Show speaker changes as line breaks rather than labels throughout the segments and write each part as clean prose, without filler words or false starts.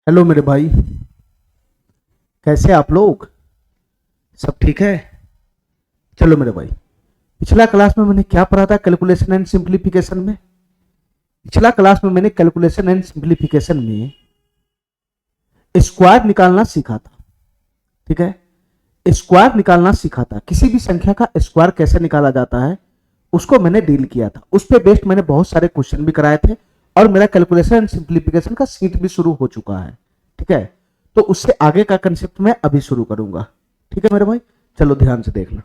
Hello मेरे भाई। कैसे आप लोग? सब ठीक है? चलो मेरे भाई, पिछला क्लास में मैंने क्या पढ़ा था कैलकुलेशन एंड सिंप्लीफिकेशन में? पिछला क्लास में मैंने कैलकुलेशन एंड सिंप्लीफिकेशन में स्क्वायर निकालना सीखा था। ठीक है, स्क्वायर निकालना सीखा था। किसी भी संख्या का स्क्वायर कैसे निकाला जाता है उसको मैंने डील किया था। उस पे बेस्ड मैंने बहुत सारे क्वेश्चन भी कराए थे और मेरा कैलकुलेशन एंड सिंप्लीफिकेशन का सीट भी शुरू हो चुका है। ठीक है, तो उससे आगे का कंसेप्ट मैं अभी शुरू करूंगा। ठीक है मेरे भाई, चलो ध्यान से देखना।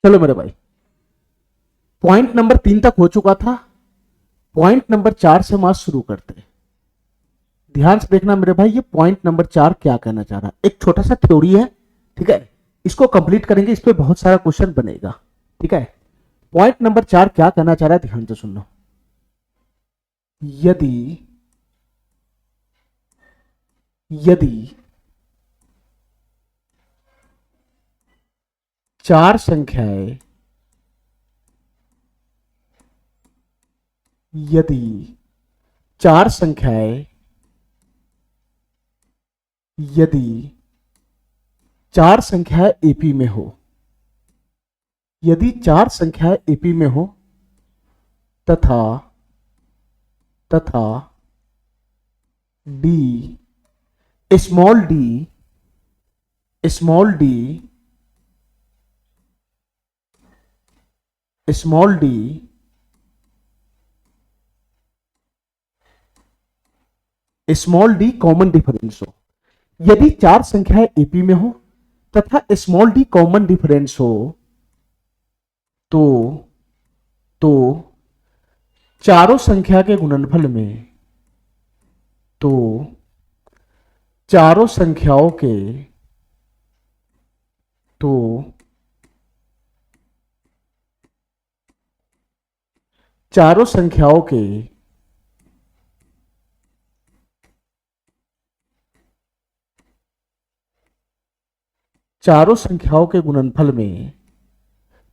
चलो मेरे भाई, पॉइंट नंबर 3 तक हो चुका था। पॉइंट नंबर 4 से मास शुरू करते हैं। ध्यान से देखना मेरे भाई, ये पॉइंट नंबर 4 क्या कहना चाह रहा है। एक छोटा सा थ्योरी है, ठीक है, इसको कंप्लीट करेंगे, इस पे बहुत सारा क्वेश्चन बनेगा। ठीक है, पॉइंट नंबर 4 क्या कहना चाह रहा है, ध्यान से सुनना। यदि यदि चार संख्याएं यदि चार संख्याएं यदि चार संख्याएं एपी में हो, यदि चार संख्याएं एपी में हो तथा तथा D small D small D small D small D common difference हो। यदि चार संख्याएं एपी में हो तथा स्मॉल डी कॉमन डिफरेंस हो तो तो चारों संख्या के गुणनफल में तो चारों संख्याओं के तो चारों संख्याओं के चारों संख्याओं के गुणनफल में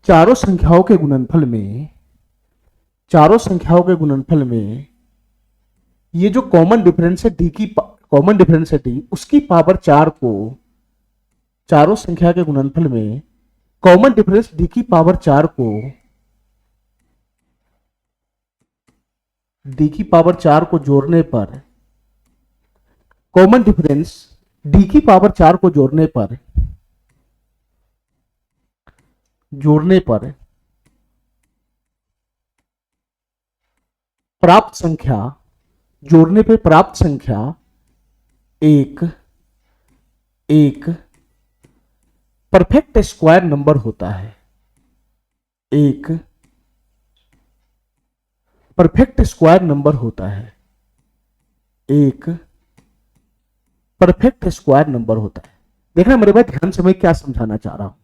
चारों संख्याओं के गुणनफल में चारों संख्याओं के गुणनफल में ये जो कॉमन डिफरेंस है डी की कॉमन डिफरेंस है डी, उसकी पावर 4 को चारों संख्या के गुणनफल में कॉमन डिफरेंस डी की पावर 4 को डी की पावर 4 को जोड़ने पर कॉमन डिफरेंस डी की पावर 4 को जोड़ने पर प्राप्त संख्या जोड़ने पे प्राप्त संख्या एक एक परफेक्ट स्क्वायर नंबर होता है। एक परफेक्ट स्क्वायर नंबर होता है। एक परफेक्ट स्क्वायर नंबर होता है। देखना मेरे भाई, ध्यान से मैं क्या समझाना चाह रहा हूं।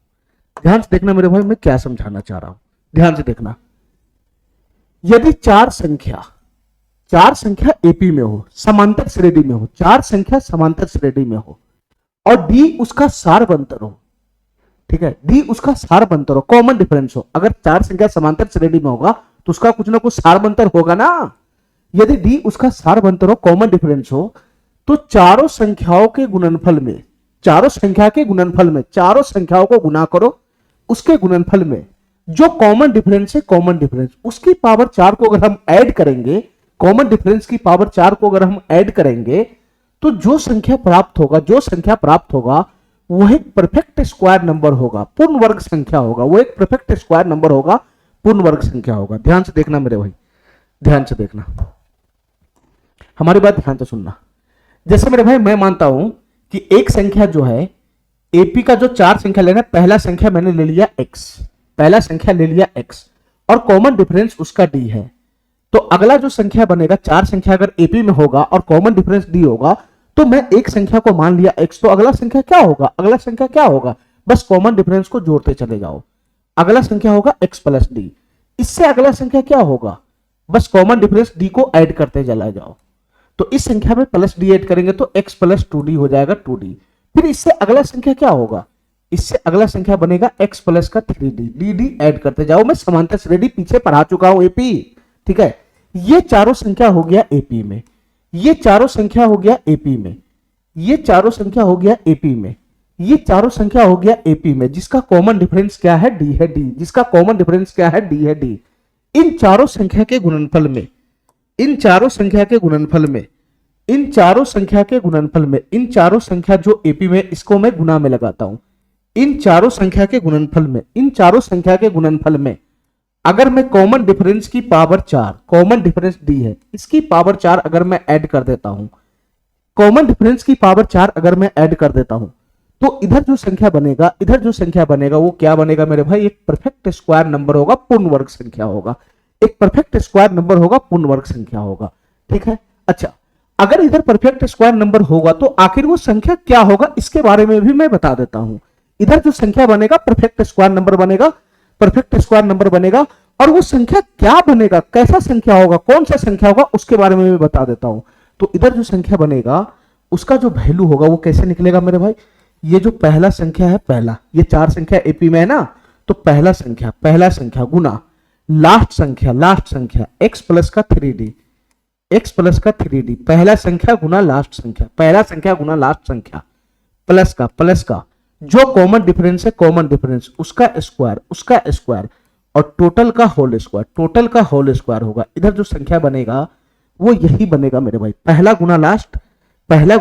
ध्यान से देखना मेरे भाई, मैं क्या समझाना चाह रहा हूं, ध्यान से देखना। यदि चार संख्या एपी में हो, समांतर श्रेणी में हो, चार संख्या समांतर श्रेणी में हो और डी उसका सार बनतर हो। ठीक है, डी उसका सार बनतर हो, कॉमन डिफरेंस हो। अगर चार संख्या समांतर श्रेणी में होगा तो उसका कुछ ना कुछ सार बनतर होगा ना। यदि डी उसका सार बनतर हो, कॉमन डिफरेंस हो, तो चारों संख्याओं के गुणनफल में चारों संख्याओं को गुना करो, उसके गुणनफल में जो कॉमन डिफरेंस है, कॉमन डिफरेंस उसकी पावर 4 को अगर हम ऐड करेंगे, कॉमन डिफरेंस की पावर 4 को अगर हम ऐड करेंगे तो जो संख्या प्राप्त होगा वो एक परफेक्ट स्क्वायर नंबर होगा, पूर्ण वर्ग संख्या होगा। वो एक परफेक्ट स्क्वायर नंबर होगा, पूर्ण वर्ग संख्या होगा। ध्यान से देखना मेरे भाई, ध्यान से देखना, हमारी बात ध्यान से सुनना। जैसे मेरे भाई मैं मानता हूं कि एक संख्या जो है एपी का जो चार संख्या लेना, पहला संख्या मैंने ले लिया x और कॉमन डिफरेंस उसका डी है। तो अगला जो संख्या बनेगा, चार संख्या अगर एपी में होगा और कॉमन डिफरेंस डी होगा, तो मैं एक संख्या को मान लिया x, तो अगला संख्या क्या होगा, बस कॉमन डिफरेंस को जोड़ते चले जाओ। अगला संख्या होगा x प्लस डी। इससे अगला संख्या क्या होगा, बस कॉमन डिफरेंस डी को ऐड करते चला जाओ। तो इस संख्या में प्लस डी ऐड करेंगे तो x प्लस 2d हो जाएगा 2d। फिर इससे अगला संख्या क्या होगा, इससे अगला संख्या बनेगा x प्लस का 3d, dd ऐड करते जाओ। मैं समांतर श्रेणी पीछे पढ़ा चुका हूं एपी, ठीक है। ये चारों संख्या हो गया एपी में, ये चारों संख्या हो गया एपी में, ये चारों संख्या हो गया एपी में, ये चारों संख्या हो गया एपी में, जिसका कॉमन डिफरेंस क्या है, डी है, डी, जिसका कॉमन डिफरेंस क्या है, डी है, डी। इन चारों संख्या के गुणनफल में, इन चारों संख्या के गुणनफल में, इन चारों संख्या के गुणनफल में, इन चारों संख्या जो एपी में, इसको मैं गुना में लगाता हूं। इन चारों संख्या के गुणनफल में, इन चारों संख्या के गुणनफल में अगर मैं कॉमन डिफरेंस की पावर 4, कॉमन डिफरेंस डी है, इसकी पावर 4 अगर मैं ऐड कर देता हूं, कॉमन डिफरेंस की पावर 4 अगर मैं ऐड कर देता हूं, तो इधर जो संख्या बनेगा, इधर जो संख्या बनेगा वो क्या बनेगा मेरे भाई, एक परफेक्ट स्क्वायर नंबर होगा, पूर्ण वर्ग संख्या होगा। एक परफेक्ट स्क्वायर नंबर होगा, पूर्ण वर्ग संख्या होगा, ठीक है। अच्छा, अगर इधर परफेक्ट स्क्वायर नंबर होगा तो आखिर वो संख्या क्या होगा, इसके बारे में भी मैं बता देता हूं। इधर जो संख्या बनेगा परफेक्ट स्क्वायर नंबर बनेगा, परफेक्ट स्क्वायर नंबर बनेगा, और वो संख्या क्या बनेगा, कैसा संख्या होगा, कौन सा संख्या होगा, उसके बारे में मैं बता देता हूं। तो इधर जो संख्या बनेगा उसका जो वैल्यू होगा वो कैसे निकलेगा मेरे भाई, ये जो पहला संख्या है, पहला, ये 4 संख्या एपी में है ना, तो पहला संख्या गुना लास्ट संख्या x प्लस का 3d, x प्लस का 3d, पहला संख्या गुना लास्ट संख्या, पहला संख्या गुना लास्ट संख्या, प्लस का जो कॉमन डिफरेंस है, कॉमन डिफरेंस उसका स्क्वायर और टोटल का होल स्क्वायर होगा। इधर जो संख्या बनेगा वो यही बनेगा मेरे भाई, पहला गुना लास्ट, पहला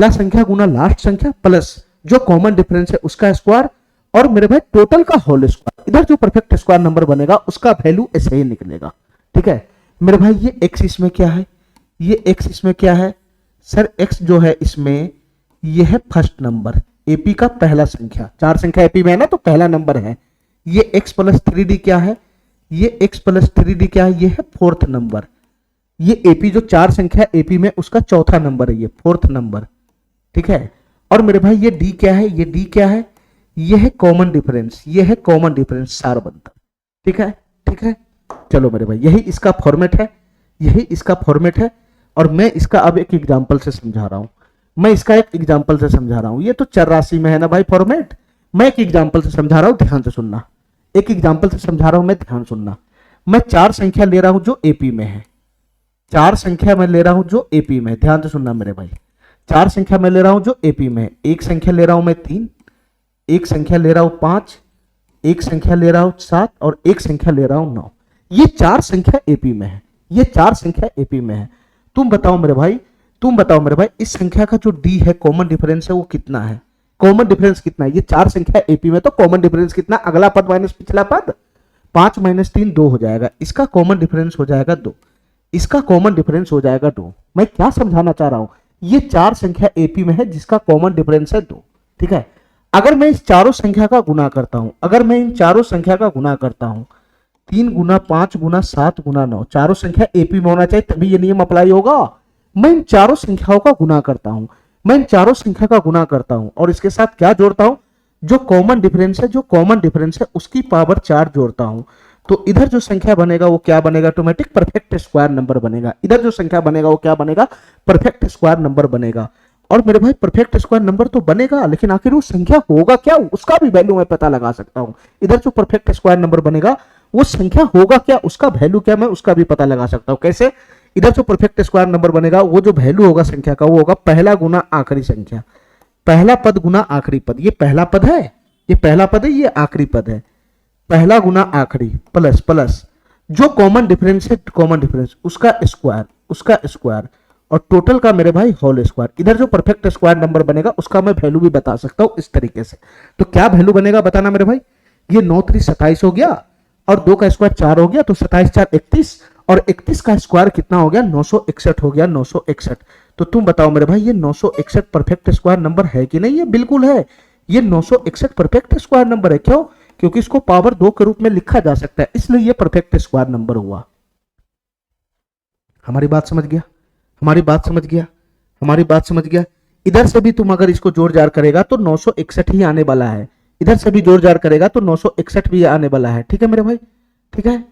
संख्या गुना लास्ट संख्या, प्लस जो कॉमन डिफरेंस है उसका स्क्वायर, और मेरे भाई टोटल का होल स्क्वायर। इधर जो परफेक्ट स्क्वायर नंबर बनेगा उसका वैल्यू ऐसे ही निकलेगा, ठीक है मेरे भाई। ये x इसमें क्या है, ये x इसमें क्या है सर, x जो है इसमें ये है फर्स्ट नंबर, एपी का पहला संख्या, 4 संख्या एपी में है ना, तो पहला नंबर है। ये x प्लस 3d क्या है, ये x प्लस 3d क्या है, ये है फोर्थ नंबर। ये एपी जो 4 संख्या एपी में उसका चौथा नंबर है, ये फोर्थ नंबर, ठीक है। और मेरे भाई ये d क्या है, ये d क्या है, ये है कॉमन डिफरेंस, ये है कॉमन डिफरेंस सार बनता, ठीक है। चलो मेरे भाई, यही इसका फॉर्मेट है, यही इसका फॉर्मेट है। और मैं इसका अब एक एग्जांपल से समझा रहा हूं, ये तो चर राशि में है ना भाई फॉर्मेट, मैं एक एग्जांपल से समझा रहा हूं, ध्यान से सुनना, एक एग्जांपल से समझा रहा हूं मैं, ध्यान सुनना। मैं 4 संख्या ले रहा हूं जो एपी में है, 4 संख्या मैं ले रहा हूं जो एपी में है, ध्यान से सुनना मेरे भाई। 4 संख्या मैं ले रहा हूं जो एपी में है, एक संख्या ले रहा हूं मैं 3, एक संख्या ले रहा हूं 5, एक संख्या ले रहा हूं 7 और एक संख्या ले रहा हूं 9। ये 4 संख्या एपी में है, ये 4 संख्या एपी में है। तुम बताओ मेरे भाई, इस संख्या का जो डी है, कॉमन डिफरेंस है, वो कितना है, कॉमन डिफरेंस कितना है। ये 4 संख्या एपी में, तो कॉमन डिफरेंस कितना, अगला पद माइनस पिछला पद, 5 माइनस 3 2 हो जाएगा, इसका कॉमन डिफरेंस हो जाएगा 2, इसका कॉमन डिफरेंस हो जाएगा 2। मैं क्या समझाना चाह रहा हूं, ये 4 संख्या एपी में है जिसका कॉमन डिफरेंस है 2, ठीक है। अगर मैं इस चारों संख्या का गुना करता हूं, अगर मैं इन चारों संख्या का गुना करता हूं, 3 गुना 5 गुना 7 गुना 9, चारों संख्या एपी में होना चाहिए तभी ये नियम अप्लाई होगा। मैं इन चारों संख्याओं का गुना करता हूं, मैं इन चारों संख्या का गुना करता हूं और इसके साथ क्या जोड़ता हूं, जो कॉमन डिफरेंस है उसकी पावर 4 जोड़ता हूं। तो इधर जो संख्या बनेगा वो क्या बनेगा, ऑटोमेटिक परफेक्ट स्क्वायर नंबर बनेगा। इधर जो संख्या बनेगा वो क्या बनेगा, परफेक्ट स्क्वायर नंबर बनेगा। और मेरे भाई परफेक्ट स्क्वायर नंबर तो बनेगा, लेकिन आखिर वो संख्या होगा क्या, उसका भी वैल्यू मैं पता लगा सकता हूं। इधर जो परफेक्ट स्क्वायर नंबर बनेगा वो संख्या होगा क्या, उसका वैल्यू क्या, मैं उसका भी पता लगा सकता हूं। कैसे, इधर जो परफेक्ट स्क्वायर नंबर बनेगा वो जो वैल्यू होगा संख्या का, वो होगा पहला गुना आखिरी संख्या, पहला पद गुना आखिरी पद। ये पहला पद है, ये पहला पद है, ये आखिरी पद है, पहला गुना आखिरी प्लस जो कॉमन डिफरेंस है, कॉमन डिफरेंस उसका स्क्वायर और टोटल का मेरे भाई होल स्क्वायर। इधर जो परफेक्ट स्क्वायर नंबर बनेगा उसका मैं वैल्यू भी बता सकता हूं इस तरीके से। तो क्या वैल्यू बनेगा बताना मेरे भाई, ये 9 3 27 हो गया और 2 का स्क्वायर 4 हो गया, तो 27 4 31 और 31 का स्क्वायर कितना हो गया, 961 हो गया, 961। तो तुम बताओ मेरे भाई ये 961 परफेक्ट स्क्वायर नंबर है कि नहीं, ये बिल्कुल है, ये 961 परफेक्ट स्क्वायर नंबर है। क्यों, क्योंकि इसको पावर 2 के रूप में लिखा जा सकता है, इसलिए ये परफेक्ट स्क्वायर नंबर हुआ। हमारी बात समझ गया, हमारी बात समझ गया, हमारी बात समझ गया। इधर से भी तुम अगर इसको जोड़ जार करेगा तो 961 ही आने वाला है, इधर से भी जोड़ जाड़ करेगा तो 961 भी आने वाला है। ठीक है मेरे भाई, ठीक है,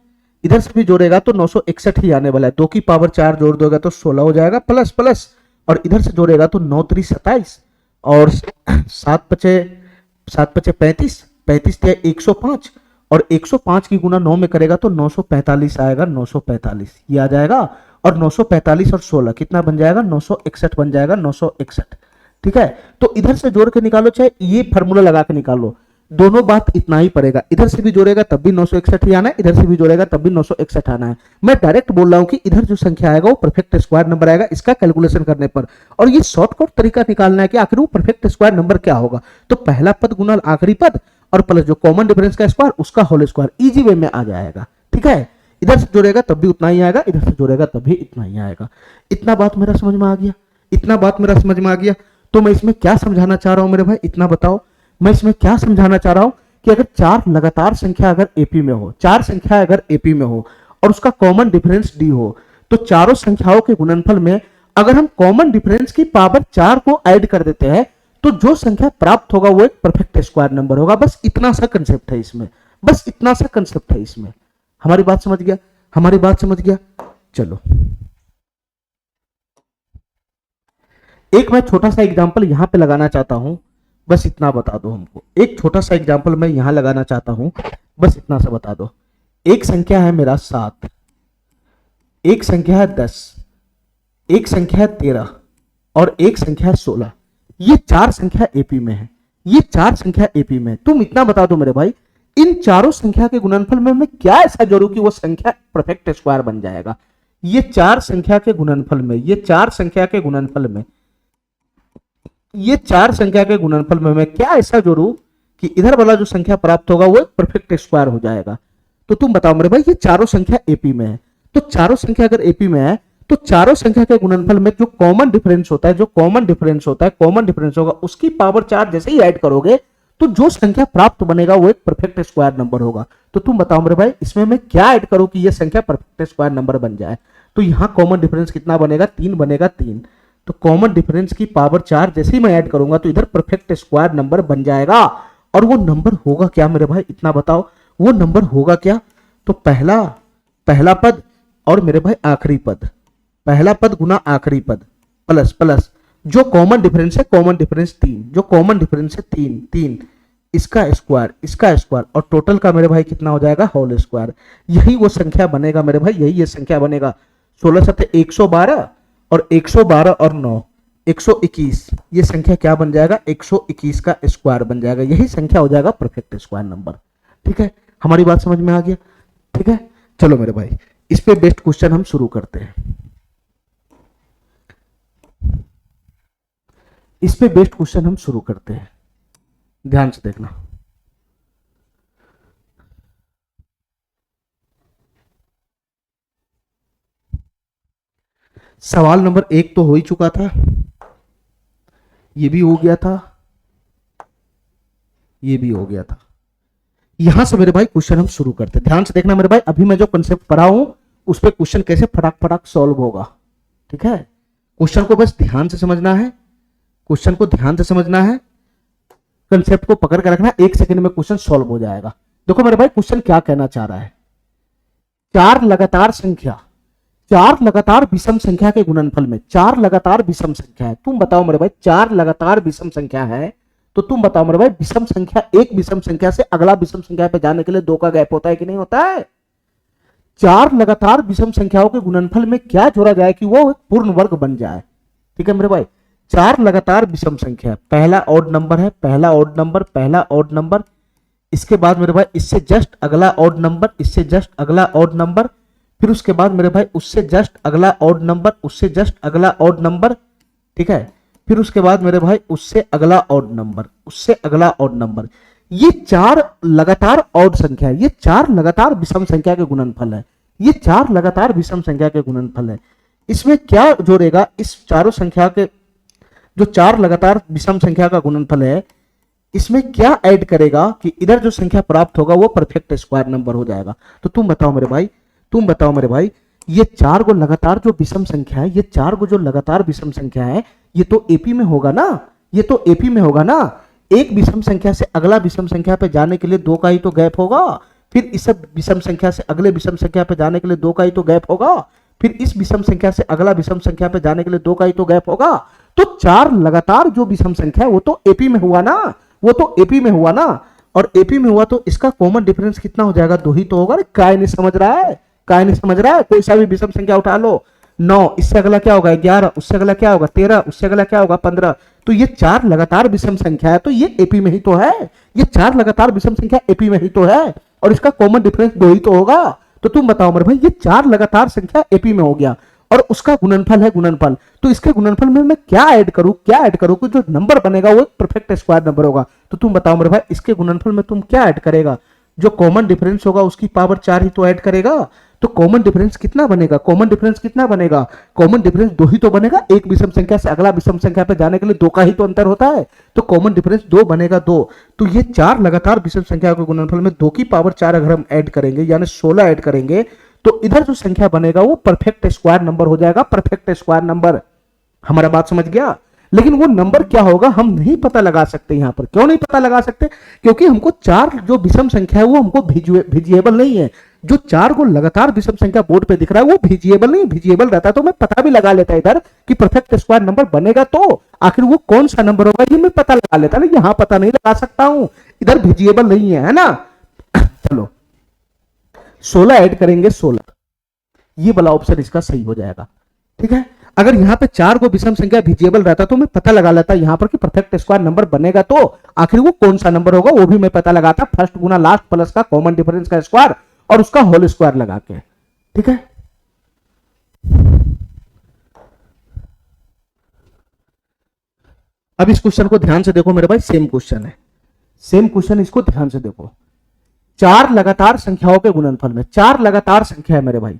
इधर से भी जोड़ेगा तो 961 ही आने वाला है। 2 की पावर 4 जोड़ दोगे तो 16 हो जाएगा प्लस प्लस, और इधर से जोड़ेगा तो 9 3 27 और 7 पचे 35, 35 × 105 और 105 की गुना 9 में करेगा तो 945 आएगा, 945 ये आ जाएगा। और 945 और 16 कितना बन जाएगा, 961 बन जाएगा, 961। ठीक है, तो इधर से जोड़ के निकालो, चाहे ये फार्मूला लगा के निकालो, दोनों बात इतना ही पड़ेगा। इधर से भी जोड़ेगा तब भी 961 ही आना है, इधर से भी जोड़ेगा तब भी 961 आना है। मैं डायरेक्ट बोल रहा हूं कि इधर जो संख्या आएगा वो परफेक्ट स्क्वायर नंबर आएगा इसका कैलकुलेशन करने पर। और ये शॉर्टकट तरीका निकालना है कि आखिर वो परफेक्ट स्क्वायर नंबर क्या होगा। तो पहला पद गुना आखिरी पद और प्लस जो कॉमन डिफरेंस का स्क्वायर उसका होल स्क्वायर, इजी वे में आ जाएगा। ठीक है, इधर से जोड़ेगा तब भी उतना ही आएगा, इधर से जोड़ेगा तब भी इतना ही आएगा। इतना बात मेरा समझ में आ गया, इतना बात मेरा समझ में आ गया। तो मैं इसमें क्या समझाना चाह रहा हूं मेरे भाई, इतना बताओ। मैं इसमें क्या समझाना चाह रहा हूं कि अगर 4 लगातार संख्या अगर एपी में हो, 4 संख्या अगर एपी में हो और उसका कॉमन डिफरेंस डी हो, तो चारों संख्याओं के गुणनफल में अगर हम कॉमन डिफरेंस की पावर 4 को ऐड कर देते हैं तो जो संख्या प्राप्त होगा वो एक परफेक्ट स्क्वायर नंबर होगा। बस इतना सा कंसेप्ट है इसमें, बस इतना सा कंसेप्ट है इसमें। हमारी बात समझ गया, हमारी बात समझ गया। चलो एक मैं छोटा सा एग्जांपल यहां पे लगाना चाहता हूं, बस इतना बता दो हमको। एक छोटा सा एग्जांपल मैं यहां लगाना चाहता हूं, बस इतना सा बता दो। एक संख्या है मेरा 7, एक संख्या है 10, एक संख्या है 13 और एक संख्या है 16। ये 4 संख्या एपी में है, ये 4 संख्या एपी में। तुम इतना बता दो मेरे भाई, इन चारों संख्या के गुणनफल में मैं क्या ऐसा जोड़ू कि वो संख्या परफेक्ट स्क्वायर बन जाएगा। ये 4 संख्या के गुणनफल में, ये 4 संख्या के गुणनफल में, ये 4 संख्या के गुणनफल में मैं क्या ऐसा जोड़ू कि इधर वाला जो संख्या प्राप्त होगा वो एक परफेक्ट स्क्वायर हो जाएगा। तो तुम बताओ मेरे भाई, ये चारों संख्या एपी में है, तो चारों संख्या अगर एपी में है तो चारों संख्या के गुणनफल में जो कॉमन डिफरेंस होता है, जो कॉमन डिफरेंस होता है, कॉमन डिफरेंस होगा उसकी पावर 4 जैसे ही ऐड करोगे तो जो संख्या प्राप्त बनेगा वो एक परफेक्ट स्क्वायर नंबर होगा। तो तुम बताओ मेरे भाई, इसमें मैं क्या ऐड करूं कि ये संख्या परफेक्ट स्क्वायर नंबर बन जाए। तो यहां कॉमन डिफरेंस कितना बनेगा, 3 बनेगा, 3। तो कॉमन डिफरेंस की पावर 4 जैसे ही मैं ऐड करूंगा तो इधर परफेक्ट स्क्वायर नंबर बन जाएगा। और वो नंबर होगा क्या मेरे भाई, इतना बताओ, वो नंबर होगा क्या। तो पहला पद और मेरे भाई आखिरी पद, पहला पद गुना आखिरी पद प्लस प्लस जो कॉमन डिफरेंस है, कॉमन डिफरेंस 3, जो कॉमन डिफरेंस है 3 3, इसका स्क्वायर, इसका स्क्वायर, और टोटल का मेरे भाई कितना हो जाएगा, होल स्क्वायर। यही वो संख्या बनेगा मेरे भाई, यही ये संख्या बनेगा। 16 7 112 और 112 और 9 121, ये संख्या क्या बन जाएगा, 121 का स्क्वायर बन जाएगा। यही संख्या हो जाएगा परफेक्ट स्क्वायर नंबर। ठीक है, हमारी बात समझ में आ गया। ठीक है, चलो मेरे भाई इस पे बेस्ट क्वेश्चन हम शुरू करते हैं। इस पे बेस्ट क्वेश्चन हम शुरू करते हैं, ध्यान से देखना। सवाल नंबर 1 तो हो ही चुका था, ये भी हो गया था, ये भी हो गया था। यहां से मेरे भाई क्वेश्चन हम शुरू करते हैं, ध्यान से देखना मेरे भाई। अभी मैं जो कंसेप्ट पढ़ा हूं उस पे क्वेश्चन कैसे फटाक फटाक सॉल्व होगा। ठीक है, क्वेश्चन को बस ध्यान से समझना है, क्वेश्चन को ध्यान से समझना है, कंसेप्ट को पकड़ कर रखना, 1 सेकंड में क्वेश्चन सॉल्व हो जाएगा। देखो मेरे भाई क्वेश्चन क्या कहना चाह रहा है, 4 लगातार संख्या, 4 लगातार विषम संख्या के गुणनफल में, 4 लगातार विषम संख्या है। तुम बताओ मेरे भाई, 4 लगातार विषम संख्या है तो तुम बताओ मेरे भाई, विषम संख्या, एक विषम संख्या से अगला विषम संख्या पे जाने के लिए 2 का गैप होता है कि नहीं होता है। 4 लगातार विषम संख्याओं के गुणनफल में क्या जोड़ा जाए कि वो एक पूर्ण वर्ग बन जाए। ठीक है मेरे भाई, 4 लगातार विषम संख्या, पहला ऑड नंबर है, पहला ऑड नंबर, पहला ऑड नंबर, इसके बाद मेरे भाई इससे जस्ट अगला ऑड नंबर, इससे जस्ट अगला ऑड नंबर, फिर उसके बाद मेरे भाई उससे जस्ट अगला ऑड नंबर, उससे जस्ट अगला ऑड नंबर। ठीक है, फिर उसके बाद मेरे भाई उससे अगला ऑड नंबर, उससे अगला ऑड नंबर। ये 4 लगातार ऑड संख्या है, ये 4 लगातार विषम संख्या के गुणनफल है, ये 4 लगातार विषम संख्या के गुणनफल है। इसमें क्या जोड़ेगा, इस चारों संख्या के जो 4 लगातार विषम संख्या का गुणनफल है, इसमें क्या ऐड करेगा कि इधर जो संख्या प्राप्त होगा वो परफेक्ट स्क्वायर नंबर हो जाएगा। तो तुम बताओ मेरे भाई, तुम बताओ मेरे भाई, ये 4 गो लगातार जो विषम संख्या है, ये 4 गो जो लगातार विषम संख्या है, ये तो एपी में होगा ना, ये तो एपी में होगा ना। एक विषम संख्या से अगला विषम संख्या पे जाने के लिए 2 का ही तो गैप होगा, फिर इस विषम संख्या से अगले विषम संख्या पे जाने के लिए 2 का ही तो गैप होगा, फिर इस विषम संख्या से अगला विषम संख्या पे जाने के लिए 2 का ही तो गैप होगा। तो 4 लगातार जो विषम संख्या है वो तो एपी में हुआ ना, वो तो एपी में हुआ ना, और एपी में हुआ तो इसका कॉमन डिफरेंस कितना हो जाएगा, 2 ही तो होगा। काय नहीं समझ रहा है, काय नहीं समझ रहा है, कोई सा भी विषम संख्या उठा लो, 9, इससे अगला क्या होगा 11, उससे अगला क्या होगा 13, उससे अगला क्या होगा 15। तो ये 4 लगातार विषम संख्या है, तो ये एपी में ही तो है, ये 4 लगातार विषम संख्या एपी में ही तो है, और इसका कॉमन डिफरेंस 2 ही तो होगा। तो तुम बताओ मेरे भाई, ये 4 लगातार संख्या एपी में हो गया और उसका गुणनफल है गुणनफल, तो इसके गुणनफल में मैं क्या ऐड करूं, क्या ऐड करूं कि जो नंबर बनेगा वो एक परफेक्ट स्क्वायर नंबर होगा। तो तुम बताओ मेरे भाई, इसके गुणनफल में तुम क्या ऐड करेगा, जो कॉमन डिफरेंस होगा उसकी पावर 4 ही तो ऐड करेगा। तो कॉमन डिफरेंस कितना बनेगा, कॉमन डिफरेंस कितना बनेगा, कॉमन डिफरेंस 2 ही तो बनेगा, एक विषम संख्या से अगला विषम संख्या पे जाने के लिए 2 का ही तो अंतर होता है, तो कॉमन डिफरेंस 2 बनेगा 2। तो ये 4 लगातार विषम संख्या के गुणनफल में 2 की पावर 4 अगर हम ऐड करेंगे यानी 16 ऐड करेंगे, तो इधर जो संख्या बनेगा वो परफेक्ट स्क्वायर नंबर हो जाएगा, परफेक्ट स्क्वायर नंबर। हमारा बात समझ गया। लेकिन वो नंबर क्या होगा हम नहीं पता लगा सकते यहां पर। क्यों नहीं पता लगा सकते, क्योंकि हमको 4 जो विषम संख्या है वो हमको विजिएबल नहीं है। जो 4 को लगातार विषम संख्या बोर्ड पे दिख रहा है वो विजिएबल नहीं, विजिएबल रहता तो मैं पता भी लगा लेता इधर कि परफेक्ट स्क्वायर नंबर बनेगा, तो आखिर वो कौन सा नंबर होगा ये मैं पता लगा लेता ना, यहां पता नहीं लगा सकता हूं, इधर विजिएबल नहीं है ना। चलो 16 ऐड करेंगे, 16, ये वाला ऑप्शन इसका सही हो जाएगा। ठीक है, अगर यहां पे 4 को विषम संख्या विजिएबल रहता तो मैं पता लगा लेता यहां पर कि परफेक्ट स्क्वायर नंबर बनेगा, तो आखिर वो कौन सा नंबर होगा वो भी मैं पता लगाता, फर्स्ट गुना लास्ट प्लस का कॉमन डिफरेंस का स्क्वायर और उसका होल स्क्वायर लगा के। ठीक है, अब इस क्वेश्चन को ध्यान से देखो मेरे भाई, सेम क्वेश्चन है, सेम क्वेश्चन, इसको ध्यान से देखो। 4 लगातार संख्याओं के गुणनफल में, 4 लगातार संख्या है मेरे भाई,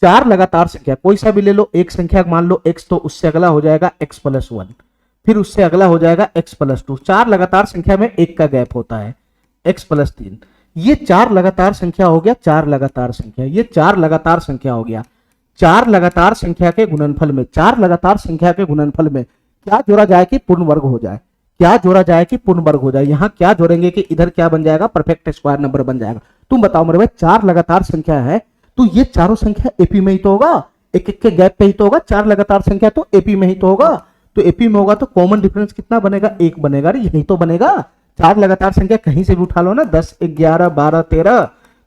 4 लगातार संख्या कोई सा भी ले लो, एक संख्या मान लो x, तो उससे अगला हो जाएगा x प्लस 1, फिर उससे अगला हो जाएगा x प्लस 2। 4 लगातार संख्या में 1 का गैप होता है, x प्लस 3। ये 4 लगातार संख्या हो गया, 4 लगातार संख्या, ये 4 लगातार संख्या हो गया। 4 लगातार संख्या के गुणनफल में, 4 लगातार संख्या के गुणनफल में क्या जोड़ा जाए कि पूर्ण वर्ग हो जाए, क्या जोड़ा जाए कि पूर्ण वर्ग हो जाए। यहां क्या जोड़ेंगे कि इधर क्या बन जाएगा, परफेक्ट स्क्वायर नंबर बन जाएगा। तुम बताओ मेरे भाई, 4 लगातार संख्या है तो ये चारों संख्या एपी में ही तो होगा, एक एक के गैप पे ही तो होगा, 4 लगातार संख्या तो एपी में ही तो होगा। तो एपी में होगा तो कॉमन डिफरेंस कितना बनेगा, 1 बनेगा। अरे यही तो बनेगा, 4 लगातार संख्या कहीं से भी उठा लो ना, 10, 11, 12, 13,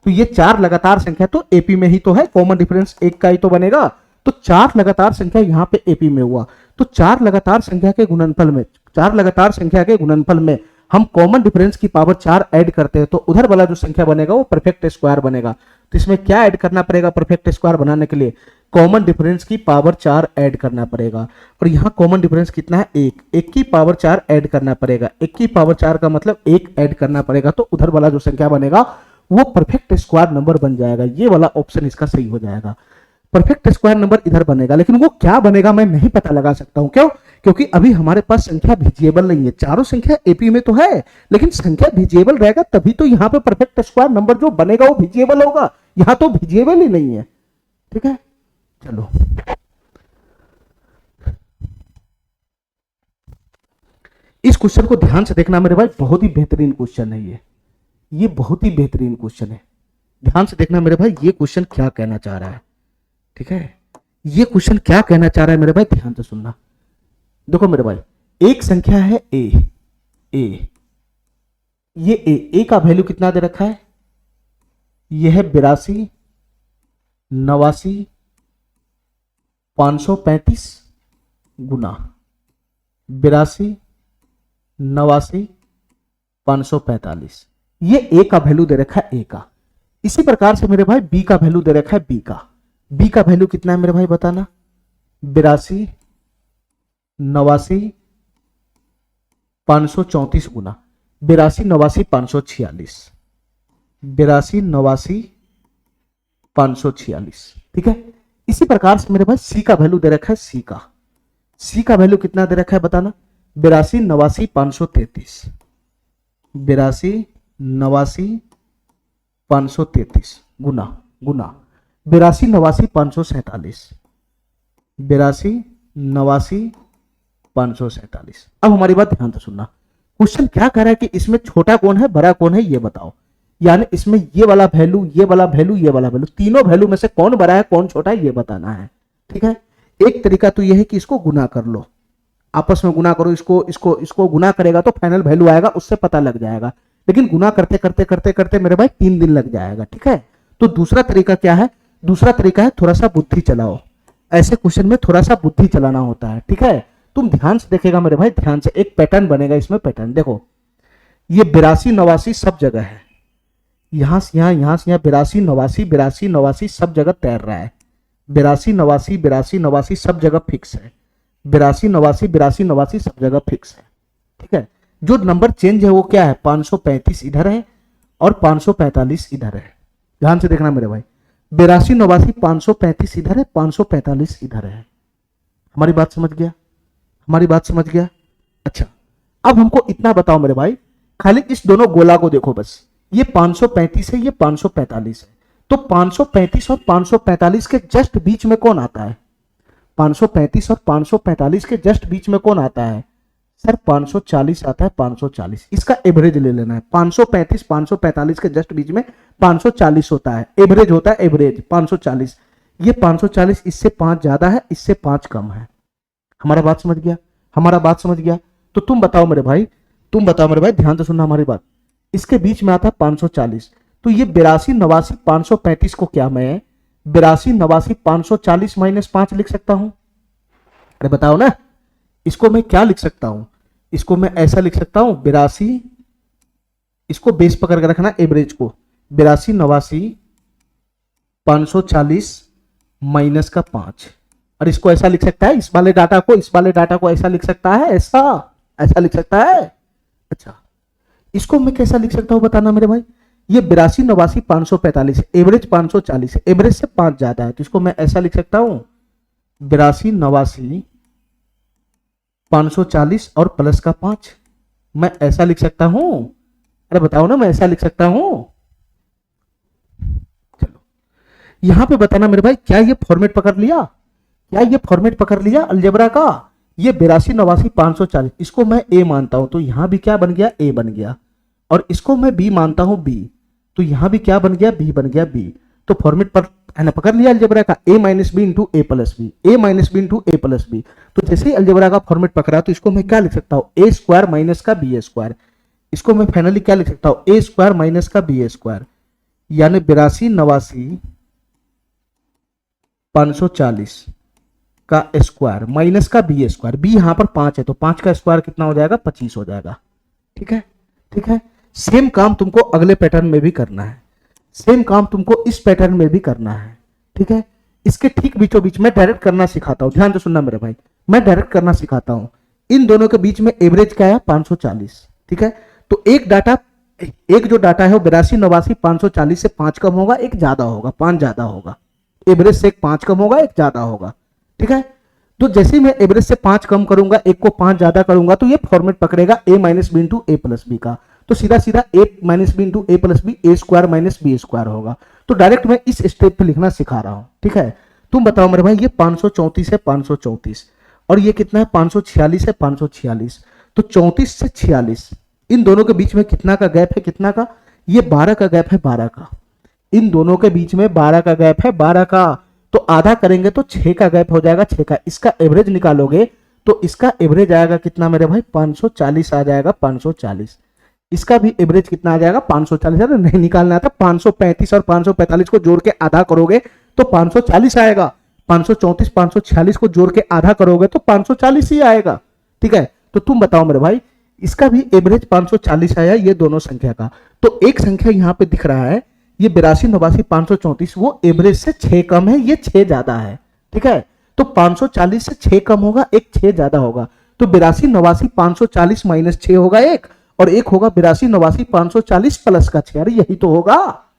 तो ये 4 लगातार संख्या तो एपी में ही तो है, कॉमन डिफरेंस 1 का ही तो बनेगा। तो 4 लगातार संख्या यहाँ पे एपी में हुआ, तो 4 लगातार संख्या के गुणनफल में, 4 लगातार संख्या के गुणनफल में हम कॉमन डिफरेंस की पावर 4 ऐड करते हैं, तो उधर वाला जो संख्या बनेगा वो परफेक्ट स्क्वायर बनेगा। तो इसमें क्या ऐड करना पड़ेगा परफेक्ट स्क्वायर बनाने के लिए, कॉमन डिफरेंस की पावर 4 ऐड करना पड़ेगा। और यहाँ कॉमन डिफरेंस कितना है, 1, 1 की पावर 4 ऐड करना पड़ेगा, 1 की पावर 4 का मतलब 1 ऐड करना पड़ेगा, तो उधर वाला जो संख्या बनेगा वो परफेक्ट स्क्वायर नंबर बन जाएगा। ये वाला ऑप्शन इसका सही हो जाएगा, परफेक्ट स्क्वायर नंबर इधर बनेगा। लेकिन वो क्या बनेगा मैं नहीं पता लगा सकता हूं, क्यों, क्योंकि अभी हमारे पास संख्या विजिएबल नहीं है। चारों संख्या एपी में तो है लेकिन संख्या विजिएबल रहेगा तभी तो यहां पे परफेक्ट स्क्वायर नंबर जो बनेगा वो विजिएबल होगा, यहां तो विजिएबल ही नहीं है। ठीक है, चलो इस क्वेश्चन को ध्यान से देखना मेरे भाई, बहुत ही बेहतरीन क्वेश्चन है ये बहुत ही बेहतरीन क्वेश्चन है। ध्यान से देखना मेरे भाई, ये क्वेश्चन क्या कहना चाह रहा है। ठीक है, ये क्वेश्चन क्या कहना चाह रहा है मेरे भाई, ध्यान से सुनना। देखो मेरे भाई, एक संख्या है ए, ये ए का वैल्यू कितना दे रखा है, ये है 82, 89, 535 गुना 82, 89, 545, ये ए का वैल्यू दे रखा है ए का। इसी प्रकार से मेरे भाई बी का वैल्यू दे रखा है बी का वैल्यू कितना है मेरे भाई बताना, 82, 89, 534 गुना 82, 89, 546, 82, 89, 546। ठीक है, इसी प्रकार से मेरे भाई सी का वैल्यू दे रखा है सी का वैल्यू कितना दे रखा है बताना, 82, 89, 533, 82, 89, 533 गुना 82, 89, 547, 82, 89, 547। अब हमारी बात ध्यान से सुनना, क्वेश्चन क्या कह रहा है कि इसमें छोटा कौन है बड़ा कौन है ये बताओ, यानी इसमें ये वाला वैल्यू, ये वाला वैल्यू, ये वाला वैल्यू, तीनों वैल्यू में से कौन बड़ा है कौन छोटा है ये बताना है। ठीक है, एक तरीका तो ये है कि इसको गुना कर लो, आपस में गुना करो, इसको गुना करेगा तो फाइनल वैल्यू आएगा, उससे पता लग जाएगा। लेकिन गुना करते करते करते करते मेरे भाई 3 दिन लग जाएगा। ठीक है, तो दूसरा तरीका क्या है, दूसरा तरीका है थोड़ा सा बुद्धि चलाओ। ऐसे क्वेश्चन में थोड़ा सा बुद्धि चलाना होता है। ठीक है, तुम ध्यान से देखेगा मेरे भाई, ध्यान से, एक पैटर्न बनेगा इसमें। पैटर्न देखो, ये 82 89 सब जगह है, यहां से यहां, यहां से यहां, 82 89 82 89 सब जगह तैर रहा है। 82 89 82 89 सब जगह फिक्स है। 82 89 82 89 सब जगह फिक्स है। ठीक है, जो नंबर चेंज है वो क्या है, 535 इधर है और 545 इधर है। ध्यान से देखना मेरे भाई, 82 89 535 इधर है, 545 इधर है। हमारी बात समझ गया, हमारी बात समझ गया। अच्छा, अब हमको इतना बताओ मेरे भाई, खाली इस दोनों गोला को देखो बस, ये 535 है, ये 545 है, तो 535 और 545 के जस्ट बीच में कौन आता है, 535 और 545 के जस्ट बीच में कौन आता है सर, 540 आता है, 540। इसका एवरेज ले लेना है, 535 545 के जस्ट बीच में 540 होता है, एवरेज होता है, एवरेज 540। ये 540 इससे 5 ज्यादा है, इससे 5 कम है। हमारा बात समझ गया, हमारा बात समझ गया। तो तुम बताओ मेरे भाई, तुम बताओ मेरे भाई, ध्यान से सुनना हमारी बात, इसके बीच में आता है 540, तो ये 82 89 535 को क्या मैं 82 89 540 माइनस 5 लिख सकता हूं? अरे बताओ ना, इसको मैं क्या लिख सकता हूं, इसको मैं ऐसा लिख सकता हूं 82, इसको बेस पकड़ के रखना एवरेज को, 82 89 540 माइनस का 5, और इसको ऐसा लिख सकता है, इस वाले डाटा को, इस वाले डाटा को ऐसा लिख सकता है, ऐसा ऐसा लिख सकता है। अच्छा, इसको मैं कैसा लिख सकता हूं बताना मेरे भाई, ये 82 89 545 एवरेज 540 है, एवरेज से 5 ज्यादा है, तो इसको मैं ऐसा लिख सकता हूं 82 89 540 और प्लस का 5, मैं ऐसा लिख सकता हूं। अरे बताओ ना, मैं ऐसा लिख सकता हूं? चलो यहां पे बताना मेरे भाई, क्या ये फॉर्मेट पकड़ लिया, क्या ये फॉर्मेट पकड़ लिया अलजेब्रा का? ये 82 89 540, इसको मैं ए मानता हूं, तो यहां भी क्या बन गया, ए बन गया, और इसको मैं बी मानता हूं, बी, तो यहां भी क्या बन गया, बी बन गया, बी। तो फॉर्मेट पर है ना, पकड़ लिया अलजेब्रा का, ए माइनस बी इंटू ए प्लस बी, ए माइनस बी इंटू ए प्लस बी। तो जैसे ही अलजेब्रा का फॉर्मेट पकड़ा, तो इसको मैं क्या लिख सकता हूं, ए स्क्वायर माइनस का बी स्क्वायर। इसको मैं फाइनली क्या लिख सकता हूं, ए स्क्वायर माइनस का बी स्क्वायर, यानी 82 89 540 का स्क्वायर माइनस का बी स्क्वायर, बी यहां पर 5 है, तो 5 का स्क्वायर कितना हो जाएगा, 25 हो जाएगा। ठीक है, ठीक है। सेम काम तुमको अगले पैटर्न में भी करना है, सेम काम तुमको इस पैटर्न में भी करना है। ठीक है, इसके ठीक बीचों बीच में डायरेक्ट करना सिखाता हूं, ध्यान से सुनना मेरे भाई, मैं डायरेक्ट करना सिखाता हूं। इन दोनों के बीच में एवरेज क्या है, 540। ठीक है, तो एक डाटा, एक जो डाटा है वो 82 89 540 से 5 कम होगा, एक ज्यादा होगा, 5 ज्यादा होगा, एवरेज से एक 5 कम होगा, एक ज्यादा होगा। ठीक है, तो जैसे मैं एवरेज से 5 कम करूंगा, एक को 5 ज्यादा करूंगा, तो ये फॉर्मेट पकड़ेगा ए माइनस बी इंटू ए प्लस बी का, तो सीधा सीधा ए माइनस बी इंटू ए प्लस बी, ए स्क्वायर माइनस बी स्क्वायर होगा। तो डायरेक्ट मैं इस स्टेप पे लिखना सिखा रहा हूं। ठीक है, तुम बताओ मेरे भाई, ये 534 है, 534, और ये कितना है, 546 है, 546, तो 34 से 46 इन दोनों के बीच में कितना का गैप है, कितना का, ये 12 का गैप है, 12 का, इन दोनों के बीच में 12 का गैप है, 12 का, तो आधा करेंगे तो 6 का गैप हो जाएगा, 6 का। इसका एवरेज निकालोगे तो इसका एवरेज आएगा कितना मेरे भाई, 540 आ जाएगा, 540। इसका भी एवरेज कितना आ जाएगा, 540। नहीं निकालना था, 535 और 545 को जोड़ के आधा करोगे तो 540 आएगा, 534 546 को जोड़ के आधा करोगे तो 540 ही आएगा। ठीक है, तो तुम बताओ मेरे भाई, इसका भी एवरेज 540 आया, ये दोनों संख्या का। तो एक संख्या यहां पे दिख रहा है, ये 82 89 534, वो एवरेज से 6 कम है, ये 6 ज्यादा है। ठीक है, तो 540 से 6 कम होगा, एक 6 ज्यादा होगा, तो 82 89 540 माइनस 6 होगा एक, और एक होगा 82 89 540 प्लस का 6। अरे यही तो होगा,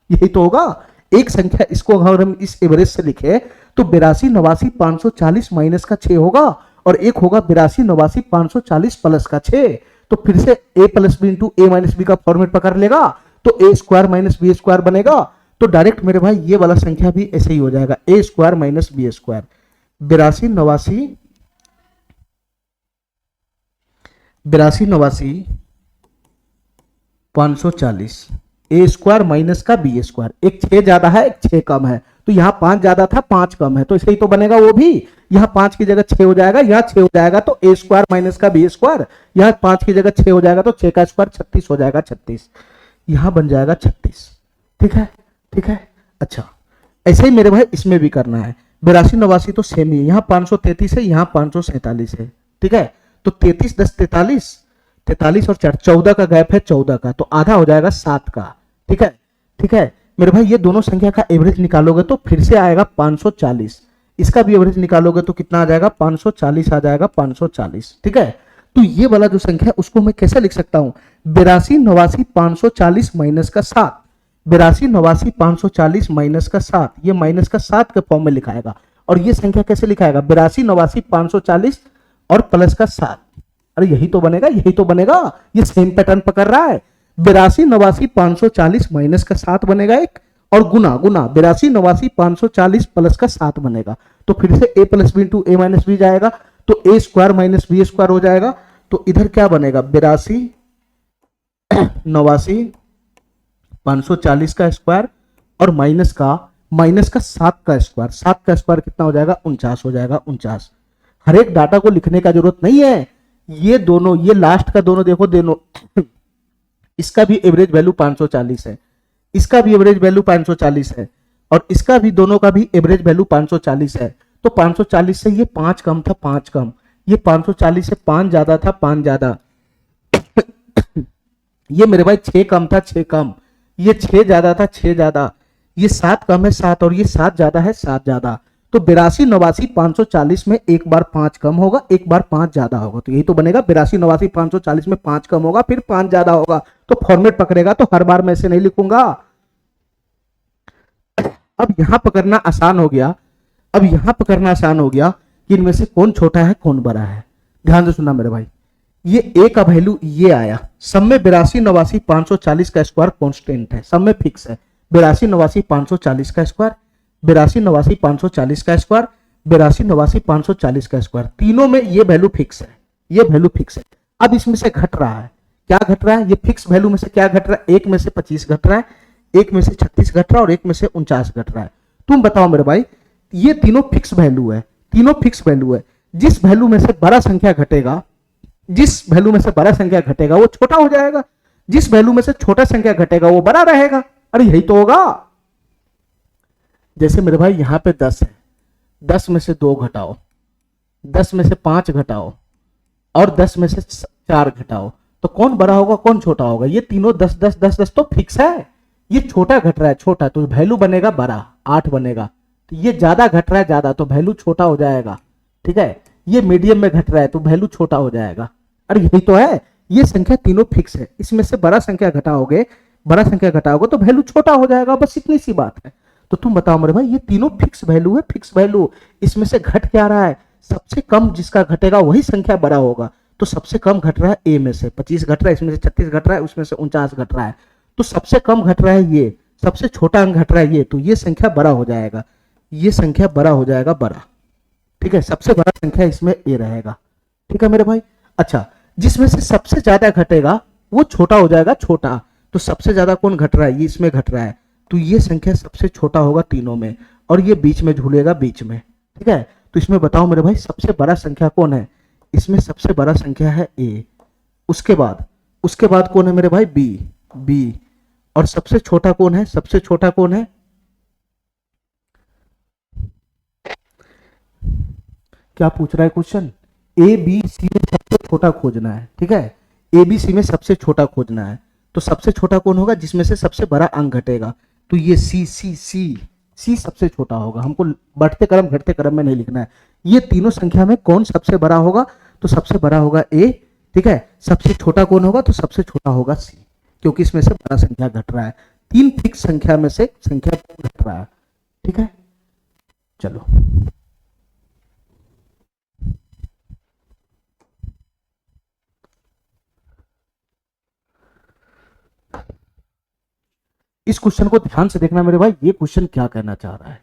यही तो होगा। एक संख्या इसको अगर हम इस एवरेज से लिखे तो 82 89 540 माइनस का 6 होगा, और एक होगा 82 89 540 प्लस का 6। तो फिर से ए plus B into A minus B का फॉर्मेट पकड़ लेगा, तो A square minus B square बनेगा। तो डायरेक्ट मेरे भाई ये वाला संख्या भी ऐसे ही हो जाएगा, A square minus B square. 82 89 540 A square minus का बी स्क्वायर, एक 6 ज्यादा है एक 6 कम है, तो यहाँ 5 ज्यादा था 5 कम है, तो इसलिए तो बनेगा वो भी, यहाँ 5 की जगह 6 हो जाएगा, यहाँ 6 हो जाएगा तो ए स्क्वायर माइनस का बी स्क्वायर, यहाँ 5 की जगह 6 हो जाएगा तो 6 का स्क्वायर 36 हो जाएगा, 36 यहाँ बन जाएगा 36। ठीक है, ठीक है। अच्छा, ऐसे ही मेरे भाई इसमें भी करना है, 82 89 तो सेम ही है, यहाँ 533 है यहाँ 547 है। ठीक है, तो 33 10 43, 43 और 4 14 का गैप है 14 का, तो आधा हो जाएगा 7 का। ठीक है, ठीक है मेरे भाई, ये दोनों संख्या का एवरेज निकालोगे तो फिर से आएगा 540, इसका भी एवरेज निकालोगे तो कितना आ जाएगा 540 आ जाएगा, 540। ठीक है, तो ये वाला जो संख्या है उसको मैं कैसे लिख सकता हूं, 82 89 540 माइनस का 7, 82 89 540 माइनस का 7, ये माइनस का 7 के फॉर्म में लिखाएगा। और ये संख्या कैसे लिखाएगा, 82 89 540 और प्लस का 7, अरे यही तो बनेगा, यही तो बनेगा, ये सेम पैटर्न पकड़ रहा है। 82 89 540 माइनस का 7 बनेगा एक, और गुना गुना 82 89 540 प्लस का 7 बनेगा, तो फिर से a plus B into A minus B जाएगा, तो A square minus B square हो जाएगा। तो इधर क्या बनेगा, 82 89 540 का स्क्वायर और माइनस का 7 का स्क्वायर, 7 का स्क्वायर कितना हो जाएगा 49 हो जाएगा, 49। हर एक डाटा को लिखने का जरूरत नहीं है, ये दोनों, ये लास्ट का दोनों देखो, दोनों इसका भी एवरेज वैल्यू 540 है, इसका भी एवरेज वैल्यू 540 है, और इसका भी, दोनों का भी एवरेज वैल्यू 540 है। तो 540 से ये 5 कम था 5 कम, ये 540 से 5 ज्यादा था 5 ज्यादा, ये मेरे भाई 6 कम था 6 कम, ये 6 ज्यादा था 6 ज्यादा, ये 7 कम है 7, और ये 7 ज्यादा है 7 ज्यादा। तो 82 89 540 में एक बार 5 कम होगा एक बार 5 ज्यादा होगा, तो यही तो बनेगा, 82 89 540 में 5 कम होगा फिर 5 ज्यादा होगा, तो फॉर्मेट पकड़ेगा, तो हर बार मैं ऐसे नहीं लिखूंगा। अब यहां पकड़ना आसान हो गया, अब यहां पकड़ना आसान हो गया कि इनमें से कौन छोटा है कौन बड़ा है। ध्यान से सुनना मेरे भाई, ये ए का वैल्यू ये आया, सब में 82 89 540 का स्क्वायर कांस्टेंट है, सब में फिक्स है, 82 89 540 का स्क्वायर, 82 89 540 का स्क्वायर, 82 89 540 का स्क्वायर, तीनों में ये वैल्यू फिक्स है, ये वैल्यू फिक्स है। अब इसमें से घट रहा है, क्या घट रहा है, ये फिक्स वैल्यू में से क्या घट रहा है, एक में से 25 घट रहा है, एक में से 36 घट रहा है, और एक में से 49 घट रहा है। तुम बताओ मेरे भाई, ये तीनों फिक्स वैल्यू है, तीनों फिक्स वैल्यू है, जिस वैल्यू में से बड़ा संख्या घटेगा, जिस वैल्यू में से बड़ा संख्या घटेगा वो छोटा हो जाएगा, जिस वैल्यू में से छोटा संख्या घटेगा वो बड़ा रहेगा। अरे यही तो होगा। जैसे मेरे भाई यहां पे 10 है, 10 में से 2 घटाओ, 10 में से 5 घटाओ, और 10 में से 4 घटाओ, तो कौन बड़ा होगा कौन छोटा होगा, ये तीनों 10 10 10 10 तो फिक्स है, ये छोटा घट रहा है छोटा, तो वैल्यू बनेगा बड़ा 8 बनेगा, तो ये ज्यादा घट रहा है ज्यादा, तो वैल्यू छोटा हो जाएगा। ठीक है, ये मीडियम में घट रहा है तो वैल्यू छोटा हो जाएगा। अरे यही तो है, ये संख्या तीनों फिक्स है, इसमें से बड़ा संख्या घटाओगे, बड़ा संख्या घटाओगे तो वैल्यू छोटा हो जाएगा, बस इतनी सी बात है। तो तुम बताओ मेरे भाई, ये तीनों फिक्स वैल्यू है, फिक्स वैल्यू, इसमें से घट क्या रहा है, सबसे कम जिसका घटेगा वही संख्या बड़ा होगा, तो सबसे कम घट रहा है ए में से 25 घट रहा है, इसमें से 36 घट रहा है, उसमें से 49 घट रहा है, तो सबसे कम घट रहा है ये, सबसे छोटा अंक घट रहा है ये, तो ये संख्या बड़ा हो जाएगा, ये संख्या बड़ा हो जाएगा बड़ा। ठीक है, सबसे बड़ा संख्या इसमें ए रहेगा। ठीक है मेरे भाई। अच्छा, जिसमें से सबसे ज्यादा घटेगा वो छोटा हो जाएगा छोटा, तो सबसे ज्यादा कौन घट रहा है, ये इसमें घट रहा है, तो ये संख्या सबसे छोटा होगा तीनों में, और ये बीच में झूलेगा बीच में। ठीक है, तो इसमें बताओ मेरे भाई सबसे बड़ा संख्या कौन है, इसमें सबसे बड़ा संख्या है ए, उसके बाद कौन है मेरे भाई बी, और सबसे छोटा कौन है, सबसे छोटा कौन है, क्या पूछ रहा है क्वेश्चन, ए बी सी में सबसे छोटा खोजना है। ठीक है, ए बी सी में सबसे छोटा खोजना है, तो सबसे छोटा कौन होगा, जिसमें से सबसे बड़ा अंक घटेगा, तो ये सी सबसे छोटा होगा, हमको बढ़ते क्रम घटते क्रम में नहीं लिखना है। ये तीनों संख्या में कौन सबसे बड़ा होगा, तो सबसे बड़ा होगा ए। ठीक है, सबसे छोटा कौन होगा, तो सबसे छोटा होगा सी, क्योंकि इसमें से बड़ा संख्या घट रहा है, 3 फिक्स संख्या में से संख्या घट रहा है। ठीक है, चलो इस क्वेश्चन को ध्यान से देखना मेरे भाई, ये क्वेश्चन क्या कहना चाह रहा है,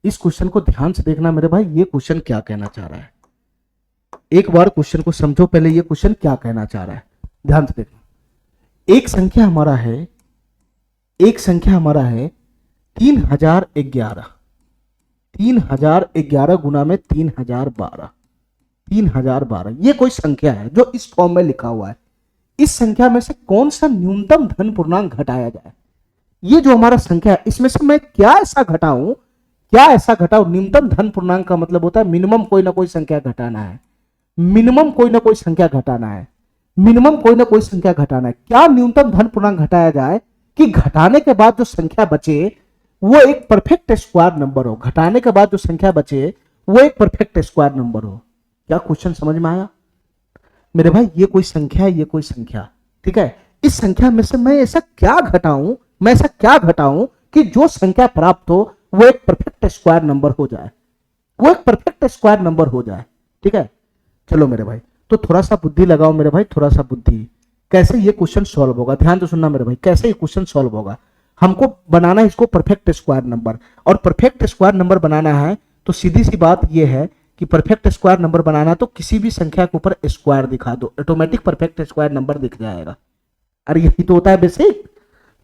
इस क्वेश्चन को ध्यान से देखना मेरे भाई, ये क्वेश्चन क्या कहना चाह रहा है। एक बार क्वेश्चन को समझो पहले, ये क्वेश्चन क्या कहना चाह रहा है, ध्यान से देखना। एक संख्या हमारा है, एक संख्या हमारा है 3011, 3011 गुना में 3012, 3012 ये कोई संख्या है जो इस फॉर्म में लिखा हुआ है। इस संख्या में से कौन सा न्यूनतम धन पूर्णांक घटाया जाए? ये जो हमारा संख्या है इसमें से मैं क्या ऐसा घटाऊं, क्या ऐसा घटाऊं? न्यूनतम धन पूर्णांक का मतलब होता है मिनिमम कोई ना कोई संख्या घटाना है, मिनिमम कोई ना कोई संख्या घटाना है, मिनिमम कोई ना कोई संख्या घटाना है। क्या न्यूनतम धन पूर्णांक घटाया जाए कि घटाने के बाद जो संख्या बचे वो एक परफेक्ट स्क्वायर नंबर हो, घटाने के बाद जो संख्या बचे वो एक परफेक्ट स्क्वायर नंबर हो। क्या क्वेश्चन समझ में आया मेरे भाई? ये कोई संख्या है, ये कोई संख्या, ठीक है। इस संख्या में से मैं ऐसा क्या घटाऊं, मैं ऐसा क्या घटाऊं कि जो संख्या प्राप्त हो वो एक परफेक्ट स्क्वायर नंबर हो जाए, वो एक परफेक्ट स्क्वायर नंबर हो जाए, ठीक है। चलो मेरे भाई, तो थोड़ा सा बुद्धि लगाओ मेरे भाई, थोड़ा सा बुद्धि। कैसे ये क्वेश्चन सॉल्व होगा, ध्यान से सुनना मेरे भाई, कैसे ये क्वेश्चन सॉल्व होगा। हमको बनाना है इसको परफेक्ट स्क्वायर नंबर, और परफेक्ट स्क्वायर नंबर बनाना है तो सीधी सी बात ये है कि परफेक्ट स्क्वायर नंबर बनाना तो किसी भी संख्या के ऊपर स्क्वायर दिखा दो, ऑटोमेटिक परफेक्ट स्क्वायर नंबर दिख जाएगा। अरे यही तो होता है बेसिक।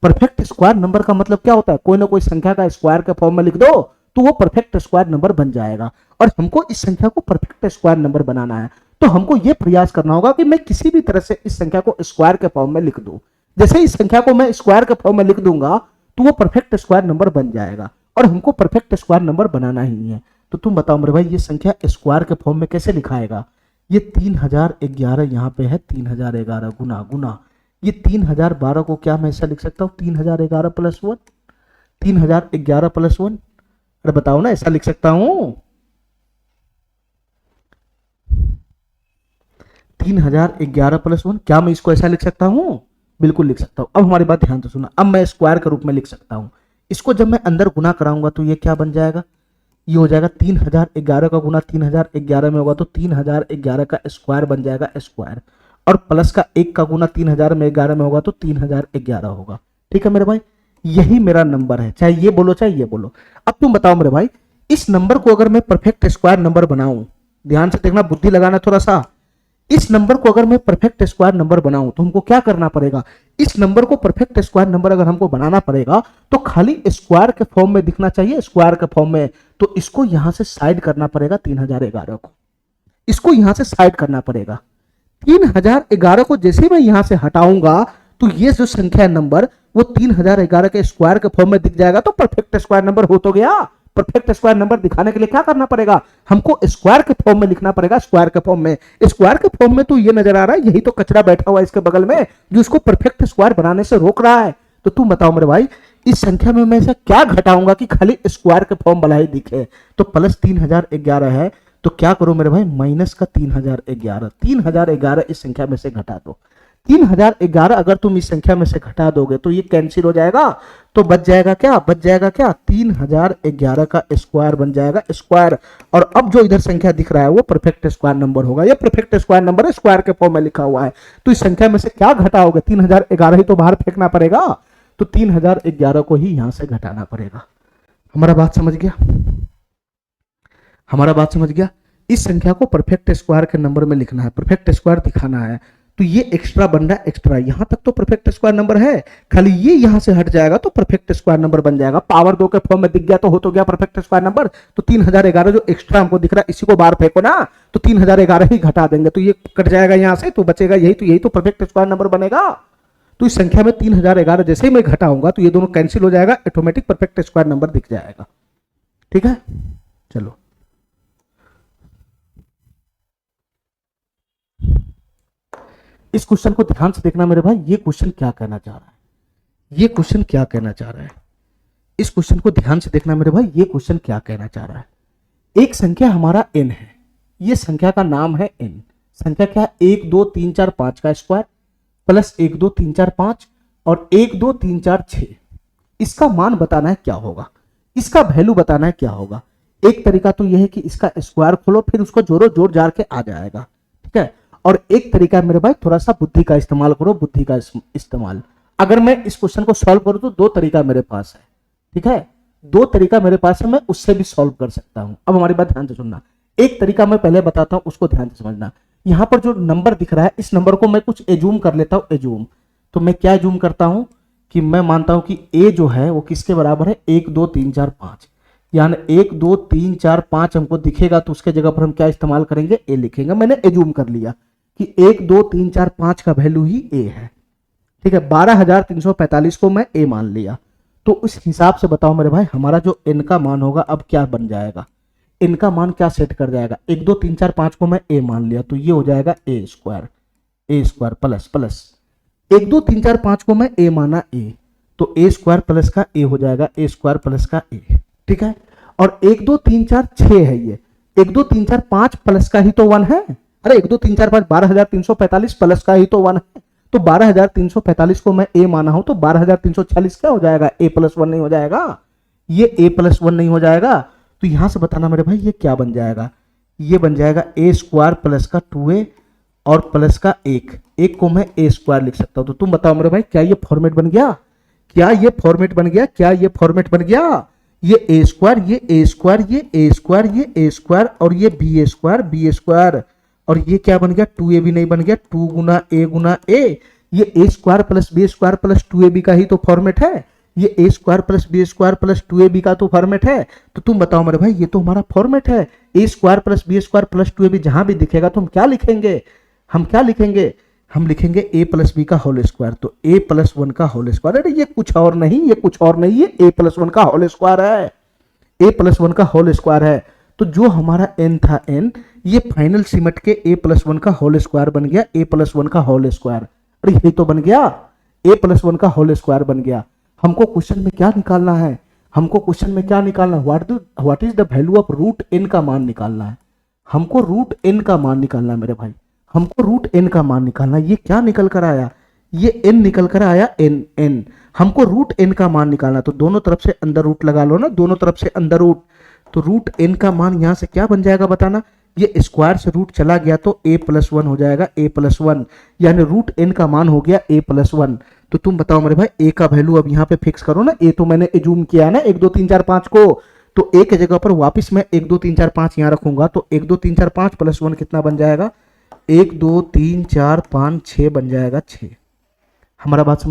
परफेक्ट स्क्वायर नंबर का मतलब क्या होता है? कोई ना कोई संख्या का स्क्वायर के फॉर्म में लिख दो तो वो परफेक्ट स्क्वायर नंबर बन जाएगा। और हमको इस संख्या को परफेक्ट स्क्वायर नंबर बनाना है तो हमको ये प्रयास करना होगा कि मैं किसी भी तरह से इस संख्या को स्क्वायर के फॉर्म में लिख दूं। जैसे इस संख्या को मैं स्क्वायर के फॉर्म में लिख दूंगा तो वो परफेक्ट स्क्वायर नंबर बन जाएगा, और हमको परफेक्ट स्क्वायर नंबर बनाना ही है। तो तुम बताओ मेरे भाई, ये संख्या स्क्वायर के फॉर्म में कैसे लिखाएगा? ये 3011 यहाँ पे है, 3011 गुना गुना ये 3012 को क्या मैं ऐसा लिख सकता हूँ 3011 प्लस 1, 3011 प्लस 1। अरे बताओ ना, ऐसा लिख सकता हूं 3011 प्लस 1? क्या मैं इसको ऐसा लिख सकता हूं? बिल्कुल लिख सकता हूं। अब हमारी बात ध्यान से सुना, अब मैं स्क्वायर के रूप में लिख सकता हूं। इसको जब मैं अंदर गुना कराऊंगा तो ये क्या बन जाएगा? ये हो जाएगा 3011 का गुना 3011 में होगा तो 3011 का स्क्वायर बन जाएगा स्क्वायर, और प्लस का 1 का गुना 3011 में होगा तो 3011 होगा। ठीक है मेरे भाई, यही मेरा नंबर है, चाहे ये बोलो चाहे ये बोलो। अब तुम बताओ मेरे भाई, इस नंबर को अगर मैं परफेक्ट स्क्वायर नंबर बनाऊं, ध्यान से देखना, बुद्धि लगाना थोड़ा सा। इस नंबर को अगर मैं परफेक्ट स्क्वायर नंबर बनाऊं तो हमको क्या करना पड़ेगा? इस नंबर को परफेक्ट स्क्वायर नंबर अगर हमको बनाना पड़ेगा तो खाली स्क्वायर के फॉर्म में दिखना चाहिए, स्क्वायर के फॉर्म में। तो इसको यहां से साइड करना पड़ेगा 3011 को, इसको यहां से साइड करना पड़ेगा। 3011 को जैसे मैं यहां से हटाऊंगा तो ये जो संख्या नंबर वो 3011 के स्क्वायर के फॉर्म में दिख जाएगा, तो परफेक्ट स्क्वायर नंबर हो तो गया। परफेक्ट स्क्वायर नंबर दिखाने के लिए क्या करना पड़ेगा? हमको स्क्वायर के फॉर्म में लिखना पड़ेगा, स्क्वायर के फॉर्म में। स्क्वायर के फॉर्म में तो ये नजर आ रहा है, यही तो कचरा बैठा हुआ है इसके बगल में जो इसको परफेक्ट स्क्वायर बनाने से रोक रहा है। तो तुम बताओ मेरे भाई, इस संख्या में मैं ऐसा क्या घटाऊंगा कि खाली स्क्वायर के फॉर्म वाला ही दिखे? तो प्लस 3011 है, तो क्या करो मेरे भाई, माइनस का 3011, 3011 इस संख्या में से घटा दो। 3011 अगर तुम इस संख्या में से घटा दोगे तो ये कैंसिल हो जाएगा, तो बच जाएगा क्या? बच जाएगा क्या? 3011 का स्क्वायर बन जाएगा स्क्वायर, और अब जो इधर संख्या दिख रहा है वो परफेक्ट स्क्वायर नंबर होगा। ये परफेक्ट स्क्वायर नंबर है, स्क्वायर के फॉर्म में लिखा हुआ है। तो इस संख्या में से क्या घटाओगे? 3011 ही तो बाहर फेंकना पड़ेगा, तो 3011 को ही यहां से घटाना पड़ेगा। हमारा बात समझ गया? हमारा बात समझ गया? इस संख्या को परफेक्ट स्क्वायर के नंबर में लिखना है, परफेक्ट स्क्वायर दिखाना है, तो ये एक्स्ट्रा बन रहा है, एक्स्ट्रा। यहां तक तो परफेक्ट स्क्वायर नंबर है, खाली ये यहां से हट जाएगा तो परफेक्ट स्क्वायर नंबर बन जाएगा। पावर 2 के फॉर्म में दिख गया तो हो तो गया परफेक्ट स्क्वायर नंबर। तो 3011 जो एक्स्ट्रा हमको दिख रहा है इसी को बाहर फेंको ना, तो 3011 ही घटा देंगे तो ये कट जाएगा यहां से, तो बचेगा यही, तो यही तो परफेक्ट स्क्वायर नंबर बनेगा। तो इस संख्या में 3011 जैसे ही मैं घटाऊंगा तो ये दोनों कैंसिल हो जाएगा, ऑटोमेटिक परफेक्ट स्क्वायर नंबर दिख जाएगा। ठीक है, चलो इस क्वेश्चन को ध्यान से देखना मेरे भाई, ये क्वेश्चन क्या कहना चाह रहा है, ये क्वेश्चन क्या कहना चाह रहा है। इस क्वेश्चन को ध्यान से देखना मेरे भाई, ये क्वेश्चन क्या कहना चाह रहा है। एक संख्या हमारा n है, ये संख्या का नाम है n। संख्या क्या? 1 2 3 4 5 का स्क्वायर प्लस 1 2 3 4 5 और 1 2 3 4 6। इसका मान बताना है क्या होगा, इसका वैल्यू बताना है क्या होगा। एक तरीका तो यह है कि इसका स्क्वायर खोलो फिर उसको जोड़ो, जोड़ जाड़ के आ जाएगा। ठीक है, और एक तरीका है मेरे भाई, थोड़ा सा बुद्धि का इस्तेमाल करो, बुद्धि का इस्तेमाल। अगर मैं इस क्वेश्चन को सॉल्व करूं तो दो तरीका मेरे पास है। ठीक है, दो तरीका मेरे पास है, मैं उससे भी सॉल्व कर सकता हूं। अब हमारी बात ध्यान से सुनना, एक तरीका मैं पहले बताता हूं, उसको ध्यान से समझना। यहां पर जो नंबर दिख रहा है इस नंबर को मैं कुछ एजूम कर लेता हूं, एजूम। तो मैं क्या जूम करता हूं कि मैं मानता हूं कि ए जो है वो किसके बराबर है, 1 2 3 4 5, यानी 1 2 3 4 5 हमको दिखेगा तो उसके जगह पर हम क्या इस्तेमाल करेंगे, ए लिखेंगे। मैंने एजूम कर लिया कि 1 2 3 4 5 का वैल्यू ही ए है, ठीक है। 12,345 को मैं ए मान लिया। तो उस हिसाब से बताओ मेरे भाई हमारा जो एन का मान होगा अब क्या बन जाएगा, एन का मान क्या सेट कर जाएगा, 1 2 3 4 5 को मैं ए मान लिया तो ये हो जाएगा ए स्क्वायर प्लस प्लस 1 2 3 4 5 को मैं ए माना ए, तो ए स्क्वायर प्लस का ए हो जाएगा ए स्क्वायर प्लस का ए, ठीक है। और 1 2 3 4 6 है, ये 1 2 3 4 5 प्लस का ही तो 1 है। अरे 1 2 3 4 5 12,345 प्लस का ही तो 1 है, तो 12,345 को मैं ए माना हूं तो 12,346 क्या हो जाएगा, ए प्लस 1 नहीं हो जाएगा, ये ए प्लस 1 नहीं हो जाएगा। तो यहां से बताना मेरे भाई ये क्या बन जाएगा, ये बन जाएगा ए स्क्वायर प्लस का 2a और प्लस का एक को मैं ए स्क्वायर लिख सकता हूं। तो तुम बताओ मेरे भाई क्या ये फॉर्मेट बन गया, क्या ये फॉर्मेट बन गया, क्या ये फॉर्मेट बन गया, ये ए स्क्वायर ये ए स्क्वायर ये ए स्क्वायर ये ए स्क्वायर और ये बी स्क्वायर और ये क्या बन गया, 2a भी नहीं बन गया, 2 गुना ए, ये a square plus b square plus 2ab का ही तो फॉर्मेट है, ये a square plus b square plus 2ab का तो फॉर्मेट है। तो तुम बताओ मेरे भाई ये तो हमारा फॉर्मेट है, a square plus b square plus 2ab जहां भी दिखेगा तो हम क्या लिखेंगे, हम लिखेंगे ए प्लस बी का होल स्क्वायर, तो ए प्लस 1 का होल स्क्वायर। अरे ये कुछ और नहीं ये ए प्लस 1 का होल स्क्वायर है, ए प्लस 1 का होल स्क्वायर है। तो जो हमारा एन था एन, ये फाइनल सिमट के ए प्लस 1 का होल स्क्वायर बन गया, ए प्लस 1 का होल स्क्वायर। अरे यही तो बन गया, ए प्लस 1 का होल स्क्वायर बन गया। हमको क्वेश्चन में क्या निकालना है, what is the value of root N का मान निकालना है, हमको रूट एन का मान निकालना है मेरे भाई, हमको रूट एन का मान निकालना है। ये क्या निकल कर आया, ये एन निकल कर आया, एन हमको रूट एन का मान निकालना, तो दोनों तरफ से अंदर रूट लगा लो ना, दोनों तरफ से अंदर रूट, तो रूट एन का मान यहां से क्या बन जाएगा बताना, ये स्क्वायर से रूट चला गया तो a प्लस 1 हो जाएगा, a प्लस 1 यानी रूट एन का मान हो गया a प्लस 1। तो तुम बताओ मेरे भाई a का वैल्यू अब यहाँ पे फिक्स करो ना, a तो मैंने एज्यूम किया ना 1 2 3 4 5 को, तो a के जगह पर वापस मैं 1 2 3 4 5 यहाँ रखूंगा, तो 1 2 3 4 5 प्लस 1 कितना बन जाएगा, 1 2 3 4 5 6 बन जाएगा 6। हमारा बात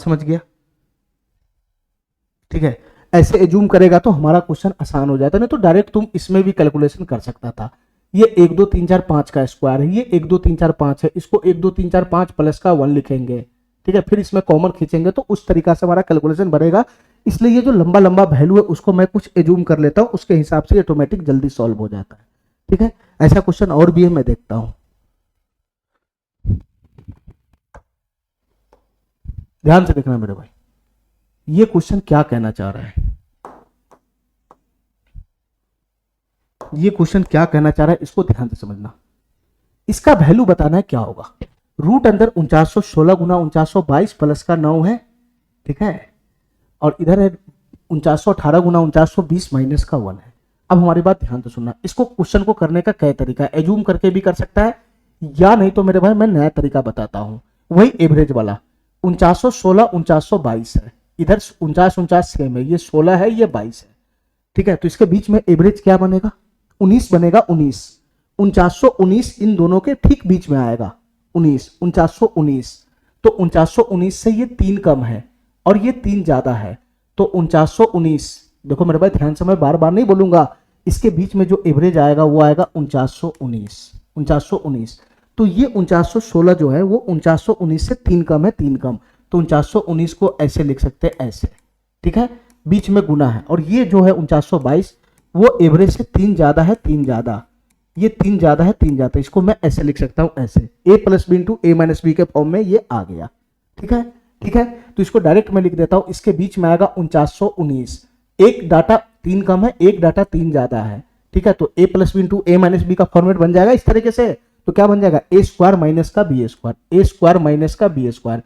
समझ गया, ठीक है। ऐसे एज्यूम करेगा तो हमारा क्वेश्चन आसान हो जाता, नहीं तो डायरेक्ट तुम इसमें भी कैलकुलेशन कर सकता था। ये 1 2 3 4 5 का स्क्वायर है, ये 1 2 3 4 5 है, इसको 1 2 3 4 5 प्लस का 1 लिखेंगे, ठीक है। फिर इसमें कॉमन खींचेंगे तो उस तरीका से हमारा कैलकुलेशन बनेगा। इसलिए ये जो लंबा लंबा वैल्यू है उसको मैं कुछ एज्यूम कर लेता हूं, उसके हिसाब से ऑटोमेटिक जल्दी सॉल्व हो जाता है, ठीक है। ऐसा क्वेश्चन और भी है, मैं देखता हूं, ध्यान से देखना मेरे भाई, ये क्वेश्चन क्या कहना चाह रहा है, ये क्वेश्चन क्या कहना चाह रहा है, इसको ध्यान से समझना। इसका वैल्यू बताना है क्या होगा, रूट अंदर 4916 गुना 4922 प्लस का 9 है, ठीक है, और इधर है 4918 गुना 4920 माइनस का 1 है। अब हमारी बात ध्यान से सुनना, इसको क्वेश्चन को करने का कई तरीका है, एज्यूम करके भी कर सकता है, या नहीं तो मेरे भाई मैं नया तरीका बताता हूं, वही एवरेज वाला। 4916 4922 है, इधर 49 सेम है, ये 16 है ये 22 है, ठीक है। तो इसके बीच में एवरेज क्या बनेगा, 19 बनेगा, 4919 इन दोनों के ठीक बीच में आएगा, 4919। तो 4919 से ये 3 कम है और ये 3 ज्यादा है, तो 4919, देखो मेरे भाई ध्यान से, मैं बार बार नहीं बोलूंगा, इसके बीच में जो एवरेज आएगा वो आएगा 4919। तो ये 4916 जो है वो 4919 से 3 कम है, 3 कम, तो 4919 को ऐसे लिख सकते हैं, ऐसे, ठीक है, बीच में गुना है। और ये जो है 4922 वो एवरेज से 3 ज्यादा है, 3 ज्यादा, ये 3 ज्यादा है, 3 ज्यादा, इसको मैं ऐसे लिख सकता हूं, ऐसे a plus B into A minus B के फॉर्म में ये आ गया, ठीक है, ठीक है। तो इसको डायरेक्ट मैं लिख देता हूं, इसके बीच में आएगा 4919, एक डाटा 3 कम है, एक डाटा 3 ज्यादा है, ठीक है। तो a plus B into A minus B का फॉर्मेट बन जाएगा इस तरीके से। तो क्या बन जाएगा, ए स्क्वायर माइनस का B square, A square minus का B square,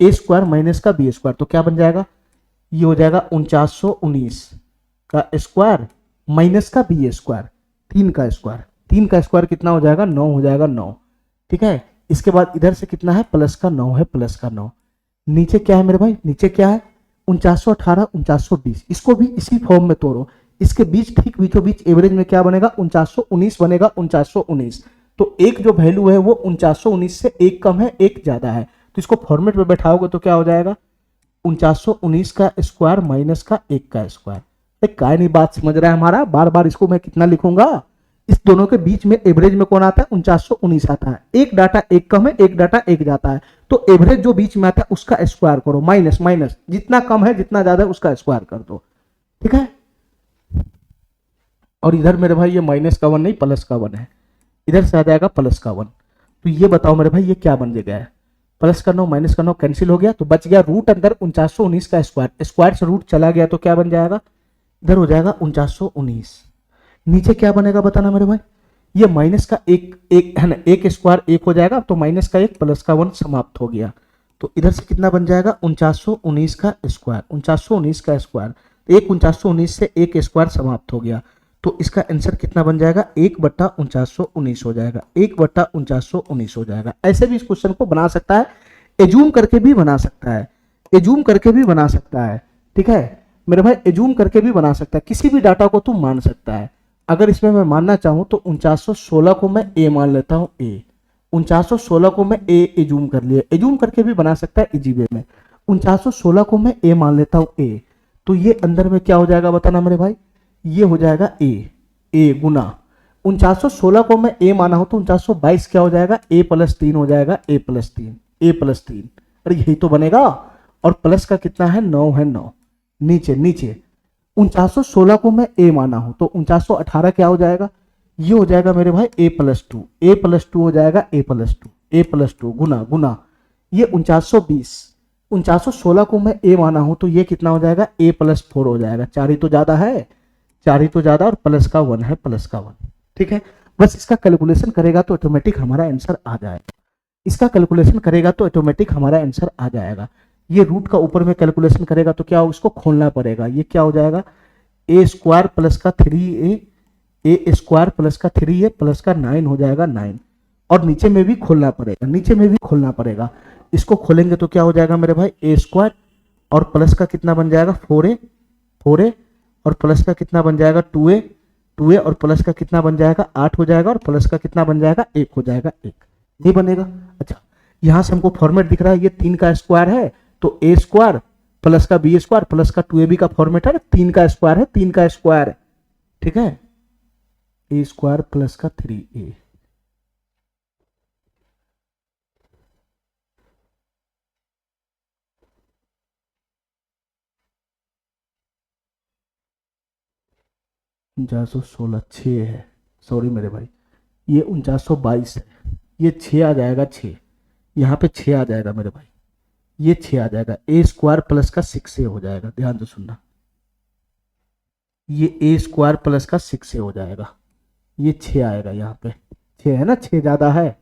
A square minus का बी स्क्वायर, तो क्या बन जाएगा, ये हो जाएगा 4919 का स्क्वायर माइनस का बी स्क्वायर, 3 का स्क्वायर, 3 का स्क्वायर कितना हो जाएगा, 9 हो जाएगा, 9, ठीक है। इसके बाद इधर से कितना है, प्लस का 9 है, प्लस का 9, नीचे क्या है मेरे भाई, नीचे क्या है, 4918 4920, इसको भी इसी फॉर्म में तोड़ो, इसके बीच ठीक बीचों बीच एवरेज में क्या बनेगा, 4919 बनेगा, 4919। तो एक जो वैल्यू है वो 4919 से एक कम है, एक ज्यादा है, तो इसको फॉर्मेट में बैठाओगे तो क्या हो जाएगा 4919 का स्क्वायर माइनस का एक का स्क्वायर। काय नहीं बात समझ रहा है हमारा, बार बार इसको मैं कितना लिखूंगा, इस दोनों के बीच में एवरेज में कौन आता है 4919 आता है, एक डाटा एक कम है, एक डाटा एक जाता है, तो एवरेज जो बीच में आता है उसका स्क्वायर करो, माइनस माइनस जितना कम है जितना ज्यादा है उसका स्क्वायर कर दो, ठीक है। और इधर मेरे भाई ये माइनस का 1 नहीं प्लस का 1 है, इधर से आ जाएगा प्लस का 1। तो ये बताओ मेरे भाई ये क्या बन गया है, प्लस का 9 माइनस का 9 कैंसिल हो गया, तो बच गया रूट अंदर 4919 का स्क्वायर, स्क्वायर से रूट चला गया तो क्या बन जाएगा, इधर हो जाएगा 4919। नीचे क्या बनेगा बताना मेरे भाई, ये माइनस का एक है ना, एक स्क्वायर एक हो जाएगा, तो माइनस का 1 प्लस का 1 समाप्त हो गया, तो इधर से कितना बन जाएगा 4919 का स्क्वायर, 4919 का स्क्वायर, एक 4919 से एक स्क्वायर समाप्त हो गया, तो इसका आंसर कितना बन जाएगा 1/4919 हो जाएगा, 1/4919 हो जाएगा। ऐसे भी इस क्वेश्चन को बना सकता है, एजूम करके भी बना सकता है, एजूम करके भी बना सकता है, ठीक है मेरे भाई, एजूम करके भी बना सकता है, किसी भी डाटा को तुम मान सकता है। अगर इसमें मैं मानना चाहूं तो 4916 को मैं ए मान लेता हूं, ए 4916 को मैं ए एजूम कर लिया, एजूम करके भी बना सकता है इजी वे में, 4916 को मैं ए मान लेता हूं ए, तो ये अंदर में क्या हो जाएगा बताना मेरे भाई, ये हो जाएगा ए गुना 4916 को मैं ए माना हूं तो 4922 क्या हो जाएगा ए प्लस 3 हो जाएगा, ए प्लस 3, अरे यही तो बनेगा, और प्लस का कितना है 9 है, 9 नीचे 4916 को मैं ए माना हूं तो 4918 क्या हो जाएगा, ये हो जाएगा मेरे भाई ए प्लस टू हो जाएगा, ए प्लस टू गुना ये 4916 को मैं ए माना हूं तो ये कितना हो जाएगा ए प्लस 4 हो जाएगा, 4 ही तो ज्यादा है, 4 ही तो ज्यादा, और प्लस का 1 है, प्लस का 1, ठीक है। बस इसका कैलकुलेशन करेगा तो ऑटोमेटिक हमारा आंसर आ जाएगा, इसका कैलकुलेशन करेगा तो ऑटोमेटिक हमारा आंसर आ जाएगा। ये रूट का ऊपर में कैलकुलेशन करेगा तो क्या उसको खोलना पड़ेगा, ये क्या हो जाएगा ए स्क्वायर प्लस का 3a, ए स्क्वायर प्लस का 3a प्लस का 9 हो जाएगा 9, और नीचे में भी खोलना पड़ेगा, इसको खोलेंगे तो क्या हो जाएगा मेरे भाई ए स्क्वायर और प्लस का कितना बन जाएगा 4a और प्लस का कितना बन जाएगा 2a और प्लस का कितना बन जाएगा 8 हो जाएगा, और प्लस का कितना बन जाएगा 1 हो जाएगा, 1 नहीं बनेगा। अच्छा यहां से हमको फॉर्मेट दिख रहा है, ये 3 का स्क्वायर है तो ए स्क्वायर प्लस का बी स्क्वायर प्लस का 2ab का फॉर्मेट है, 3 का स्क्वायर है, 3 का स्क्वायर है, ठीक है, ए स्क्वायर प्लस का 3a, $4916 6 है, सॉरी मेरे भाई ये 4922 है, ये 6 आ जाएगा, 6 यहाँ पे 6 आ जाएगा मेरे भाई, ये 6 आ जाएगा, ए स्क्वायर प्लस का 6a हो जाएगा, ध्यान से सुनना, ये ए स्क्वायर प्लस का 6a हो जाएगा, ये 6 आएगा, यहाँ पे 6 है ना, 6 ज्यादा है,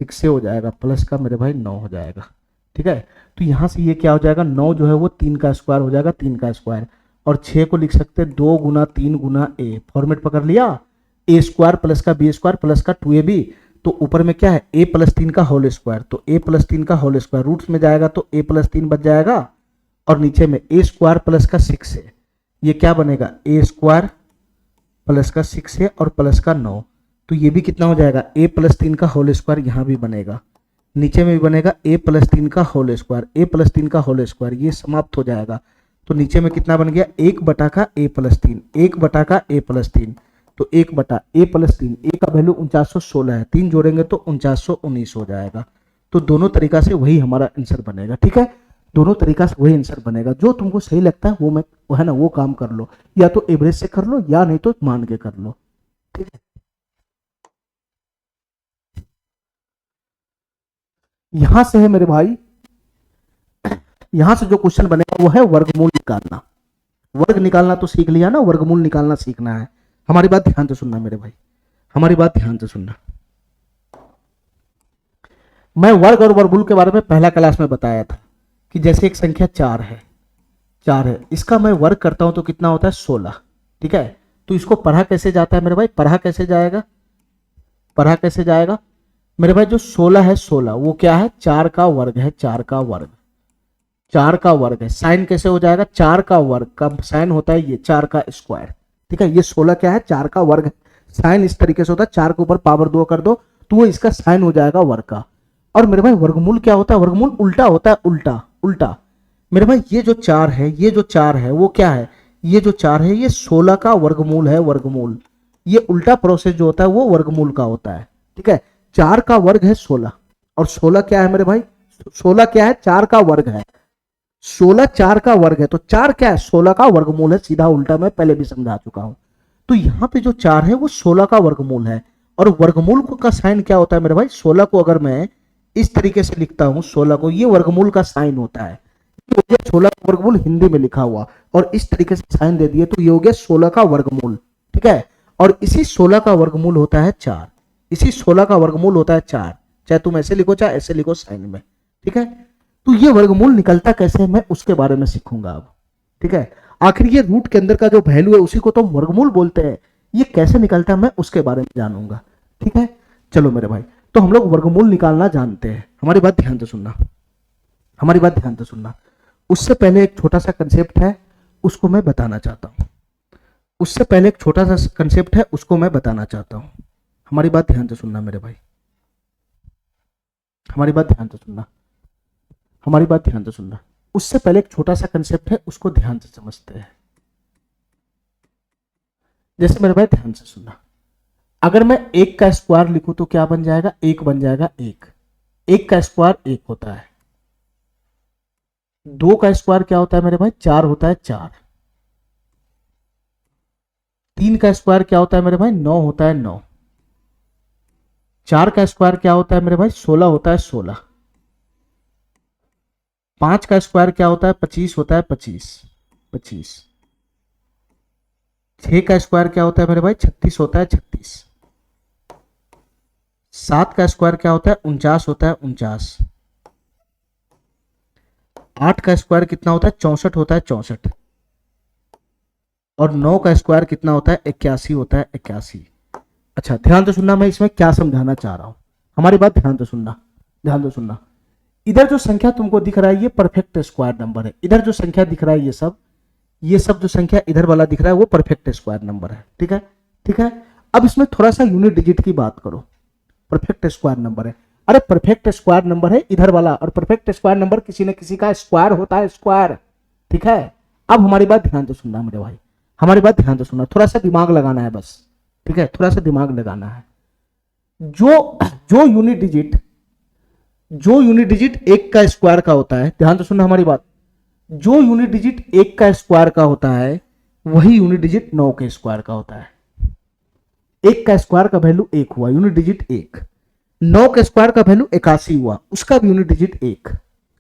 6a हो जाएगा, प्लस का मेरे भाई 9 हो जाएगा, ठीक है। तो यहाँ से ये क्या हो जाएगा 9 जो है वो 3 का स्क्वायर हो जाएगा, 3 का स्क्वायर, और 6 को लिख सकते हैं 2 गुना 3 गुना ए, फॉर्मेट पकड़ लिया, ए स्क्वायर प्लस का बी स्क्वायर प्लस का 2ab, तो ऊपर में क्या है ए प्लस 3 का होल स्क्वायर, तो ए प्लस 3 का होल स्क्वायर रूट्स में जाएगा तो ए प्लस 3 बच जाएगा, और नीचे में ए स्क्वायर प्लस का 6 है, ये क्या बनेगा ए स्क्वायर प्लस का 6 है और प्लस का 9, तो ये भी कितना हो जाएगा ए प्लस 3 का होल स्क्वायर, यहाँ भी बनेगा, नीचे में भी बनेगा ए प्लस 3 का होल स्क्वायर, ए प्लस 3 का होल स्क्वायर, ये समाप्त हो जाएगा, तो नीचे में कितना बन गया 1 बटा का ए प्लस 3, 1 बटा का ए प्लस 3, तो 1 बटा ए प्लस 3, ए का वैल्यू 4916 है, 3 जोड़ेंगे तो 4919 हो जाएगा। तो दोनों तरीका से वही हमारा आंसर बनेगा, ठीक है, दोनों तरीका से वही आंसर बनेगा, जो तुमको सही लगता है वो है ना वो काम कर लो, या तो एवरेज से कर लो या नहीं तो मान के कर लो, ठीक है। यहां से है मेरे भाई, यहां से जो क्वेश्चन बनेगा वो है वर्गमूल निकालना, वर्ग निकालना तो सीख लिया ना, वर्गमूल निकालना सीखना है। हमारी बात ध्यान से सुनना मेरे भाई, हमारी बात ध्यान से सुनना, मैं वर्ग और वर्गमूल के बारे में पहला क्लास में बताया था कि जैसे एक संख्या 4 है, इसका मैं वर्ग करता हूं तो कितना होता है 16, ठीक है। तो इसको पढ़ा कैसे जाता है मेरे भाई, पढ़ा कैसे जाएगा मेरे भाई, जो 16 है 16 वो क्या है 4 का वर्ग है, 4 का वर्ग है, साइन कैसे हो जाएगा 4 का वर्ग का साइन होता है ये 4 का स्क्वायर, ठीक है। ये 16 क्या है 4 का वर्ग है, साइन इस तरीके से होता है, 4 के ऊपर पावर 2 कर दो तो वो इसका साइन हो जाएगा वर्ग का। और मेरे भाई वर्गमूल क्या होता है, वर्गमूल उल्टा होता है, उल्टा उल्टा। मेरे भाई ये जो 4 है, ये जो 4 है वो क्या है, ये जो 4 है ये 16 का वर्गमूल है, वर्गमूल। ये उल्टा प्रोसेस जो होता है वो वर्गमूल का होता है, ठीक है। 4 का वर्ग है 16, और 16 क्या है मेरे भाई, 16 क्या है, 4 का वर्ग है। 16 4 का वर्ग है, तो 4 क्या है, 16 का वर्गमूल है, सीधा उल्टा, मैं पहले भी समझा चुका हूं। तो यहाँ पे जो 4 है वो 16 का वर्गमूल है। और वर्गमूल का साइन क्या होता है मेरे भाई, 16 को अगर मैं इस तरीके से लिखता हूं, 16 को, ये वर्गमूल का साइन होता है। तो ये 16 का वर्गमूल हिंदी में लिखा हुआ और इस तरीके से साइन दे दिए, तो ये हो गया 16 का वर्गमूल, ठीक है। और इसी 16 का वर्गमूल होता है 4, इसी 16 का वर्गमूल होता है 4, चाहे तुम ऐसे लिखो चाहे ऐसे लिखो साइन में, ठीक है। तो ये वर्गमूल निकलता कैसे है मैं उसके बारे में सीखूंगा अब, ठीक है। आखिर ये रूट के अंदर का जो वैल्यू है उसी को तो वर्गमूल बोलते हैं, ये कैसे निकलता है मैं उसके बारे में जानूंगा, ठीक है। चलो मेरे भाई, तो हम लोग वर्गमूल निकालना जानते हैं। हमारी बात ध्यान से सुनना, हमारी बात ध्यान से सुनना। उससे पहले एक छोटा सा कंसेप्ट है, उसको मैं बताना चाहता हूं। उससे पहले एक छोटा सा कंसेप्ट है, उसको मैं बताना चाहता हूं। हमारी बात ध्यान से सुनना मेरे भाई, हमारी बात ध्यान से सुनना, हमारी बात ध्यान से सुनना। उससे पहले एक छोटा सा कंसेप्ट है, उसको ध्यान से समझते हैं। जैसे मेरे भाई ध्यान से सुनना, अगर मैं 1 का स्क्वायर लिखूं तो क्या बन जाएगा, 1 बन जाएगा। 1 का स्क्वायर 1 होता है। 2 का स्क्वायर क्या होता है मेरे भाई, 4 होता है, 4। 3 का स्क्वायर क्या होता है मेरे भाई, 9 होता है, 9। 4 का स्क्वायर क्या होता है मेरे भाई, 16 होता है, 16। 5 का स्क्वायर क्या होता है, 25 होता है, 25, 25। 6 का स्क्वायर क्या होता है मेरे भाई, 36 होता है, 36। 7 का स्क्वायर क्या होता है, 49 होता है, 49। 8 का स्क्वायर कितना होता है, 64 होता है, 64। और 9 का स्क्वायर कितना होता है, 81 होता है, 81। अच्छा ध्यान से सुनना, मैं इसमें क्या समझाना चाह रहा हूं, हमारी बात ध्यान से सुनना, ध्यान से सुनना। इधर जो संख्या तुमको दिख रहा है ये परफेक्ट स्क्वायर नंबर है। इधर जो संख्या दिख रहा है ये सब जो संख्या इधर वाला दिख रहा है वो परफेक्ट स्क्वायर नंबर है, ठीक है, ठीक है। अब इसमें थोड़ा सा यूनिट डिजिट की बात करो। परफेक्ट स्क्वायर नंबर है, अरे परफेक्ट स्क्वायर नंबर है इधर वाला, और परफेक्ट स्क्वायर नंबर किसी न किसी का स्क्वायर होता है, स्क्वायर, ठीक है। अब हमारी बात ध्यान से सुनना मेरे भाई, हमारी बात ध्यान से सुनना, थोड़ा सा दिमाग लगाना है बस, ठीक है, थोड़ा सा दिमाग लगाना है। जो जो यूनिट डिजिट 1 का स्क्वायर का होता है, ध्यान से सुनना हमारी बात, जो यूनिट डिजिट 1 का स्क्वायर का होता है वही यूनिट डिजिट 9 के स्क्वायर का होता है। 1 का स्क्वायर का वैल्यू 1 हुआ, यूनिट डिजिट 1। 9 के स्क्वायर का वैल्यू 81 हुआ, उसका भी यूनिट डिजिट 1।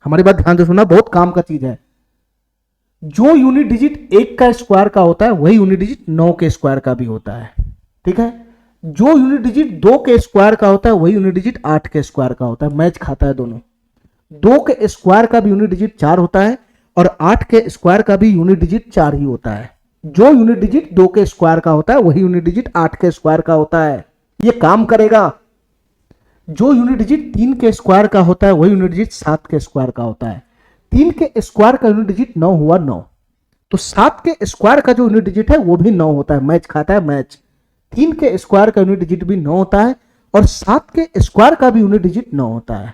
हमारी बात ध्यान से सुनना, बहुत काम का चीज है। जो यूनिट डिजिट 1 का स्क्वायर का होता है वही यूनिट डिजिट 9 के स्क्वायर का भी होता है, ठीक है। जो यूनिट डिजिट 2 के स्क्वायर का होता है वही यूनिट डिजिट 8 के स्क्वायर का होता है, मैच खाता है दोनों। 2 के स्क्वायर का भी यूनिट डिजिट 4 होता है और 8 के स्क्वायर का भी यूनिट डिजिट 4 ही होता है। जो यूनिट डिजिट 2 के स्क्वायर का होता है वही यूनिट डिजिट 8 के स्क्वायर का होता है, ये काम करेगा। जो यूनिट डिजिट 3 के स्क्वायर का होता है वही यूनिट डिजिट 7 के स्क्वायर का होता है। 3 के स्क्वायर का यूनिट डिजिट 9 हुआ, 9, तो 7 के स्क्वायर का जो यूनिट डिजिट है वो भी 9 होता है, मैच खाता है, मैच। 3 के स्क्वायर का यूनिट डिजिट भी 9 होता है और 7 के स्क्वायर का भी यूनिट डिजिट 9 होता है,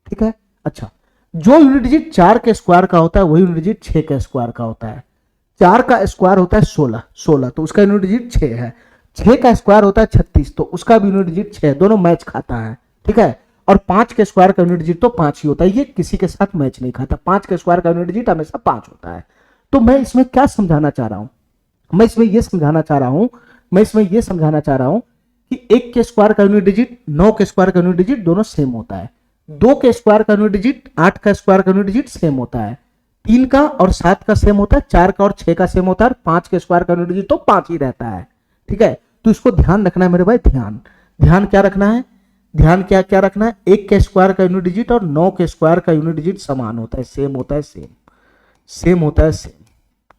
ठीक है। अच्छा, जो यूनिट डिजिट 4 के स्क्वायर का होता है वही यूनिट डिजिट 6 के स्क्वायर का होता है। 4 का स्क्वायर होता है 16, 16 तो उसका यूनिट डिजिट 6 है। 6 का स्क्वायर होता है 36 तो उसका भी यूनिट डिजिट 6, दोनों मैच खाता है, ठीक है। और 5 के स्क्वायर का यूनिट डिजिट तो 5 ही होता है, ये किसी के साथ मैच नहीं खाता। 5 के स्क्वायर का यूनिट डिजिट हमेशा 5 होता है। तो मैं इसमें क्या समझाना चाह रहा हूं, मैं इसमें यह समझाना चाह रहा हूं कि 1 के स्क्वायर का यूनिट डिजिट 9 के स्क्वायर का यूनिट डिजिट दोनों सेम होता है। 2 के स्क्वायर का यूनिट डिजिट 8 का स्क्वायर का यूनिट डिजिट सेम होता है। 3 का और 7 का सेम होता है, 4 का और 6 का सेम होता है, 5 के स्क्वायर का यूनिट डिजिट तो 5 ही रहता है, ठीक है। तो इसको ध्यान रखना है मेरे भाई, ध्यान क्या रखना है, ध्यान क्या रखना है। 1 के स्क्वायर का यूनिट डिजिट और 9 के स्क्वायर का यूनिट डिजिट समान होता है, सेम होता है, सेम होता है, सेम,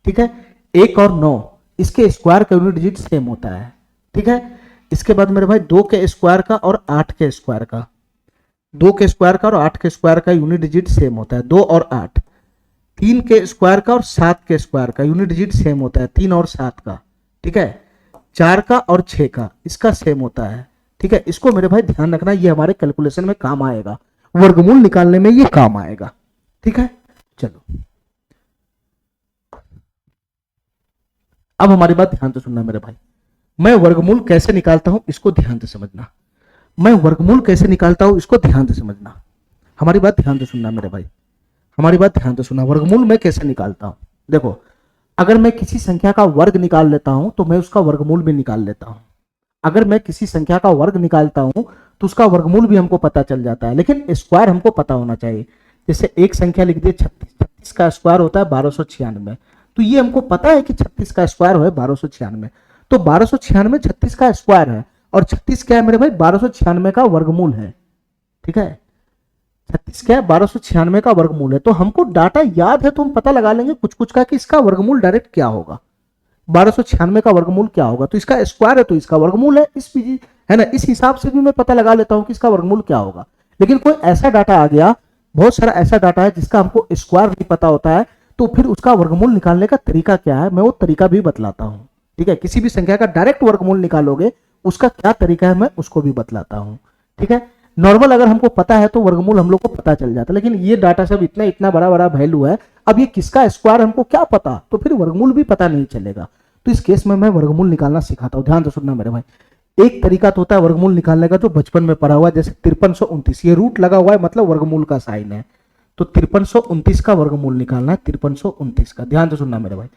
ठीक है। 1 और 9 इसके स्क्वायर का यूनिट डिजिट सेम होता है, ठीक है। इसके बाद मेरे भाई 2 के स्क्वायर का और 8 के स्क्वायर का, 2 के स्क्वायर का और 8 के स्क्वायर का यूनिट डिजिट सेम होता है, 2 और 8। 3 के स्क्वायर का और 7 के स्क्वायर का यूनिट डिजिट सेम होता है, 3 और 7 का, ठीक है। 4 का और 6 का इसका सेम होता है, ठीक है, इसको मेरे भाई ध्यान रखना, ये हमारे कैलकुलेशन में काम आएगा, वर्गमूल निकालने में ये काम आएगा। ठीक है, चलो अब हमारी बात ध्यान से सुनना मेरे भाई। मैं वर्गमूल कैसे निकालता हूं इसको ध्यान से समझना, मैं वर्गमूल कैसे निकालता हूं इसको ध्यान से समझना, हमारी बात ध्यान से सुनना मेरे भाई, हमारी बात ध्यान से सुनना। वर्गमूल मैं कैसे निकालता हूं, देखो अगर मैं किसी संख्या का वर्ग निकाल लेता हूं तो मैं उसका वर्गमूल भी निकाल लेता हूं। अगर मैं किसी संख्या का वर्ग निकालता हूं तो उसका वर्गमूल भी हमको पता चल जाता है, लेकिन स्क्वायर हमको पता होना चाहिए। जैसे एक संख्या लिख दिए 36, 36 का स्क्वायर होता है 1296, तो ये हमको पता है कि 36 का स्क्वायर है 1296, तो 1296 36 का स्क्वायर है, और 36 क्या है मेरे भाई 1296 का वर्गमूल है। ठीक है, 36 क्या है 1296 का वर्गमूल है, तो हमको डाटा याद है तो हम पता लगा लेंगे कुछ कुछ का कि इसका वर्गमूल डायरेक्ट क्या होगा, 1296 का वर्गमूल क्या होगा, तो इसका स्क्वायर है तो इसका वर्गमूल है, इस है ना, इस हिसाब से भी मैं पता लगा लेता हूं कि इसका वर्गमूल क्या होगा। लेकिन कोई ऐसा डाटा आ गया, बहुत सारा ऐसा डाटा है जिसका हमको स्क्वायर नहीं पता होता है, तो फिर उसका वर्गमूल निकालने का तरीका क्या है मैं वो तरीका भी बतलाता हूं। ठीक है, किसी भी संख्या का डायरेक्ट वर्गमूल निकालोगे उसका क्या तरीका है मैं उसको भी बतलाता हूं। ठीक है, नॉर्मल अगर हमको पता है तो वर्गमूल हम लोग को पता चल जाता है, लेकिन ये डाटा सब इतना इतना बड़ा बड़ा वैल्यू है, अब ये किसका स्क्वायर हमको क्या पता, तो फिर वर्गमूल भी पता नहीं चलेगा। तो इस केस में मैं वर्गमूल निकालना सिखाता हूं, ध्यान से सुनना मेरे भाई। एक तरीका तो होता है वर्गमूल निकालने का जो बचपन में पढ़ा हुआ है, जैसे 5329, ये रूट लगा हुआ है मतलब वर्गमूल का साइन है, तो 5329 का वर्गमूल निकालना है, 5329 का, ध्यान से सुनना मेरे भाई।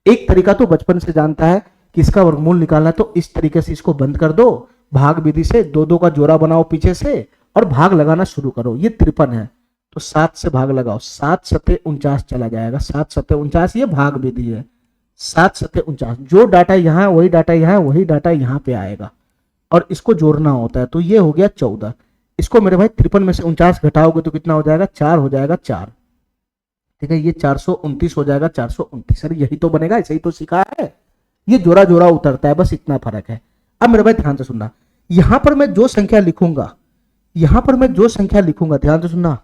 एक तरीका तो बचपन से जानता है कि इसका वर्गमूल निकालना है, तो इस तरीके से इसको बंद कर दो, भाग विधि से दो दो का जोड़ा बनाओ पीछे से और भाग लगाना शुरू करो। ये 53 है तो 7 से भाग लगाओ, 7 सते 49 चला जाएगा, 7 सते 49, ये भाग विधि है, 7 सते 49, जो डाटा यहाँ है वही डाटा यहाँ है, वही डाटा यहाँ पे आएगा और इसको जोड़ना होता है, तो ये हो गया 14। इसको मेरे भाई 53 में से 49 घटाओगे तो कितना हो जाएगा 4 हो जाएगा, 4। ठीक है, ये 429 हो जाएगा, 429, अरे यही तो बनेगा, ऐसे ही तो सीखा है, ये जोड़ा जोड़ा उतरता है, बस इतना फर्क है। अब मेरे भाई ध्यान से सुनना, यहां पर मैं जो संख्या लिखूंगा, यहां पर मैं जो संख्या लिखूंगा, ध्यान से सुनना,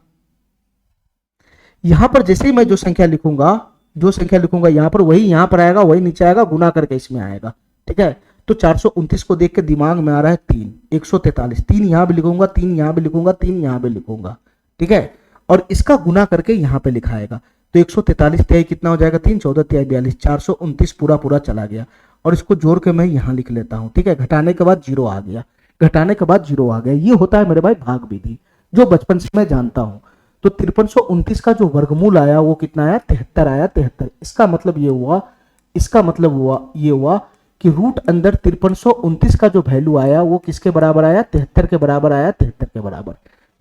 यहां पर जैसे ही मैं जो संख्या लिखूंगा यहां पर वही यहां पर आएगा, वही नीचे आएगा, गुना करके इसमें आएगा। ठीक है, तो 429 को देख के दिमाग में आ रहा है 3, 143, 3 यहां भी लिखूंगा, 3 यहां भी लिखूंगा, 3 यहां भी लिखूंगा। ठीक है, और इसका गुना करके यहां पे लिखाएगा, तो 143 तिहाई कितना हो जाएगा 3, 14 तिहाई 42, 429 पूरा पूरा चला गया, और इसको जोड़ के मैं यहां लिख लेता हूं। ठीक है, घटाने के बाद जीरो आ गया, घटाने के बाद जीरो आ गया, ये होता है मेरे भाई भाग विधि, जो बचपन से मैं जानता हूं। तो 5329 का जो वर्गमूल आया वो कितना आया 73 आया, 73। इसका मतलब ये हुआ, इसका मतलब ये हुआ कि रूट अंदर 5329 का जो वैल्यू आया वो किसके बराबर आया 73 के बराबर आया, 73 के बराबर।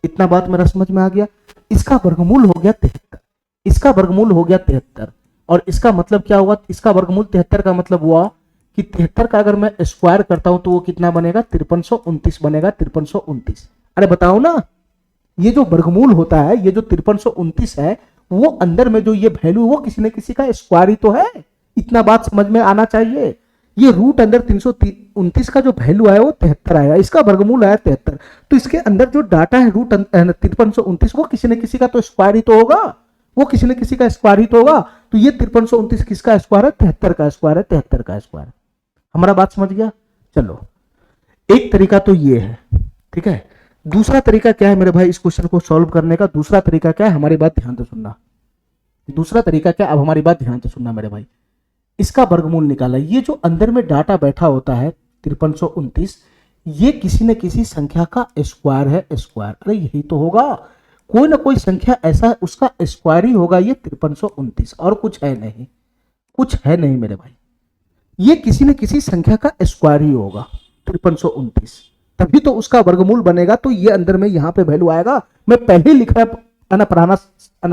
इतना बात मेरा समझ में आ गया। इसका वर्गमूल हो गया 73, इसका वर्गमूल हो गया 73, और इसका मतलब क्या हुआ, इसका वर्गमूल 73 का मतलब हुआ कि 73 का अगर मैं स्क्वायर करता हूं तो वो कितना बनेगा 5329 बनेगा, 5329। अरे बताओ ना, ये जो वर्गमूल होता है, ये जो 5329 है, वो अंदर में जो ये वैल्यू वो किसी न किसी का स्क्वायर ही तो है, इतना बात समझ में आना चाहिए। ये रूट अंदर 329 का जो वैल्यू आया वो 73 आया, इसका वर्गमूल आया 73, तो इसके अंदर जो डाटा है रूट 5329 वो किसी न किसी का तो स्क्वायर ही तो होगा, वो किसी न किसी का स्क्वायर ही तो होगा। तो ये 5329 किसका स्क्वायर है 73 का स्क्वायर है, 73 का स्क्वायर। हमारा बात समझ गया। चलो, एक तरीका तो ये है। ठीक है, दूसरा तरीका क्या है मेरे भाई इस क्वेश्चन को सॉल्व करने का, दूसरा तरीका क्या है, हमारी बात ध्यान से सुनना। दूसरा तरीका क्या, अब हमारी बात ध्यान से सुनना मेरे भाई। इसका वर्गमूल निकाला, ये जो अंदर में डाटा बैठा होता है 5329, ये किसी न किसी संख्या का स्क्वायर है, स्क्वायर। अरे यही तो होगा, कोई ना कोई संख्या ऐसा है उसका स्क्वायर ही होगा ये 5329, और कुछ है नहीं, कुछ है नहीं मेरे भाई, ये किसी न किसी संख्या का स्क्वायर ही होगा 5329, तभी तो उसका वर्गमूल बनेगा। तो ये अंदर में यहाँ पे वैल्यू आएगा, मैं पहले लिखा पढ़ाना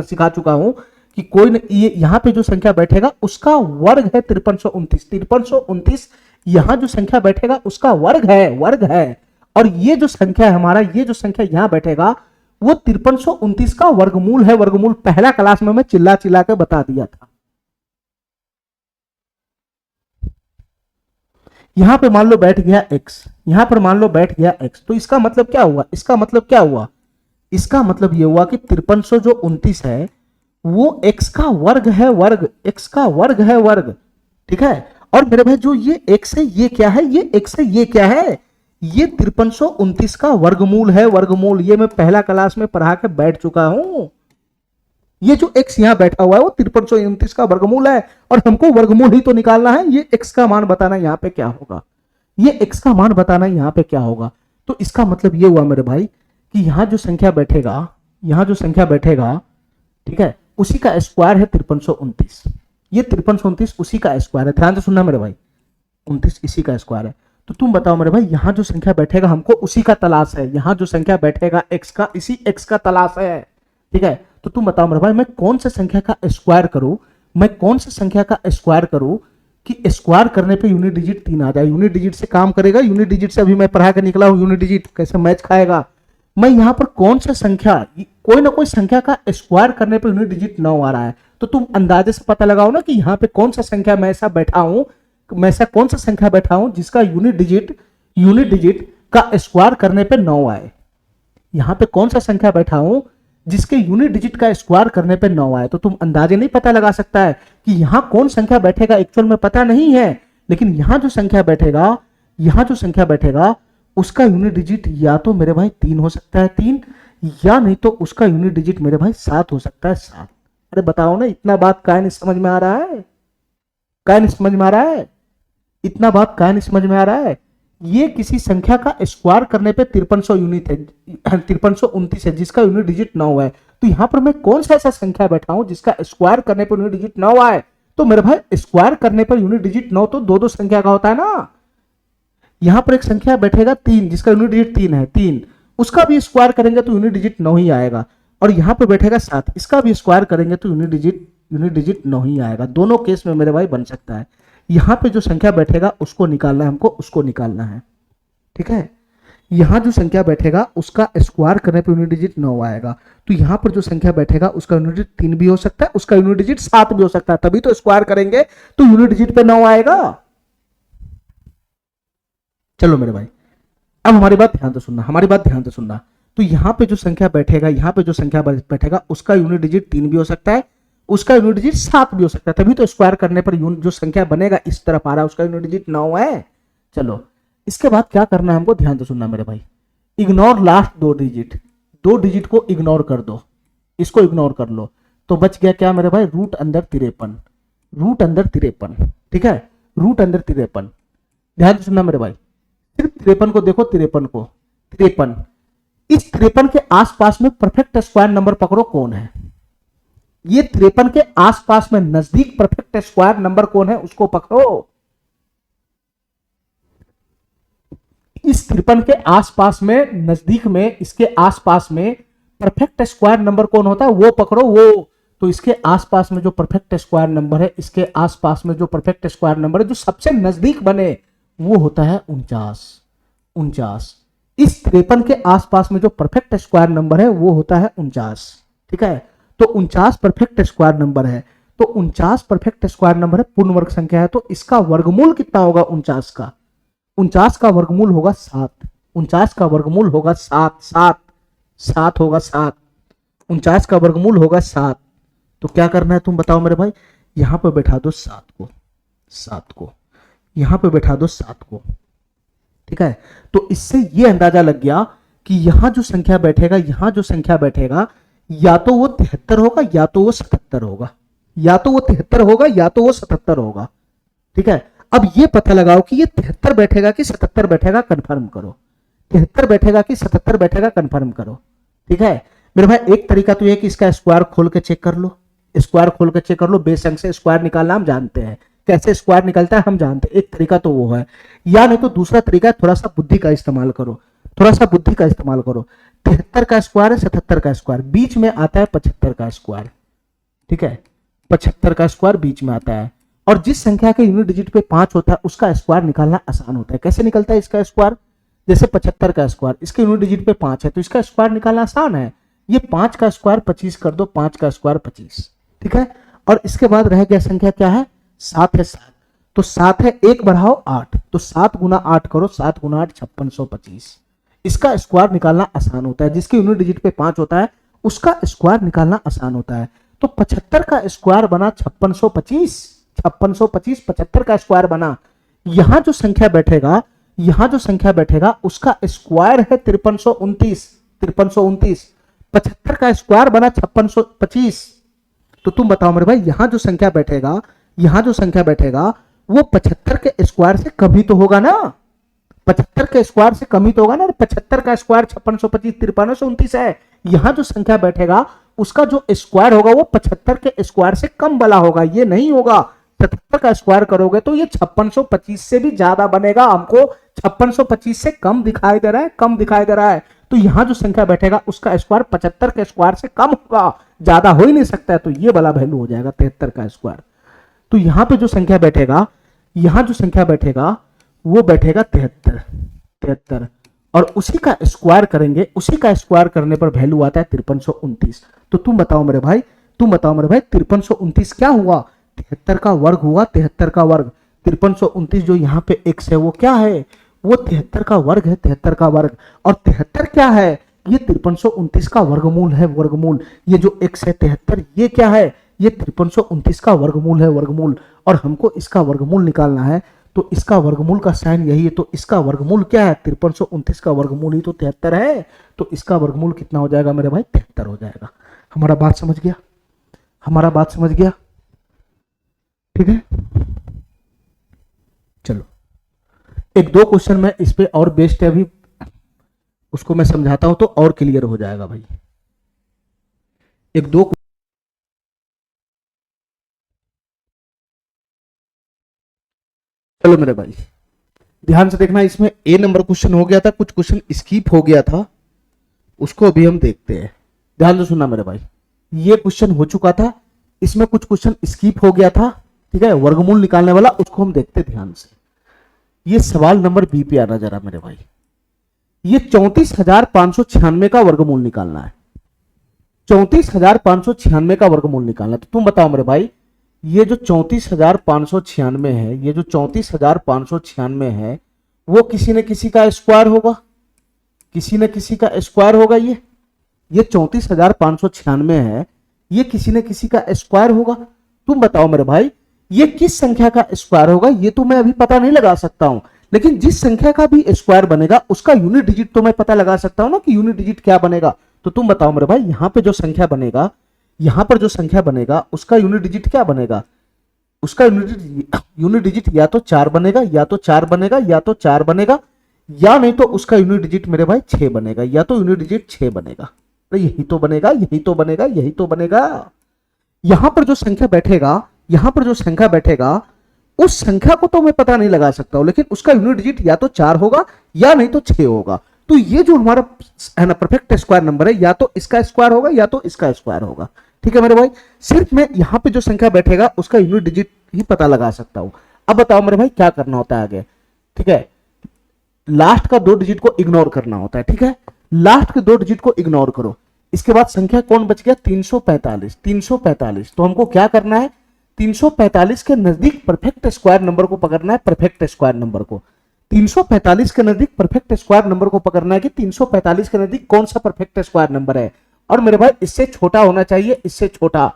सिखा चुका हूं कि कोई न, ये यहाँ पे जो संख्या बैठेगा उसका वर्ग है 5329, 5329 यहाँ जो संख्या बैठेगा उसका वर्ग है, और ये जो संख्या है हमारा, ये जो संख्या यहाँ बैठेगा वो 5329 का वर्गमूल है, वर्गमूल पहला क्लास में मैं चिल्ला चिल्ला के बता दिया था। यहां पे मान लो बैठ गया x, यहां पर मान लो बैठ गया x, तो इसका मतलब क्या हुआ, इसका मतलब क्या हुआ, इसका मतलब ये हुआ कि 5329 है वो x का वर्ग है, वर्ग, x का वर्ग है, वर्ग। ठीक है, और मेरे भाई जो ये x है ये क्या है, ये x है ये क्या है, ये 5329 का वर्गमूल है, वर्गमूल। ये मैं पहला क्लास में पढ़ा के बैठ चुका हूं। ये जो x यहां बैठा हुआ है वो 5329 का वर्गमूल है, और हमको वर्गमूल ही तो निकालना है। ये x का मान बताना यहां पे क्या होगा, ये x का मान बताना यहां पे क्या होगा। तो इसका मतलब ये हुआ मेरे भाई कि यहां जो संख्या बैठेगा, यहां जो संख्या बैठेगा, ठीक है, उसी का स्क्वायर है 5329। ये 5329 उसी का स्क्वायर है, ध्यान से सुनना मेरे भाई, 29 इसी का स्क्वायर है। तो तुम बताओ मेरे भाई, यहां जो संख्या बैठेगा हमको उसी का तलाश है, यहां जो संख्या बैठेगा x का, इसी x का तलाश है, ठीक है। तो तुम बताओ मेरे भाई, मैं कौन सा संख्या का स्क्वायर करूं, मैं कौन सा संख्या का स्क्वायर करूं कि स्क्वायर करने पे यूनिट डिजिट 3 आ जाए। यूनिट डिजिट से काम करेगा, यूनिट डिजिट से अभी मैं पढ़ा के निकला हूं, यूनिट डिजिट कैसे मैच खाएगा। मैं यहां पर कौन सा संख्या, कोई ना कोई संख्या का स्क्वायर करने पे यूनिट डिजिट 9 आ रहा है। तो तुम अंदाजे से पता लगाओ ना कि यहां पे कौन सा संख्या मैं ऐसा बैठा हूं, मैं ऐसा कौन सा संख्या बैठा हूं जिसका यूनिट डिजिट का स्क्वायर करने पे 9 आए। यहां पे कौन सा संख्या बैठा हूं जिसके यूनिट डिजिट का स्क्वायर करने पे 9 आए। तो तुम अंदाजे नहीं पता लगा सकता है कि यहां कौन संख्या बैठेगा, एक्चुअल में पता नहीं है, लेकिन यहां जो संख्या बैठेगा, यहां जो संख्या बैठेगा उसका यूनिट डिजिट या तो मेरे भाई 3 हो सकता है, 3, या नहीं तो उसका यूनिट डिजिट मेरे भाई 7 हो सकता है, 7। अरे बताओ ना, इतना बात काहे नहीं समझ में आ रहा है, काहे नहीं समझ में आ रहा है, इतना बात काहे नहीं समझ में आ रहा है। ये किसी संख्या का स्क्वायर करने पे 5300 यूनिट है, 5329 है, जिसका यूनिट डिजिट 9 है। तो यहां पर मैं कौन सा ऐसा संख्या बैठा हूं जिसका स्क्वायर करने पर यूनिट डिजिट 9 आए। तो मेरे भाई स्क्वायर करने पर यूनिट डिजिट 9 तो दो दो संख्या का होता है ना। यहां पर एक संख्या बैठेगा 3 जिसका यूनिट डिजिट 3 है, 3, उसका भी स्क्वायर करेंगे तो यूनिट डिजिट 9 ही आएगा। और यहां पर बैठेगा 7, इसका भी स्क्वायर करेंगे तो यूनिट डिजिट 9 ही आएगा। दोनों केस में मेरे भाई बन सकता है। यहां पे जो संख्या बैठेगा उसको निकालना है हमको, उसको निकालना है, ठीक है। यहां जो संख्या बैठेगा उसका स्क्वायर करने पे यूनिट डिजिट 9 आएगा। तो यहां पर जो संख्या बैठेगा उसका यूनिट डिजिट 3 भी हो सकता है, उसका यूनिट डिजिट 7 भी हो सकता है, तभी तो स्क्वायर करेंगे तो यूनिट डिजिट पे 9 आएगा। चलो मेरे भाई, अब हमारी बात ध्यान से सुनना, हमारी बात ध्यान से सुनना। तो यहां पे जो संख्या बैठेगा, यहां पे जो संख्या बैठेगा उसका यूनिट डिजिट 3 भी हो सकता है, उसका यूनिट डिजिट 7 भी हो सकता है, तभी तो स्क्वायर करने पर जो संख्या बनेगा इस तरफ आ रहा है उसका यूनिट डिजिट 9 है। चलो इसके बाद क्या करना है हमको, ध्यान से सुनना मेरे भाई। इग्नोर लास्ट 2 डिजिट, 2 डिजिट को इग्नोर कर दो, इसको इग्नोर कर लो। तो बच गया क्या मेरे भाई, रूट अंदर 53, रूट अंदर 53, ठीक है, रूट अंदर 53। ध्यान से सुनना मेरे भाई, सिर्फ 53 को देखो, 53 को, 53, इस 53 के आसपास में परफेक्ट स्क्वायर नंबर पकड़ो कौन है। ये 53 के आसपास में नजदीक परफेक्ट स्क्वायर नंबर कौन है उसको पकड़ो। इस 53 के आसपास में, नजदीक में, इसके आसपास में परफेक्ट स्क्वायर नंबर कौन होता है वो पकड़ो, वो। तो इसके आसपास में जो परफेक्ट स्क्वायर नंबर है, इसके आसपास में जो परफेक्ट स्क्वायर नंबर है जो सबसे नजदीक बने वो होता है 49, 49। इस 53 के आसपास में जो परफेक्ट स्क्वायर नंबर है वो होता है 49, ठीक है। तो 49 परफेक्ट स्क्वायर नंबर है, तो 49 परफेक्ट स्क्वायर नंबर है, पूर्ण वर्ग संख्या है, तो इसका वर्गमूल कितना होगा 49 का, 49 का वर्गमूल होगा 7, 49 का वर्गमूल होगा 7, 7, 7 होगा 7, 49 का वर्गमूल होगा 7। तो क्या करना है तुम बताओ मेरे भाई, यहां पर बैठा दो 7 को, 7 को यहां पर बैठा दो 7 को, ठीक है। तो इससे ये अंदाजा लग गया कि यहां जो संख्या बैठेगा, यहां जो संख्या बैठेगा या तो वो 73 होगा या तो वो 77 होगा, या तो वो 73 होगा या तो वो 77 होगा, ठीक है। अब ये पता लगाओ कि ये 73 बैठेगा कि 77 बैठेगा, कंफर्म करो। 73 बैठेगा कि 77 बैठेगा, कंफर्म करो, ठीक है। मेरे भाई एक तरीका तो ये कि इसका स्क्वायर खोल के चेक कर लो, स्क्वायर खोल के चेक कर लो, बेस अंक से स्क्वायर निकालना हम जानते हैं, कैसे स्क्वायर निकलता है हम जानते हैं, एक तरीका तो वो है। या नहीं तो दूसरा तरीका, थोड़ा सा बुद्धि का इस्तेमाल करो, थोड़ा सा बुद्धि का इस्तेमाल करो। 73 का स्क्वायर है 77 का स्क्वायर, बीच में आता है 75 का स्क्वायर, ठीक है, 75 का स्क्वायर बीच में आता है। और जिस संख्या के यूनिट डिजिट पे 5 होता है उसका स्क्वायर निकालना आसान होता है। कैसे निकलता है इसका स्क्वायर, जैसे 75 का स्क्वायर, इसके यूनिट डिजिट पे 5 है तो इसका स्क्वायर निकालना आसान है। ये 5 का स्क्वायर 25 कर दो, 5 का स्क्वायर 25, ठीक है। और इसके बाद रह गया संख्या क्या है, 7 है, 7, तो 7 है, 1 बढ़ाओ 8, तो 7 गुना 8 करो, 7 गुना 8 5625। इसका स्क्वायर निकालना आसान होता है, जिसके यूनिट डिजिट पे 5 होता है उसका स्क्वायर निकालना आसान होता है। तो 75 का स्क्वायर बना 5625, 5625 75 का स्क्वायर बना। यहां जो संख्या बैठेगा, यहां जो संख्या बैठेगा उसका स्क्वायर है 5329। 5329 75 का स्क्वायर बना 5625। तो तुम बताओ मेरे भाई यहां जो संख्या बैठेगा, यहां जो संख्या बैठेगा वो 75 के स्क्वायर से कम ही तो होगा ना। 75 के स्क्वायर से कम ही तो होगा ना। 75 का स्क्वायर 5625 5329 है। यहां जो संख्या बैठेगा उसका जो स्क्वायर होगा वो 75 के स्क्वायर से कम वाला होगा, ये नहीं होगा। 77 का स्क्वायर करोगे तो ये 5625 से भी ज्यादा बनेगा। हमको 5625 से कम दिखाई दे रहा है, कम दिखाई दे रहा है। तो यहां जो संख्या बैठेगा उसका स्क्वायर 75 के स्क्वायर से कम होगा, ज्यादा हो ही नहीं सकता है। तो ये वाला वैल्यू हो जाएगा 73 का स्क्वायर। तो यहां पे जो संख्या बैठेगा, यहां जो संख्या बैठेगा वो बैठेगा 73। और उसी का स्क्वायर करेंगे, उसी का स्क्वायर करने पर वैल्यू आता है 5329। तो तुम बताओ मेरे भाई, तुम बताओ मेरे भाई 5329 क्या हुआ? 73 का वर्ग हुआ। 73 का वर्ग 5329 जो यहाँ पे x है वो क्या है? वो 73 का वर्ग है। 73 का वर्ग और 73 क्या है? ये 5329 का वर्गमूल है, वर्गमूल। ये जो x है 73 ये क्या है? ये 5329 का वर्गमूल है, वर्गमूल। और हमको इसका वर्गमूल निकालना है। तो इसका वर्गमूल का साइन यही है। तो इसका वर्गमूल क्या है? 5329 का वर्गमूल ही तो 73 है। तो इसका वर्गमूल कितना हो जाएगा मेरे भाई? 73 हो जाएगा। हमारा बात समझ गया? हमारा बात समझ गया? ठीक है, चलो एक दो क्वेश्चन में इस पे और बेस्ट है, अभी उसको मैं समझाता हूं तो और क्लियर हो जाएगा भाई। एक दो चलो मेरे भाई ध्यान से देखना। इसमें ए नंबर क्वेश्चन हो गया था, कुछ क्वेश्चन स्किप हो गया था, उसको अभी हम देखते हैं। ध्यान से सुनना मेरे भाई, ये क्वेश्चन हो चुका था, इसमें कुछ क्वेश्चन स्किप हो गया था। ठीक है, वर्गमूल निकालने वाला, उसको हम देखते ध्यान से। ये सवाल नंबर बी पे आना जरा मेरे भाई। ये 34,596 का वर्गमूल निकालना है। 34,596 का वर्गमूल निकालना है। तो तुम बताओ मेरे भाई, ये जो 34,596 है, ये जो 34,596 है, वो किसी न किसी का स्क्वायर होगा, किसी न किसी का स्क्वायर होगा। ये 34,596 है, ये किसी न किसी का स्क्वायर होगा। तुम बताओ मेरे भाई, ये किस संख्या का स्क्वायर होगा? ये तो मैं अभी पता नहीं लगा सकता हूं, लेकिन जिस संख्या का भी स्क्वायर बनेगा उसका यूनिट डिजिट तो मैं पता लगा सकता हूं ना कि यूनिट डिजिट क्या बनेगा। तो तुम बताओ मेरे भाई, यहां पे जो संख्या बनेगा, यहां पर जो संख्या बनेगा उसका यूनिट डिजिट क्या बनेगा? उसका यूनिट डिजिट या तो 4 बनेगा, या तो 4 बनेगा, या तो 4 बनेगा, या नहीं तो उसका यूनिट डिजिट मेरे भाई 6 बनेगा, या तो यूनिट डिजिट 6 बनेगा। तो यही तो बनेगा, यही तो बनेगा, यही तो बनेगा। यहां पर जो संख्या बैठेगा, यहां पर जो संख्या बैठेगा उस संख्या को तो मैं पता नहीं लगा सकता हूं, लेकिन उसका यूनिट डिजिट या तो 4 होगा या नहीं तो 6 होगा। तो ये जो हमारा है ना परफेक्ट स्क्वायर नंबर है, या तो इसका स्क्वायर होगा या तो इसका स्क्वायर होगा। ठीक है मेरे भाई, सिर्फ मैं यहां पे जो संख्या बैठेगा उसका यूनिट डिजिट ही पता लगा सकता हूं। अब बताओ मेरे भाई क्या करना होता है आगे? ठीक है, लास्ट का 2 डिजिट को इग्नोर करना होता है। ठीक है, लास्ट के 2 डिजिट को इग्नोर करो। इसके बाद संख्या कौन बच गया? 345। 345 तो हमको क्या करना है? 345 के नजदीक परफेक्ट स्क्वायर नंबर को पकड़ना है। परफेक्ट स्क्वायर नंबर को 345 के नजदीक परफेक्ट स्क्वायर नंबर को पकड़ना है कि 345 के नजदीक कौन सा परफेक्ट स्क्वायर नंबर है। और मेरे भाई इससे छोटा होना चाहिए, इससे छोटा।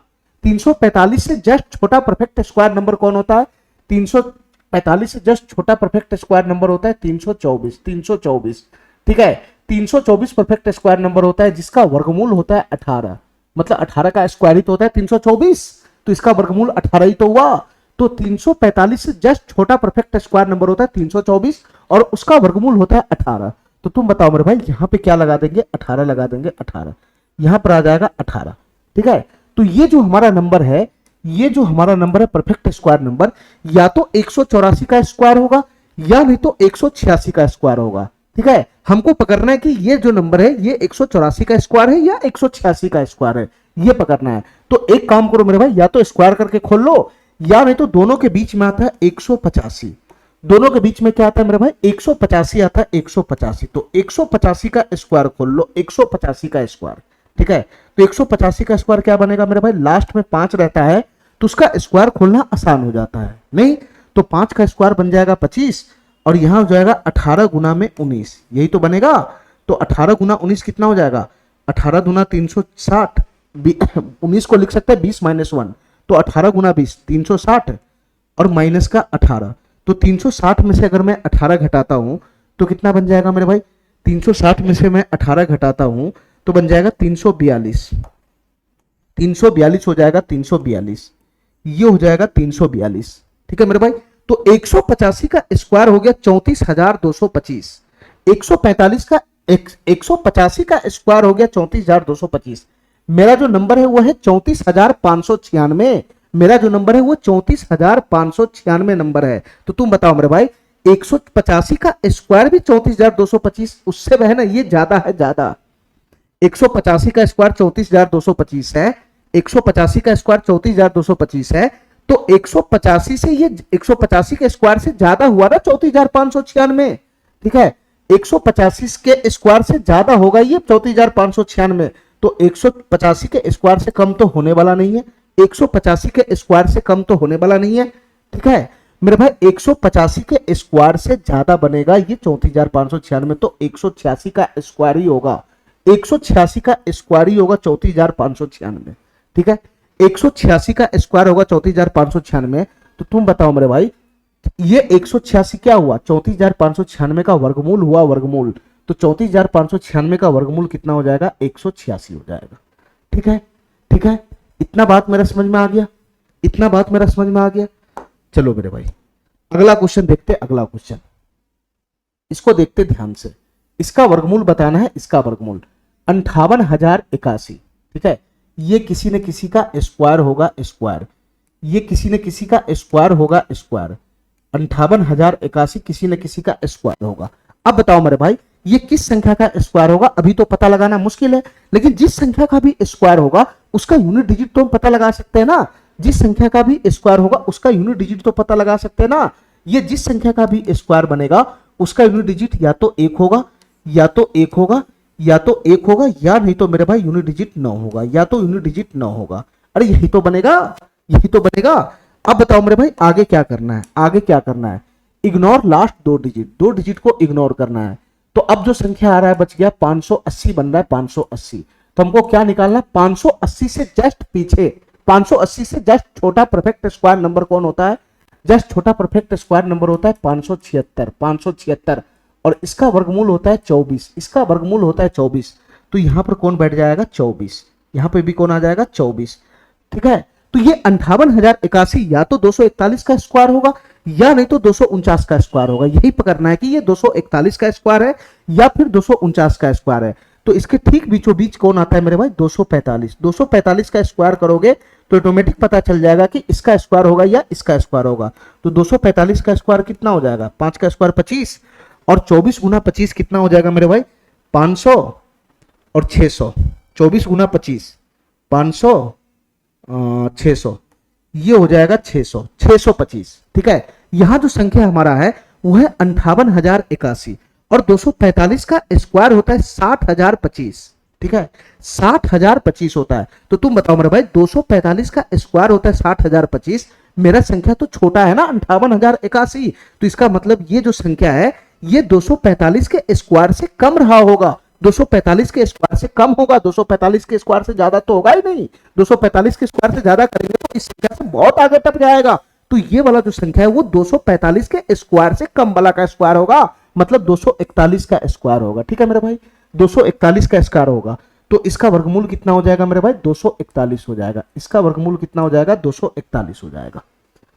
345 से जस्ट छोटा परफेक्ट स्क्वायर नंबर कौन होता है? 345 से जस्ट छोटा परफेक्ट स्क्वायर नंबर होता है 324। 324 ठीक है, 324 परफेक्ट स्क्वायर नंबर होता है जिसका वर्गमूल होता है 18। मतलब 18 का स्क्वायर ही तो होता है 324, तो इसका वर्गमूल 18 ही तो हुआ। तो 345 से जस्ट छोटा परफेक्ट स्क्वायर नंबर होता है 324 और उसका वर्गमूल होता है 18। तो तुम बताओ मेरे भाई यहां पे क्या लगा देंगे? 18 लगा देंगे। 18 यहां पर आ जाएगा 18। ठीक है, तो ये जो हमारा नंबर है, ये जो हमारा नंबर है परफेक्ट स्क्वायर नंबर, या तो 184 का स्क्वायर होगा या नहीं तो 186 का स्क्वायर होगा। ठीक है, हमको पकड़ना है कि ये जो नंबर है ये 184 का स्क्वायर है या 186 का स्क्वायर है, ये पकड़ना है। तो एक काम करो मेरे भाई, या तो स्क्वायर करके खोल लो या नहीं तो दोनों के बीच में आता है 185। दोनों के बीच में क्या आता है मेरे भाई? 185 आता है। 185 तो 185 का स्क्वायर खोल लो। 185 का स्क्वायर, ठीक है, तो 185 का स्क्वायर क्या बनेगा मेरे भाई? लास्ट में 5 रहता है तो उसका स्क्वायर खोलना आसान हो जाता है। नहीं तो 5 का स्क्वायर बन जाएगा 25 और यहां हो जाएगा 18 गुना में 19, यही तो बनेगा। तो 18 गुना 19 कितना हो जाएगा? 18 गुना 360, 19 को लिख सकते हैं 20 माइनस 1, तो 18 गुना 20 360 और माइनस का 18। तो 360 में से अगर मैं 18 घटाता हूं तो कितना बन जाएगा मेरे भाई, 360 में से मैं 18 घटाता हूं तो बन जाएगा 342, 342 हो जाएगा, 342 ये हो जाएगा 342। ठीक है मेरे भाई, तो 185 का स्क्वायर हो गया 34,225, 145 का 185 का स्क्वायर हो गया 34,225। मेरा जो नंबर है वो है 34,596, मेरा जो नंबर है वो 34,596 नंबर है। तो तुम बताओ मेरे भाई 185 का स्क्वायर भी 34,225, उससे वह ना ये ज्यादा है, ज्यादा। 185 का स्क्वायर 34,225 है, 185 का स्क्वायर 34,225 है, तो 185 से ये 185 के स्क्वायर से ज्यादा हुआ ना 34,596। ठीक है, 185 के स्क्वायर से ज्यादा होगा ये 34,596, तो 185 के स्क्वायर से कम तो होने वाला नहीं है, 185 के स्क्वायर से कम तो होने वाला नहीं है। ठीक है मेरे भाई, 185 के स्क्वायर से ज्यादा बनेगा ये 34,596, तो 186 का स्क्वायर ही होगा, 186 का स्क्वायर ही होगा 34,596। ठीक है, 186 का स्क्वायर होगा 34,596। तो तुम बताओ मेरे भाई ये 186 क्या हुआ, 34,596 का वर्गमूल हुआ, वर्गमूल। तो 34,596 का वर्गमूल कितना हो जाएगा, 186 हो जाएगा। ठीक है, ठीक है, इतना बात मेरा समझ में आ गया, इतना बात मेरा समझ में आ गया। चलो मेरे भाई अगला क्वेश्चन देखते, अगला क्वेश्चन इसको देखते ध्यान से। इसका वर्गमूल बताना है, इसका वर्गमूल 58,081। ठीक है, ये किसी न किसी का स्क्वायर होगा, स्क्वायर, ये किसी न किसी का स्क्वायर होगा, स्क्वायर। 58,081 किसी न किसी का स्क्वायर होगा। अब बताओ मेरे भाई ये किस संख्या का स्क्वायर होगा, अभी तो पता लगाना मुश्किल है, लेकिन जिस संख्या का भी स्क्वायर होगा उसका यूनिट डिजिट तो हम पता लगा सकते हैं ना, जिस संख्या का भी स्क्वायर होगा उसका यूनिट डिजिट तो पता लगा सकते हैं ना। ये जिस संख्या का भी स्क्वायर बनेगा उसका यूनिट डिजिट या तो 1 होगा, या तो 1 होगा, या तो 1 होगा, या नहीं तो मेरे भाई यूनिट डिजिट 9 होगा, या तो यूनिट डिजिट 9 होगा। अरे यही तो बनेगा, यही तो बनेगा। अब बताओ मेरे भाई आगे क्या करना है, आगे क्या करना है, इग्नोर लास्ट 2 डिजिट, 2 डिजिट को इग्नोर करना है। तो अब जो संख्या आ रहा है बच गया 580 बन रहा है, 580। तो हमको क्या निकालना है, 580 से जस्ट पीछे, 580 से जस्ट छोटा परफेक्ट स्क्वायर नंबर कौन होता है, जस्ट छोटा परफेक्ट स्क्वायर नंबर होता है 576, 576, और इसका वर्गमूल होता है 24, इसका वर्गमूल होता है 24। तो यहां पर कौन बैठ जाएगा, 24, यहां पे भी कौन आ जाएगा, 24। ठीक है, तो ये 58,081 या तो 241 का स्क्वायर होगा, या नहीं तो 249 का स्क्वायर होगा। यही पकड़ना है कि ये 241 का स्क्वायर है या फिर 249 का स्क्वायर है। तो इसके ठीक बीचों बीच कौन आता है मेरे भाई, 245। 245 का स्क्वायर करोगे तो ऑटोमेटिक पता चल जाएगा कि इसका स्क्वायर होगा या इसका स्क्वायर होगा। तो 245 का स्क्वायर कितना हो जाएगा, 5 का स्क्वायर 25, और 24 गुना 25 कितना हो जाएगा मेरे भाई, 500 और 600, 24 गुना 25 500 600, ये हो जाएगा 600, 625। ठीक है, यहां जो संख्या हमारा है वो है 58,081, और 245 का स्क्वायर होता है 60,025। ठीक है, 60,025 होता है। तो तुम बताओ मेरे भाई 245 का स्क्वायर होता है 60,025, मेरा संख्या तो छोटा है ना 58,081, तो इसका मतलब ये जो संख्या है ये 245 के स्क्वायर से कम रहा होगा, 245 के स्क्वायर से कम होगा, 245 के स्क्वायर से ज्यादा तो होगा ही नहीं। 245 के स्क्वायर से ज्यादा करेंगे तो इस संख्या से बहुत आगे टप जाएगा। तो ये वाला जो संख्या है वो 245 के स्क्वायर से कम वाला का स्क्वायर होगा, मतलब 241 का स्क्वायर होगा। ठीक है मेरे भाई, 241 का स्क्वायर होगा। तो इसका वर्गमूल कितना हो जाएगा मेरे भाई, 241 हो जाएगा। इसका वर्गमूल कितना हो जाएगा, 241 हो जाएगा।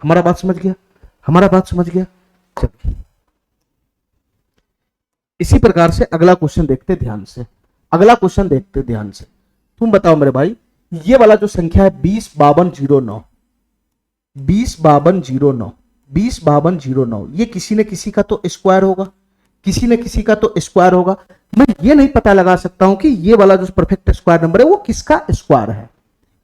हमारा बात समझ गया, हमारा बात समझ गया। चलिए इसी प्रकार से अगला क्वेश्चन देखते ध्यान से, अगला क्वेश्चन देखते ध्यान से। तुम बताओ मेरे भाई ये वाला जो संख्या है 205209, 205209, 205209, ये किसी न किसी का तो स्क्वायर होगा, किसी न किसी का तो स्क्वायर होगा। मैं ये नहीं पता लगा सकता हूं कि ये वाला जो परफेक्ट स्क्वायर नंबर है वो किसका स्क्वायर है,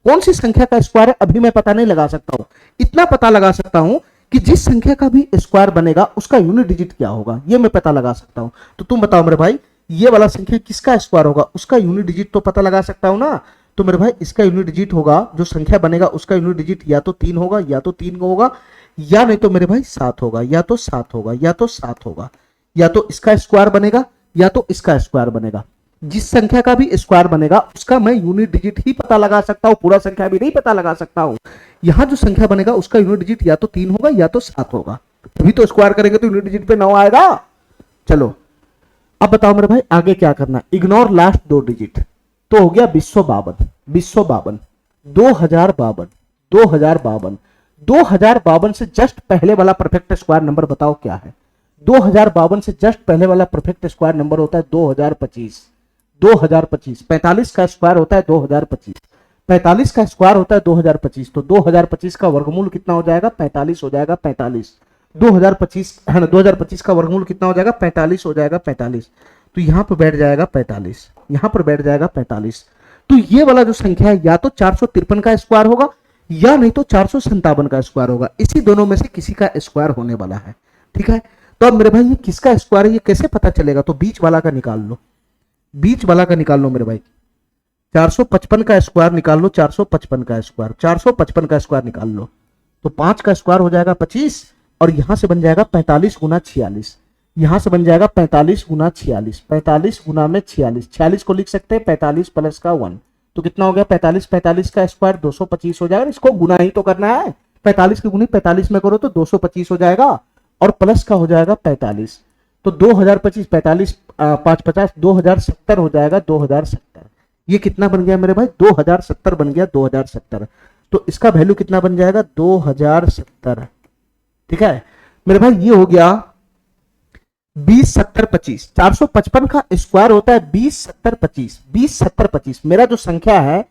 कौन सी संख्या का स्क्वायर है, अभी मैं पता नहीं लगा सकता हूं। इतना पता लगा सकता हूं कि जिस संख्या का भी स्क्वायर बनेगा उसका यूनिट डिजिट क्या होगा, ये मैं पता लगा सकता हूं। तो तुम बताओ मेरे भाई ये वाला संख्या किसका स्क्वायर होगा, उसका यूनिट डिजिट तो पता लगा सकता हूं ना। तो मेरे भाई इसका यूनिट डिजिट होगा, जो संख्या बनेगा उसका यूनिट डिजिट या तो 3 होगा, या तो 3 होगा, या नहीं तो मेरे भाई 7 होगा, या तो 7 होगा, या तो 7 होगा, या तो इसका स्क्वायर बनेगा या तो इसका स्क्वायर बनेगा। जिस संख्या का भी स्क्वायर बनेगा उसका मैं यूनिट डिजिट ही पता लगा सकता हूं, पूरा संख्या भी नहीं पता लगा सकता हूं। यहां जो संख्या बनेगा उसका यूनिट डिजिट या तो 3 होगा या तो 7 होगा, तभी तो स्क्वायर करेंगे तो यूनिट डिजिट पे 9 आएगा। चलो अब बताओ मेरे भाई आगे क्या करना, इग्नोर लास्ट दो डिजिट, तो हो गया 252, 252, 2052, 2052, 2052 से जस्ट पहले वाला परफेक्ट स्क्वायर नंबर बताओ क्या है। 2052 से जस्ट पहले वाला परफेक्ट स्क्वायर नंबर होता है 2025, 2025, 45 का स्क्वायर होता है 2025, 45 का स्क्वायर होता है 2025, तो 2025 का वर्गमूल कितना हो जाएगा 45 हो जाएगा, 45, 2025 है ना, 2025 का वर्गमूल कितना हो जाएगा 45 हो जाएगा, 45, तो यहां पर बैठ जाएगा 45, यहां पर बैठ जाएगा 45। तो ये वाला जो संख्या है या तो 453 का स्क्वायर होगा या नहीं तो 457 का स्क्वायर होगा, इसी दोनों में से किसी का स्क्वायर होने वाला है। ठीक है, तो अब मेरे भाई ये किसका स्क्वायर है ये कैसे पता चलेगा, तो बीच वाला का निकाल लो, बीच वाला का निकाल लो मेरे भाई, 455 का स्क्वायर निकाल लो, 455 का स्क्वायर, 455 का स्क्वायर निकाल लो, तो 5 का स्क्वायर हो जाएगा 25, और यहां से बन जाएगा 45 गुना 46, यहां से बन जाएगा 45 गुना 46, 45 गुना में 46, 46 को लिख सकते हैं 45 प्लस का 1, तो कितना हो गया 45, 45 का स्क्वायर 225 हो जाएगा, इसको गुना ही तो करना है, 45 की गुनी 45 में करो तो 225 हो जाएगा, और प्लस का हो जाएगा 45, तो 2025, 45 5 50 2070 हो जाएगा, 2070, ये कितना बन गया मेरे भाई 2070 बन गया, 2070, तो इसका वैल्यू कितना बन जाएगा 2070। ठीक है मेरे भाई, ये हो गया 20 70 25, 455 का स्क्वायर होता है 20 70 25, 20 70 25, मेरा जो संख्या है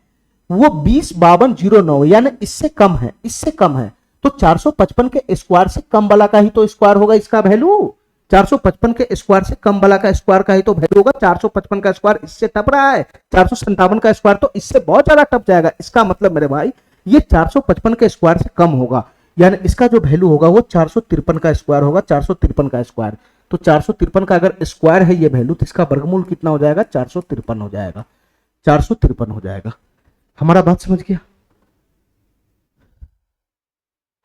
वो 205209 यानी इससे कम है, इससे कम है, तो 455 के स्क्वायर से कम वाला का ही तो स्क्वायर होगा इसका वैल्यू, 455 के स्क्वायर से कम वाला का स्क्वायर का ही तो वैल्यू होगा, 455 का स्क्वायर इससे टप रहा है, 457 का स्क्वायर तो इससे बहुत ज्यादा टप जाएगा, इसका मतलब मेरे भाई ये 455 के स्क्वायर से कम होगा, यानी इसका जो वैल्यू होगा वो 453 का स्क्वायर होगा, 453 का स्क्वायर, तो 453 का अगर स्क्वायर है ये वैल्यू तो इसका वर्गमूल कितना हो जाएगा 453 हो जाएगा, 453 हो जाएगा। हमारा बात समझ गया,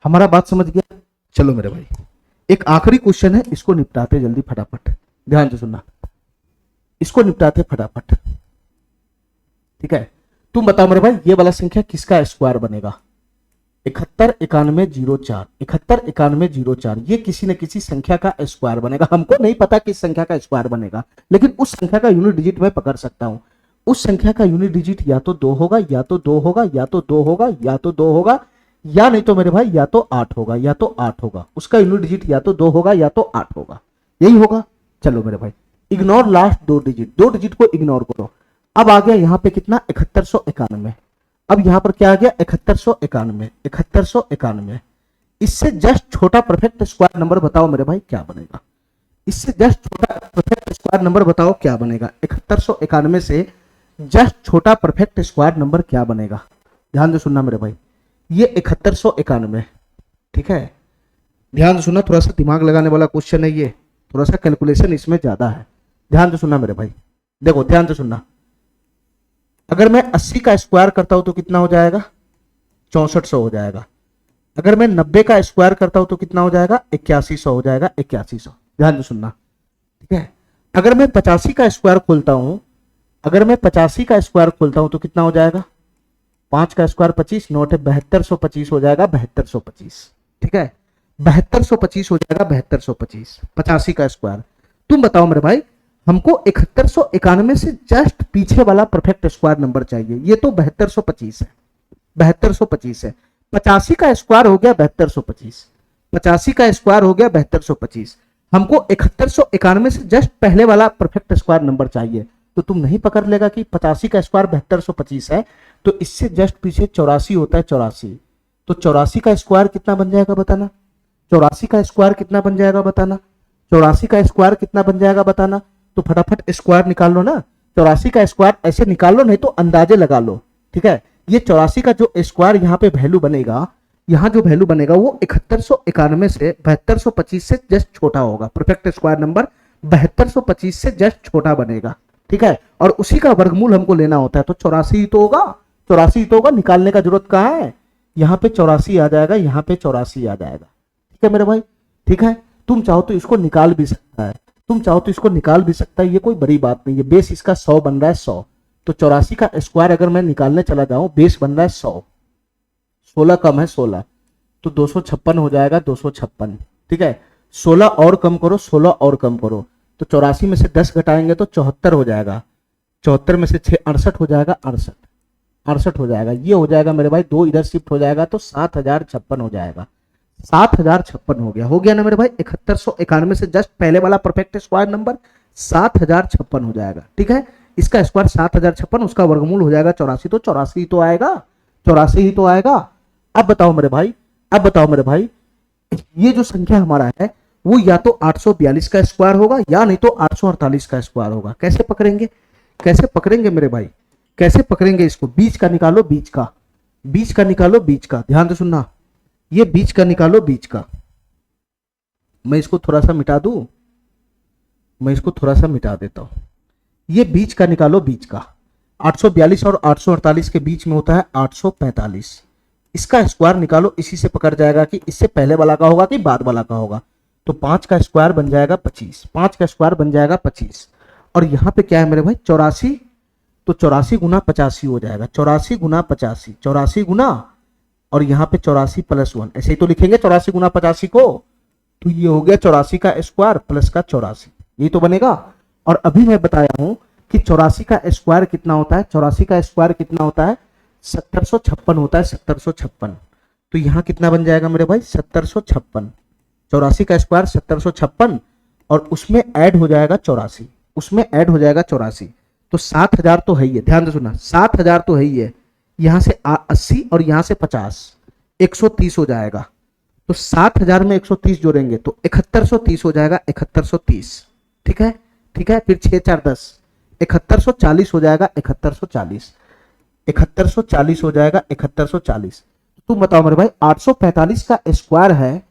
हमारा बात समझ गया। चलो मेरे भाई एक आखिरी क्वेश्चन है, इसको निपटाते जल्दी फटाफट, ध्यान से सुनना, इसको निपटाते फटाफट। ठीक है, तुम बताओ मेरे भाई ये वाला संख्या किसका स्क्वायर बनेगा, 71 91 04, 71 91 04, ये किसी न किसी संख्या का स्क्वायर बनेगा, हमको नहीं पता किस संख्या का स्क्वायर बनेगा, लेकिन उस संख्या का यूनिट डिजिट मैं पकड़ सकता हूं, उस संख्या का यूनिट डिजिट या तो 2 होगा, या तो 2 होगा, या तो 2 होगा, या तो 2 होगा, या नहीं तो मेरे भाई या तो 8 होगा, या तो 8 होगा, उसका यूनिट डिजिट या तो 2 होगा या तो 8 होगा, यही होगा। चलो मेरे भाई इग्नोर लास्ट दो डिजिट, दो डिजिट को इग्नोर करो। अब आ गया यहाँ पे कितना 7191, अब यहां पर क्या आ गया 7191, 7191, इससे जस्ट छोटा परफेक्ट स्क्वायर नंबर बताओ मेरे भाई क्या बनेगा, इससे जस्ट छोटा परफेक्ट स्क्वायर नंबर बताओ क्या बनेगा, 7191 से जस्ट छोटा परफेक्ट स्क्वायर नंबर क्या बनेगा, ध्यान से सुनना मेरे भाई, ये 7191, ठीक है, ध्यान से सुनना, थोड़ा सा दिमाग लगाने वाला क्वेश्चन है ये, थोड़ा सा कैलकुलेशन इसमें ज्यादा है, ध्यान से सुनना मेरे भाई, देखो ध्यान से सुनना, अगर मैं 80 का स्क्वायर करता हूं तो कितना हो जाएगा 6400 हो जाएगा, अगर मैं 90 का स्क्वायर करता हूं तो कितना हो जाएगा 8100 हो जाएगा, 8100, ध्यान से सुनना, ठीक है। अगर मैं 85 का स्क्वायर खोलता हूं, अगर मैं 85 का स्क्वायर खोलता हूं तो कितना हो जाएगा, 5 का स्क्वायर 25, नोट है 7225 हो जाएगा, 7225, ठीक है, 7225 हो जाएगा, 7225, 85 का स्क्वायर। तुम बताओ मेरे भाई हमको 7191 से जस्ट पीछे वाला परफेक्ट स्क्वायर नंबर चाहिए, ये तो 7225 है, 7225 है, 85 का स्क्वायर हो गया 7225, 85 का स्क्वायर हो गया 7225, हमको 7191 से जस्ट पहले वाला परफेक्ट स्क्वायर नंबर चाहिए, तो तुम नहीं पकड़ लेगा कि 85 का स्क्वायर 7225 है, तो इससे जस्ट पीछे 84 होता है, 84, तो 84 का स्क्वायर कितना बन जाएगा बताना, 84 का स्क्वायर कितना बन जाएगा बताना, 84 का स्क्वायर कितना बन जाएगा बताना, तो फटाफट स्क्वायर निकाल लो ना, 84 का स्क्वायर ऐसे निकाल लो, नहीं तो अंदाजे लगा लो, ठीक है। ये 84 का जो स्क्वायर यहाँ पे वैल्यू बनेगा, यहाँ जो वैल्यू बनेगा वो 7191 से 7225 से जस्ट छोटा होगा, परफेक्ट स्क्वायर नंबर 7225 से जस्ट छोटा बनेगा, ठीक है, और उसी का वर्गमूल हमको लेना होता है, तो 84 तो होगा, 84 तो होगा, निकालने का जरूरत कहाँ है, यहाँ पे 84 आ जाएगा, यहाँ पे 84 आ जाएगा, ठीक है मेरे भाई, ठीक है। तुम चाहो तो इसको निकाल भी सकता है, तुम चाहो तो इसको निकाल भी सकता है, ये कोई बड़ी बात नहीं है, बेस इसका 100 बन रहा है, 100, तो 84 का स्क्वायर अगर मैं निकालने चला जाऊं, बेस बन रहा है 100, 16 कम है 16, तो 256 हो जाएगा, 256, ठीक है, 16 और कम करो, 16 और कम करो, तो 84 में से 10 घटाएंगे तो 74 हो जाएगा, 74 में से 6 68 हो जाएगा, 68 हो जाएगा। ये हो जाएगा मेरे भाई, 2 इधर शिफ्ट हो जाएगा तो 7056 हो जाएगा, 7056 हो गया ना मेरे भाई। 7191 से जस्ट पहले वाला परफेक्ट स्क्वायर नंबर 7056 हो जाएगा, ठीक है। इसका स्क्वायर 7056, उसका वर्गमूल हो जाएगा 84, तो 84 ही तो आएगा, 84 ही तो आएगा। अब बताओ मेरे भाई, ये जो संख्या हमारा है वो या तो 842 का स्क्वायर होगा या नहीं तो 848 का स्क्वायर होगा। कैसे पकड़ेंगे मेरे भाई, कैसे पकड़ेंगे इसको? बीच का निकालो, बीच का निकालो, बीच का, ध्यान से सुनना, ये बीच का निकालो, बीच का। मैं इसको थोड़ा सा मिटा दूं, मैं इसको थोड़ा सा मिटा देता हूं। ये बीच का निकालो, बीच का। 842 और 848 के बीच में होता है 845। इसका स्क्वायर निकालो, इसी से पकड़ जाएगा कि इससे पहले वाला का होगा कि बाद वाला का होगा। तो 5 का स्क्वायर बन जाएगा 25, 5 का स्क्वायर बन जाएगा 25। और यहाँ पे क्या है मेरे भाई, 84, तो 84 गुना 85 हो जाएगा, 84 गुना 85, 84 गुना, और यहाँ पे 84 प्लस 1, ऐसे ही तो लिखेंगे 84 गुना 85 को। तो ये हो गया 84 का स्क्वायर प्लस का 84, यही तो बनेगा। और अभी मैं बताया हूं कि 84 का स्क्वायर कितना होता है, 84 का स्क्वायर कितना होता है, 7056 होता है, 7056। तो यहाँ कितना बन जाएगा मेरे भाई, 7056। 84 का स्क्वायर 7056 और उसमें ऐड हो जाएगा 84, उसमें ऐड हो जाएगा 84। तो 7000 तो है ही है, ध्यान से सुनना, 7000 तो है ही है। यहाँ से 80 और यहाँ से 50, 130 हो जाएगा। तो 7000 में 130 जोड़ेंगे तो 7130 हो जाएगा, 7130, ठीक है, ठीक है। फिर 6 4 10, 7140 हो जाएगा, 7140, 7140 हो जाएगा, 7140। तुम बताओ मेरे भाई, 845 का स्क्वायर है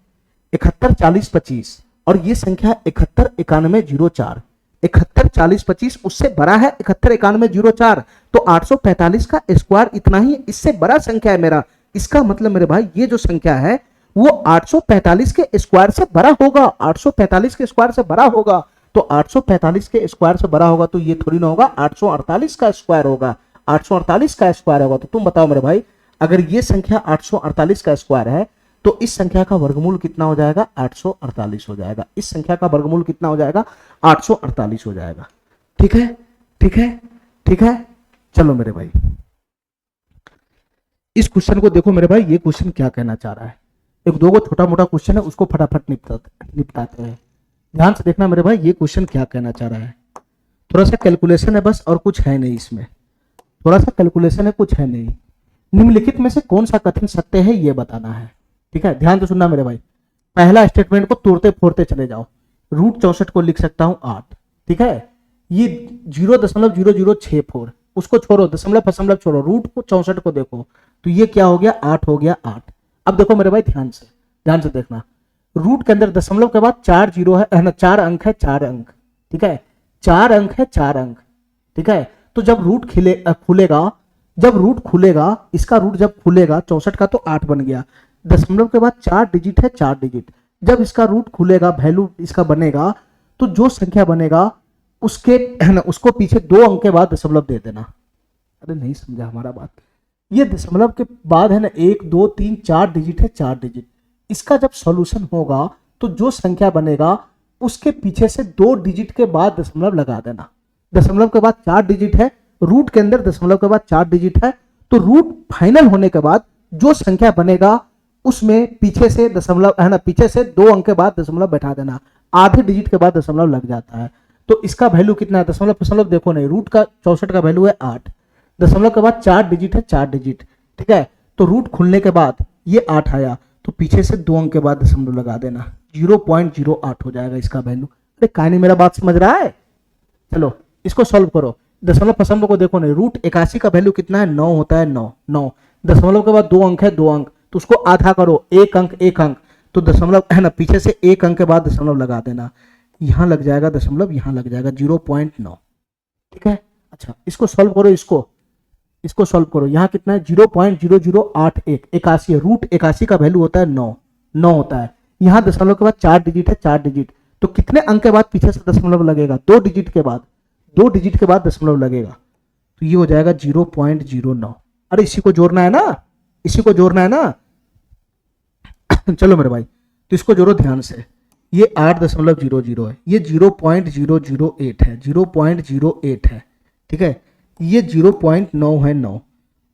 714025 और ये संख्या 719104, 714025 उससे बड़ा है 719104। तो 845 का स्क्वायर इतना ही, इससे बड़ा संख्या है मेरा। इसका मतलब मेरे भाई ये जो संख्या है वो 845 के स्क्वायर से बड़ा होगा, 845 के स्क्वायर से बड़ा होगा। तो 845 के स्क्वायर से बड़ा होगा तो ये थोड़ी ना होगा, 848 का स्क्वायर होगा, 848 का स्क्वायर होगा। तो तुम बताओ मेरे भाई, अगर ये संख्या 848 का स्क्वायर है तो इस संख्या का वर्गमूल कितना हो जाएगा, 848 हो जाएगा। इस संख्या का वर्गमूल कितना हो जाएगा, 848 हो जाएगा। ठीक है, ठीक है, ठीक है। चलो मेरे भाई, इस क्वेश्चन को देखो मेरे भाई, ये क्वेश्चन क्या कहना चाह रहा है। एक दो को छोटा मोटा क्वेश्चन है, उसको फटाफट निपटाते हैं। ध्यान से देखना मेरे भाई, ये क्वेश्चन क्या कहना चाह रहा है। थोड़ा सा कैलकुलेशन है बस, और कुछ है नहीं इसमें, थोड़ा सा कैलकुलेशन है, कुछ है नहीं। निम्नलिखित में से कौन सा कथन सत्य है ये बताना है, ठीक है। ध्यान से सुनना मेरे भाई, पहला स्टेटमेंट को तोड़ते फोड़ते चले जाओ। √64 को लिख सकता हूं 8, ठीक है। ये 0.0064, उसको छोड़ो, दशमलव छोड़ो, रूट को 64 को देखो तो ये क्या हो गया, 8 हो गया, 8। अब देखो मेरे भाई, ध्यान से देखना, रूट के अंदर दशमलव के बाद 4 जीरो है ना, 4 अंक है, 4 अंक, ठीक है, 4 अंक है, 4 अंक, ठीक है। तो जब रूट खुलेगा, जब रूट खुलेगा, इसका रूट जब खुलेगा 64 का तो 8 बन गया। दशमलव के बाद 4 डिजिट है, 4 डिजिट। जब इसका रूट खुलेगा, वैल्यू इसका बनेगा, तो जो संख्या बनेगा उसके है ना, उसको पीछे 2 अंक के बाद दशमलव दे देना। अरे नहीं समझा हमारा बात, ये दशमलव के बाद है ना 1 2 3 4 डिजिट है, 4 डिजिट। इसका जब सॉल्यूशन होगा तो जो संख्या बनेगा उसके पीछे से 2 डिजिट के बाद दशमलव लगा देना। दशमलव के बाद 4 डिजिट है, रूट के अंदर दशमलव के बाद 4 डिजिट है, तो रूट फाइनल होने के बाद जो संख्या बनेगा उसमें पीछे से दशमलव है ना, पीछे से 2 अंक के बाद दशमलव बैठा देना। आधे डिजिट के बाद दशमलव लग जाता है। तो इसका वैल्यू कितना है, दशमलव देखो नहीं, रूट का 64 का वैल्यू है 8, दशमलव के बाद 4 डिजिट है, 4 डिजिट, ठीक है। तो रूट खुलने के बाद ये 8 आया, तो पीछे से 2 अंक के बाद दशमलव लगा देना, 0.08 हो जाएगा इसका वैल्यू। अरे कहानी मेरा बात समझ रहा है? चलो इसको सॉल्व करो। दशमलव को देखो नहीं, रूट 81 का वैल्यू कितना है, 9 होता है, 9 दशमलव के बाद 2 अंक है, 2 अंक, तो उसको आधा करो, 1 अंक 1 अंक, तो दशमलव है ना, पीछे से 1 अंक के बाद दशमलव लगा देना, यहां लग जाएगा दशमलव, यहां लग जाएगा 0.9, ठीक है। अच्छा इसको सॉल्व करो, इसको सॉल्व करो। यहाँ कितना है, 0.0081, 81 है, रूट 81 का वैल्यू होता है 9 होता है। यहाँ दशमलव के बाद 4 डिजिट है, 4 डिजिट, तो कितने अंक के बाद पीछे से दशमलव लगेगा, 2 डिजिट के बाद, 2 डिजिट के बाद दशमलव लगेगा, तो ये हो जाएगा 0.09। अरे इसी को जोड़ना है ना, इसी को जोड़ना है ना। चलो मेरे भाई, तो इसको जोड़ो ध्यान से, ये 8.00 है, ये 0.008 है, 0.08 है, ठीक है, ये 0.9 है 9,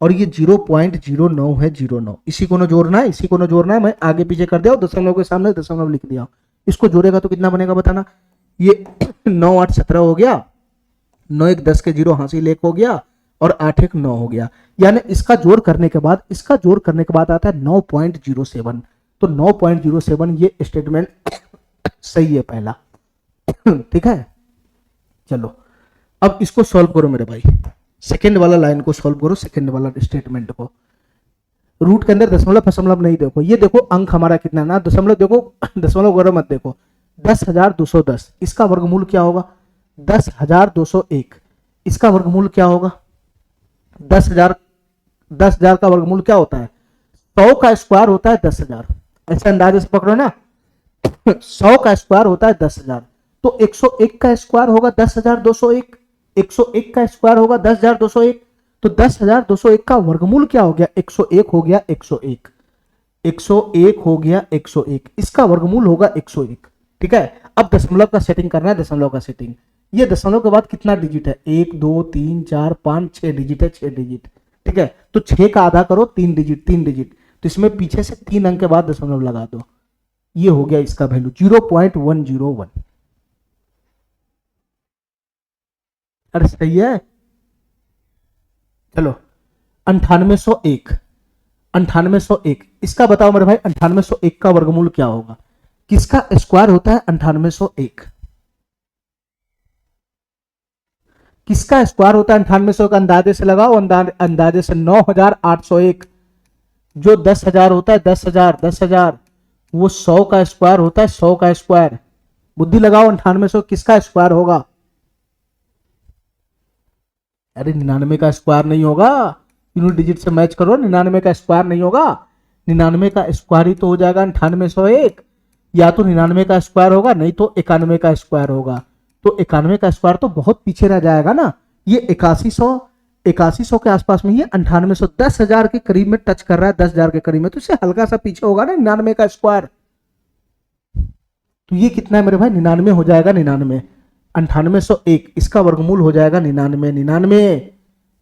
और ये 0.09 है 09। इसी को ना जोड़ना है, इसी को ना जोड़ना है, मैं आगे पीछे कर दिया, दशमलव के सामने दशमलव लिख दिया। इसको जोड़ेगा तो कितना बनेगा बताना। ये 9 8 17 हो गया, 9 1 10 के 0 हासिल 1 हो गया, और 8 1 9 हो गया। यानी इसका जोड़ करने के बाद, इसका जोड़ करने के बाद आता है 9.07। तो 9.07 ये स्टेटमेंट सही है पहला। ठीक है, चलो अब इसको सॉल्व करो मेरे भाई, सेकंड वाला लाइन को सॉल्व करो, सेकंड वाला स्टेटमेंट को। रूट के अंदर दशमलव फशमलव नहीं देखो, ये देखो अंक हमारा कितना ना, दशमलव देखो, दशमलव वगैरह मत देखो। 10,210 इसका वर्गमूल क्या होगा? 10,201 इसका वर्गमूल क्या होगा? 10,000 का वर्गमूल क्या होता है? 100 का स्क्वायर होता है 10,000, ऐसे अंदाजे से पकड़ो ना। 100 का स्क्वायर होता है 10,000, तो 101 का स्क्वायर होगा 10,201, 101 का स्क्वायर होगा 10,201, तो 10,201 का वर्गमूल क्या हो गया? 101 हो गया, 101 101 हो गया, 101 इसका वर्गमूल होगा 101। ठीक है, अब दशमलव का सेटिंग करना है, दशमलव का सेटिंग। ये दशमलव के बाद कितना डिजिट है? 1 2 3 4 5 6 डिजिट है, 6 डिजिट। ठीक है, तो 6 का आधा करो, 3 डिजिट, 3 डिजिट, तो इसमें पीछे से 3 अंक के बाद दशमलव लगा दो, ये हो गया इसका वैल्यू 0.101। अरे सही है। चलो 9801, 9801 इसका बताओ मेरे भाई, 9801 का वर्गमूल क्या होगा? किसका स्क्वायर होता है 9801? किसका स्क्वायर होता है 9800 का? अंदाजे से लगाओ, अंदाजे से 9801, जो 10,000 होता है, 10,000 10,000, वो 100 का स्क्वायर होता है, 100 का स्क्वायर। बुद्धि लगाओ, 9800 किसका स्क्वायर होगा? अरे 99 का स्क्वायर नहीं होगा, यूनिट डिजिट से मैच करो, 99 का स्क्वायर नहीं होगा। 99 का स्क्वायर ही तो हो जाएगा 9801, या तो 99 का स्क्वायर होगा, नहीं तो 91 का स्क्वायर होगा। तो 91 का स्क्वायर तो बहुत पीछे रह जाएगा ना, ये 8100 के आसपास में, ये 9800, 10,000 के करीब में टच कर रहा है, 10,000 के करीब में, तो इससे हल्का सा पीछे होगा ना 99 का स्क्वायर। तो ये कितना है मेरे भाई? 99 हो जाएगा, 99, 9801 इसका वर्गमूल हो जाएगा 99, 99।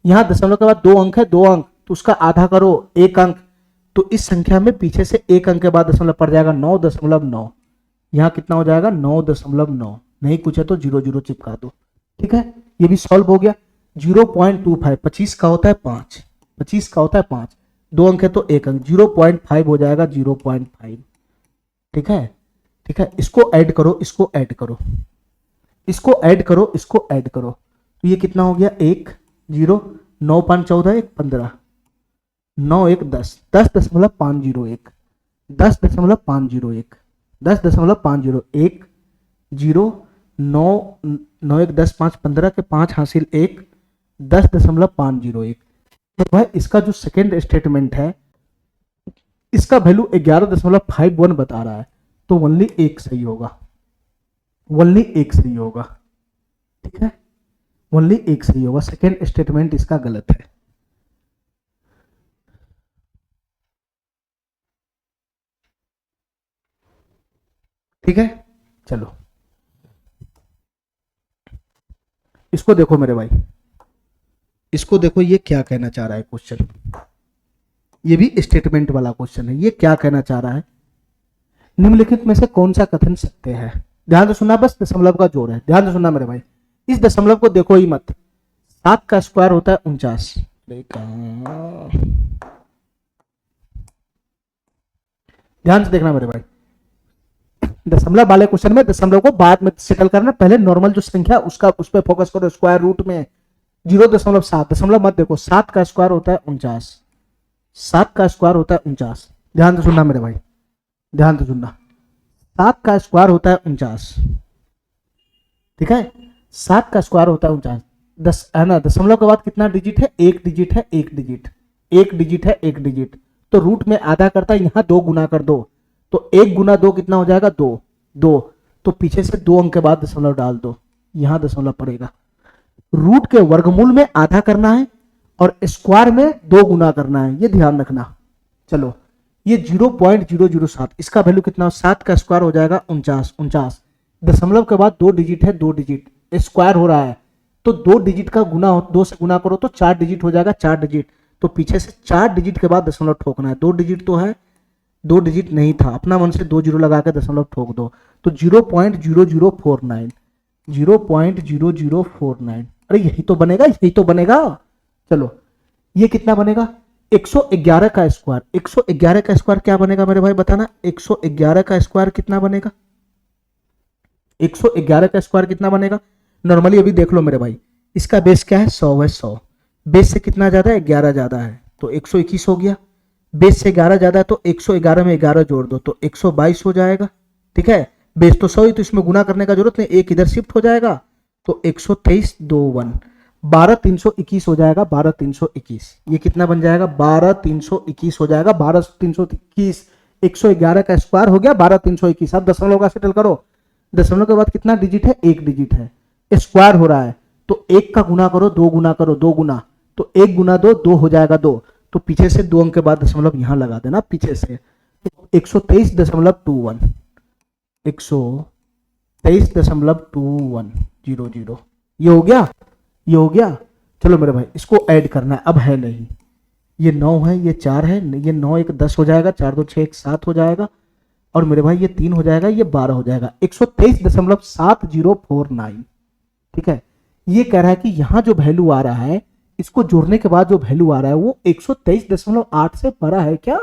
यहां दशमलव के बाद 2 अंक है, 2 अंक, तो उसका आधा करो, 1 अंक, तो इस संख्या में पीछे से 1 अंक के बाद दशमलव पड़ जाएगा 9.9। यहां कितना हो जाएगा? 9.9। नहीं कुछ है तो 00 चिपका दो। ठीक है, ये भी सॉल्व हो गया। 0.25, 25 का होता है 5, 25 का होता है 5, 2 अंक है तो 1 अंक, 0.5 हो जाएगा, 0.5। ठीक है, ठीक है, इसको ऐड करो, इसको ऐड करो, इसको ऐड करो, इसको ऐड करो, तो ये कितना हो गया? 1 0, 9 5 14, 1 15, 9 1 10, 10.501, 10.501, 10.501, 0 9 9 1 10 5 15 के 5 हासिल 1, 10.501। तो भाई इसका जो सेकेंड स्टेटमेंट है, इसका वैल्यू 11.51 बता रहा है, तो ओनली 1 सही होगा, ओनली 1 सही होगा। ठीक है, ओनली 1 सही होगा, सेकेंड स्टेटमेंट इसका गलत है। ठीक है, चलो इसको देखो मेरे भाई, इसको देखो, ये क्या कहना चाह रहा है क्वेश्चन, ये भी स्टेटमेंट वाला क्वेश्चन है। ये क्या कहना चाह रहा है? निम्नलिखित में से कौन सा कथन सत्य है? ध्यान से सुनना, बस दशमलव का जोड़ है, ध्यान से सुनना मेरे भाई, इस दशमलव को देखो ही मत। 7 का स्क्वायर होता है 49, ध्यान से देखना मेरे भाई, दशमलव वाले क्वेश्चन में दशमलव को बाद में सेटल करना, पहले नॉर्मल जो संख्या उसका उस पर फोकस करो। स्क्वायर रूट में 0.7, दशमलव मत देखो। 7 का स्क्वायर होता है 49, 7 का स्क्वायर होता है 49, ध्यान से सुनना मेरे भाई, ध्यान से सुनना, 7 का स्क्वायर होता है 49। ठीक है, 7 का स्क्वायर होता है 49, 10 है ना, दशमलव के बाद कितना डिजिट है? 1 डिजिट है, 1 डिजिट, 1 डिजिट है, 1 डिजिट, तो रूट में आधा करता है, यहां 2 गुना कर दो, तो 1 गुना 2 कितना हो जाएगा? 2 2, तो पीछे से 2 अंक के बाद दशमलव डाल दो, यहां दशमलव पड़ेगा। रूट के वर्गमूल में आधा करना है और स्क्वायर में 2 गुना करना है, ये ध्यान रखना। चलो ये 0.007, इसका वैल्यू कितना, 7 का स्क्वायर हो जाएगा 49, 49 दशमलव के बाद 2 डिजिट है, 2 डिजिट स्क्वायर हो रहा है, तो 2 डिजिट का गुना, 2 से गुना करो तो 4 डिजिट हो जाएगा, 4 डिजिट, तो पीछे से 4 डिजिट के बाद दशमलव ठोकना है, 2 डिजिट तो है, 2 डिजिट नहीं था, अपना मन से 2 जीरो लगा के दशमलव ठोक दो, तो 0.0049, 0.0049, अरे यही तो बनेगा, यही तो बनेगा। चलो ये कितना बनेगा, 111 का स्क्वायर, 111 का स्क्वायर क्या बनेगा मेरे भाई बताना, 111 का स्क्वायर कितना बनेगा, 111 का स्क्वायर कितना बनेगा, नॉर्मली अभी देख लो मेरे भाई, इसका बेस क्या है, 100 है, 100 बेस से कितना ज्यादा है, 11 ज्यादा है, तो 121 हो गया, बेस से 11 ज्यादा है तो 111 में 11 जोड़ दो तो 122 हो जाएगा, ठीक है, बेस तो 100 ही, तो इसमें गुना करने का जरूरत नहीं, एक इधर शिफ्ट हो जाएगा, तो 123 21 12321 हो जाएगा, 12321, ये कितना बन जाएगा, 12321 हो जाएगा, 12321, 111 का स्क्वायर हो गया 12321। अब दशमलव का सेटल करो, दशमलव के बाद कितना डिजिट है, एक डिजिट है, स्क्वायर हो रहा है, तो एक का गुना करो, 2 गुना करो, 2 गुना, तो 1 गुना 2, 2 हो जाएगा 2, तो पीछे से 2 अंक के बाद दशमलव यहां लगा देना पीछे से, 123.21, 123.2100, ये हो गया, ये हो गया। चलो मेरे भाई इसको ऐड करना है, अब है नहीं, ये 9 है, ये 4 है, ये 9 1 10 हो जाएगा, 4 2 6 1 7 हो जाएगा, और मेरे भाई ये 3 हो जाएगा, ये 12 हो जाएगा, 123.7049, ठीक है। ये कह रहा है कि यहां जो वैल्यू आ रहा है, इसको जोड़ने के बाद जो वैल्यू आ रहा है वो 123.8 से बड़ा है क्या,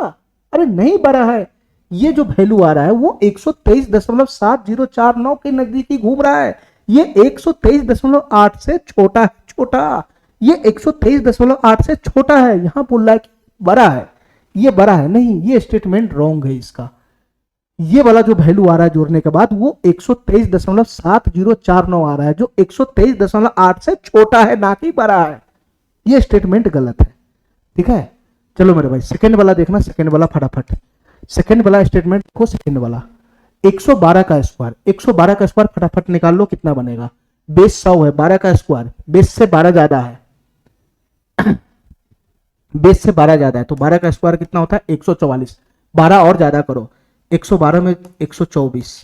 अरे नहीं बड़ा है, ये जो वैल्यू आ रहा है वो 123.7049 के नजदीक ही घूम रहा है, ये 123.8 से छोटा है, छोटा, ये 123.8 से छोटा है, यहां बोल रहा है कि बड़ा है, ये बड़ा है, नहीं ये स्टेटमेंट रॉन्ग है इसका, ये वाला जो वैल्यू आ रहा है जोड़ने के बाद वो 123.7049 आ रहा है, जो 123.8 से छोटा है ना कि बड़ा है, ये स्टेटमेंट गलत है, ठीक है। चलो मेरे भाई सेकंड वाला देखना, सेकंड वाला फटाफट, सेकंड वाला स्टेटमेंट को, सेकंड वाला 112 का स्क्वायर, 112 का स्क्वायर फटाफट निकाल लो कितना बनेगा, बेस 100 है, 12 का स्क्वायर, बेस से 12 ज्यादा है, बेस से 12 ज्यादा है, तो 12 का स्क्वायर कितना होता है 144, 12 और ज्यादा करो, 112 में 124,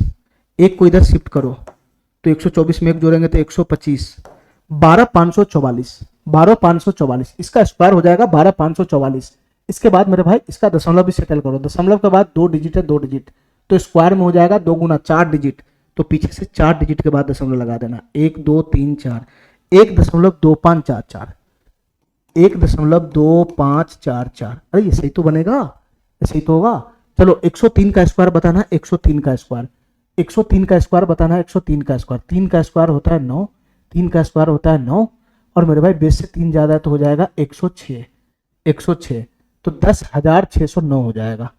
एक को इधर शिफ्ट करो तो 124 में एक जोड़ेंगे तो 125, 12544, 12544, इसका स्क्वायर हो जाएगा 12544। इसके बाद मेरे भाई इसका दशमलव भी सेटल करो, दशमलव के बाद 2 डिजिट है, 2 डिजिट, तो स्क्वायर में हो जाएगा 2 गुना 4 डिजिट, तो पीछे से 4 डिजिट के बाद दशमलव लगा देना, 1 2 3 4, 1.2544, 1.2544, अरे ये सही तो बनेगा, ये सही तो होगा। चलो 103 का स्क्वायर बताना है, 103 का स्क्वायर, 103 का स्क्वायर बताना है, 103 का स्क्वायर, 3 का स्क्वायर होता है 9, 3 का स्क्वायर होता है 9, और मेरे भाई बेस से 3 ज्यादा है तो हो जाएगा 106, 106, तो 10,609 हो जाएगा,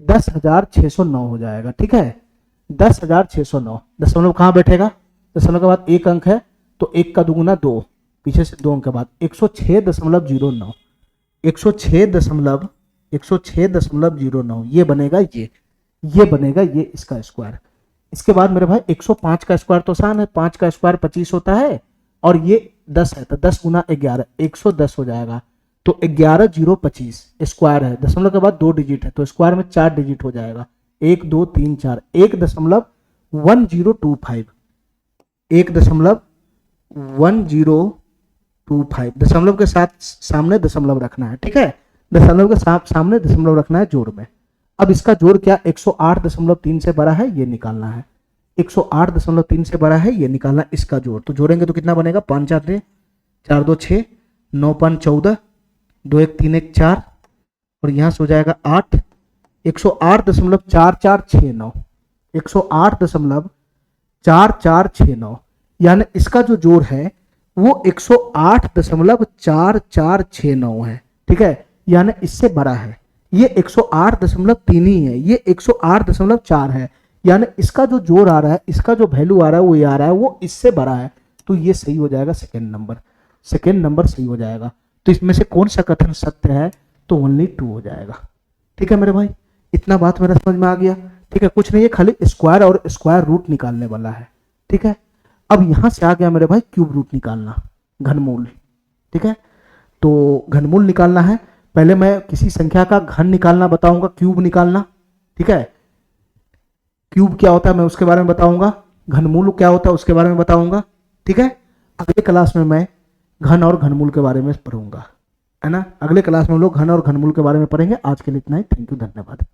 10,609 हो जाएगा, ठीक है, 10,609, दशमलव कहाँ बैठेगा, दशमलव के बाद एक अंक है तो एक का दुगुना 2, पीछे से 2 अंक के बाद 106.09, 106.09, ये बनेगा, ये बनेगा, ये इसका स्क्वायर। इसके बाद मेरे भाई 105 का स्क्वायर तो आसान है, 5 का स्क्वायर 25 होता है, और ये 10 है, तो 10 गुना 11 110 हो जाएगा, तो 11025 स्क्वायर है, दशमलव के बाद 2 डिजिट है, तो स्क्वायर में 4 डिजिट हो जाएगा, 1 2 3 4, 1.1025, 1.1025, दशमलव के साथ सामने दशमलव रखना है, ठीक है, दशमलव के सामने दशमलव रखना है जोड़ में। अब इसका जोड़ क्या 108.3 से बड़ा है, ये निकालना है, 108.3 से बड़ा है, ये निकालना इसका जोड़, तो जोड़ेंगे तो कितना बनेगा, 5 4 3 4 2 6 9 5 14 2 1 3 1 4, और यहां से हो जाएगा 8, 108.4469, 108.4469, यानी इसका जो जोड़ है वो 108.4469 है, ठीक है, यानी इससे बड़ा है, ये 108.3 ही है, ये 108.4 है, यानी इसका जो जोड़ आ रहा है, इसका जो वैल्यू आ रहा है वो ये आ रहा है, वो इससे बड़ा है, तो ये सही हो जाएगा, सेकेंड नंबर, सेकेंड नंबर सही हो जाएगा। तो इसमें से कौन सा कथन सत्य है, तो ओनली 2 हो जाएगा, ठीक है मेरे भाई, इतना बात मेरा समझ में आ गया, ठीक है, कुछ नहीं है, खाली स्क्वायर और स्क्वायर रूट निकालने वाला है, ठीक है। अब यहां से आ गया मेरे भाई क्यूब रूट निकालना, घनमूल, ठीक है, तो घनमूल निकालना है, पहले मैं किसी संख्या का घन निकालना बताऊंगा, क्यूब निकालना, ठीक है। क्यूब क्या होता है मैं उसके बारे में बताऊंगा, घनमूल क्या होता है उसके बारे में बताऊंगा, ठीक है। अगले क्लास में मैं घन और घनमूल के बारे में पढ़ूंगा, है ना। अगले क्लास में हम लोग घन और घनमूल के बारे में पढ़ेंगे। आज के लिए इतना ही। थैंक यू, धन्यवाद।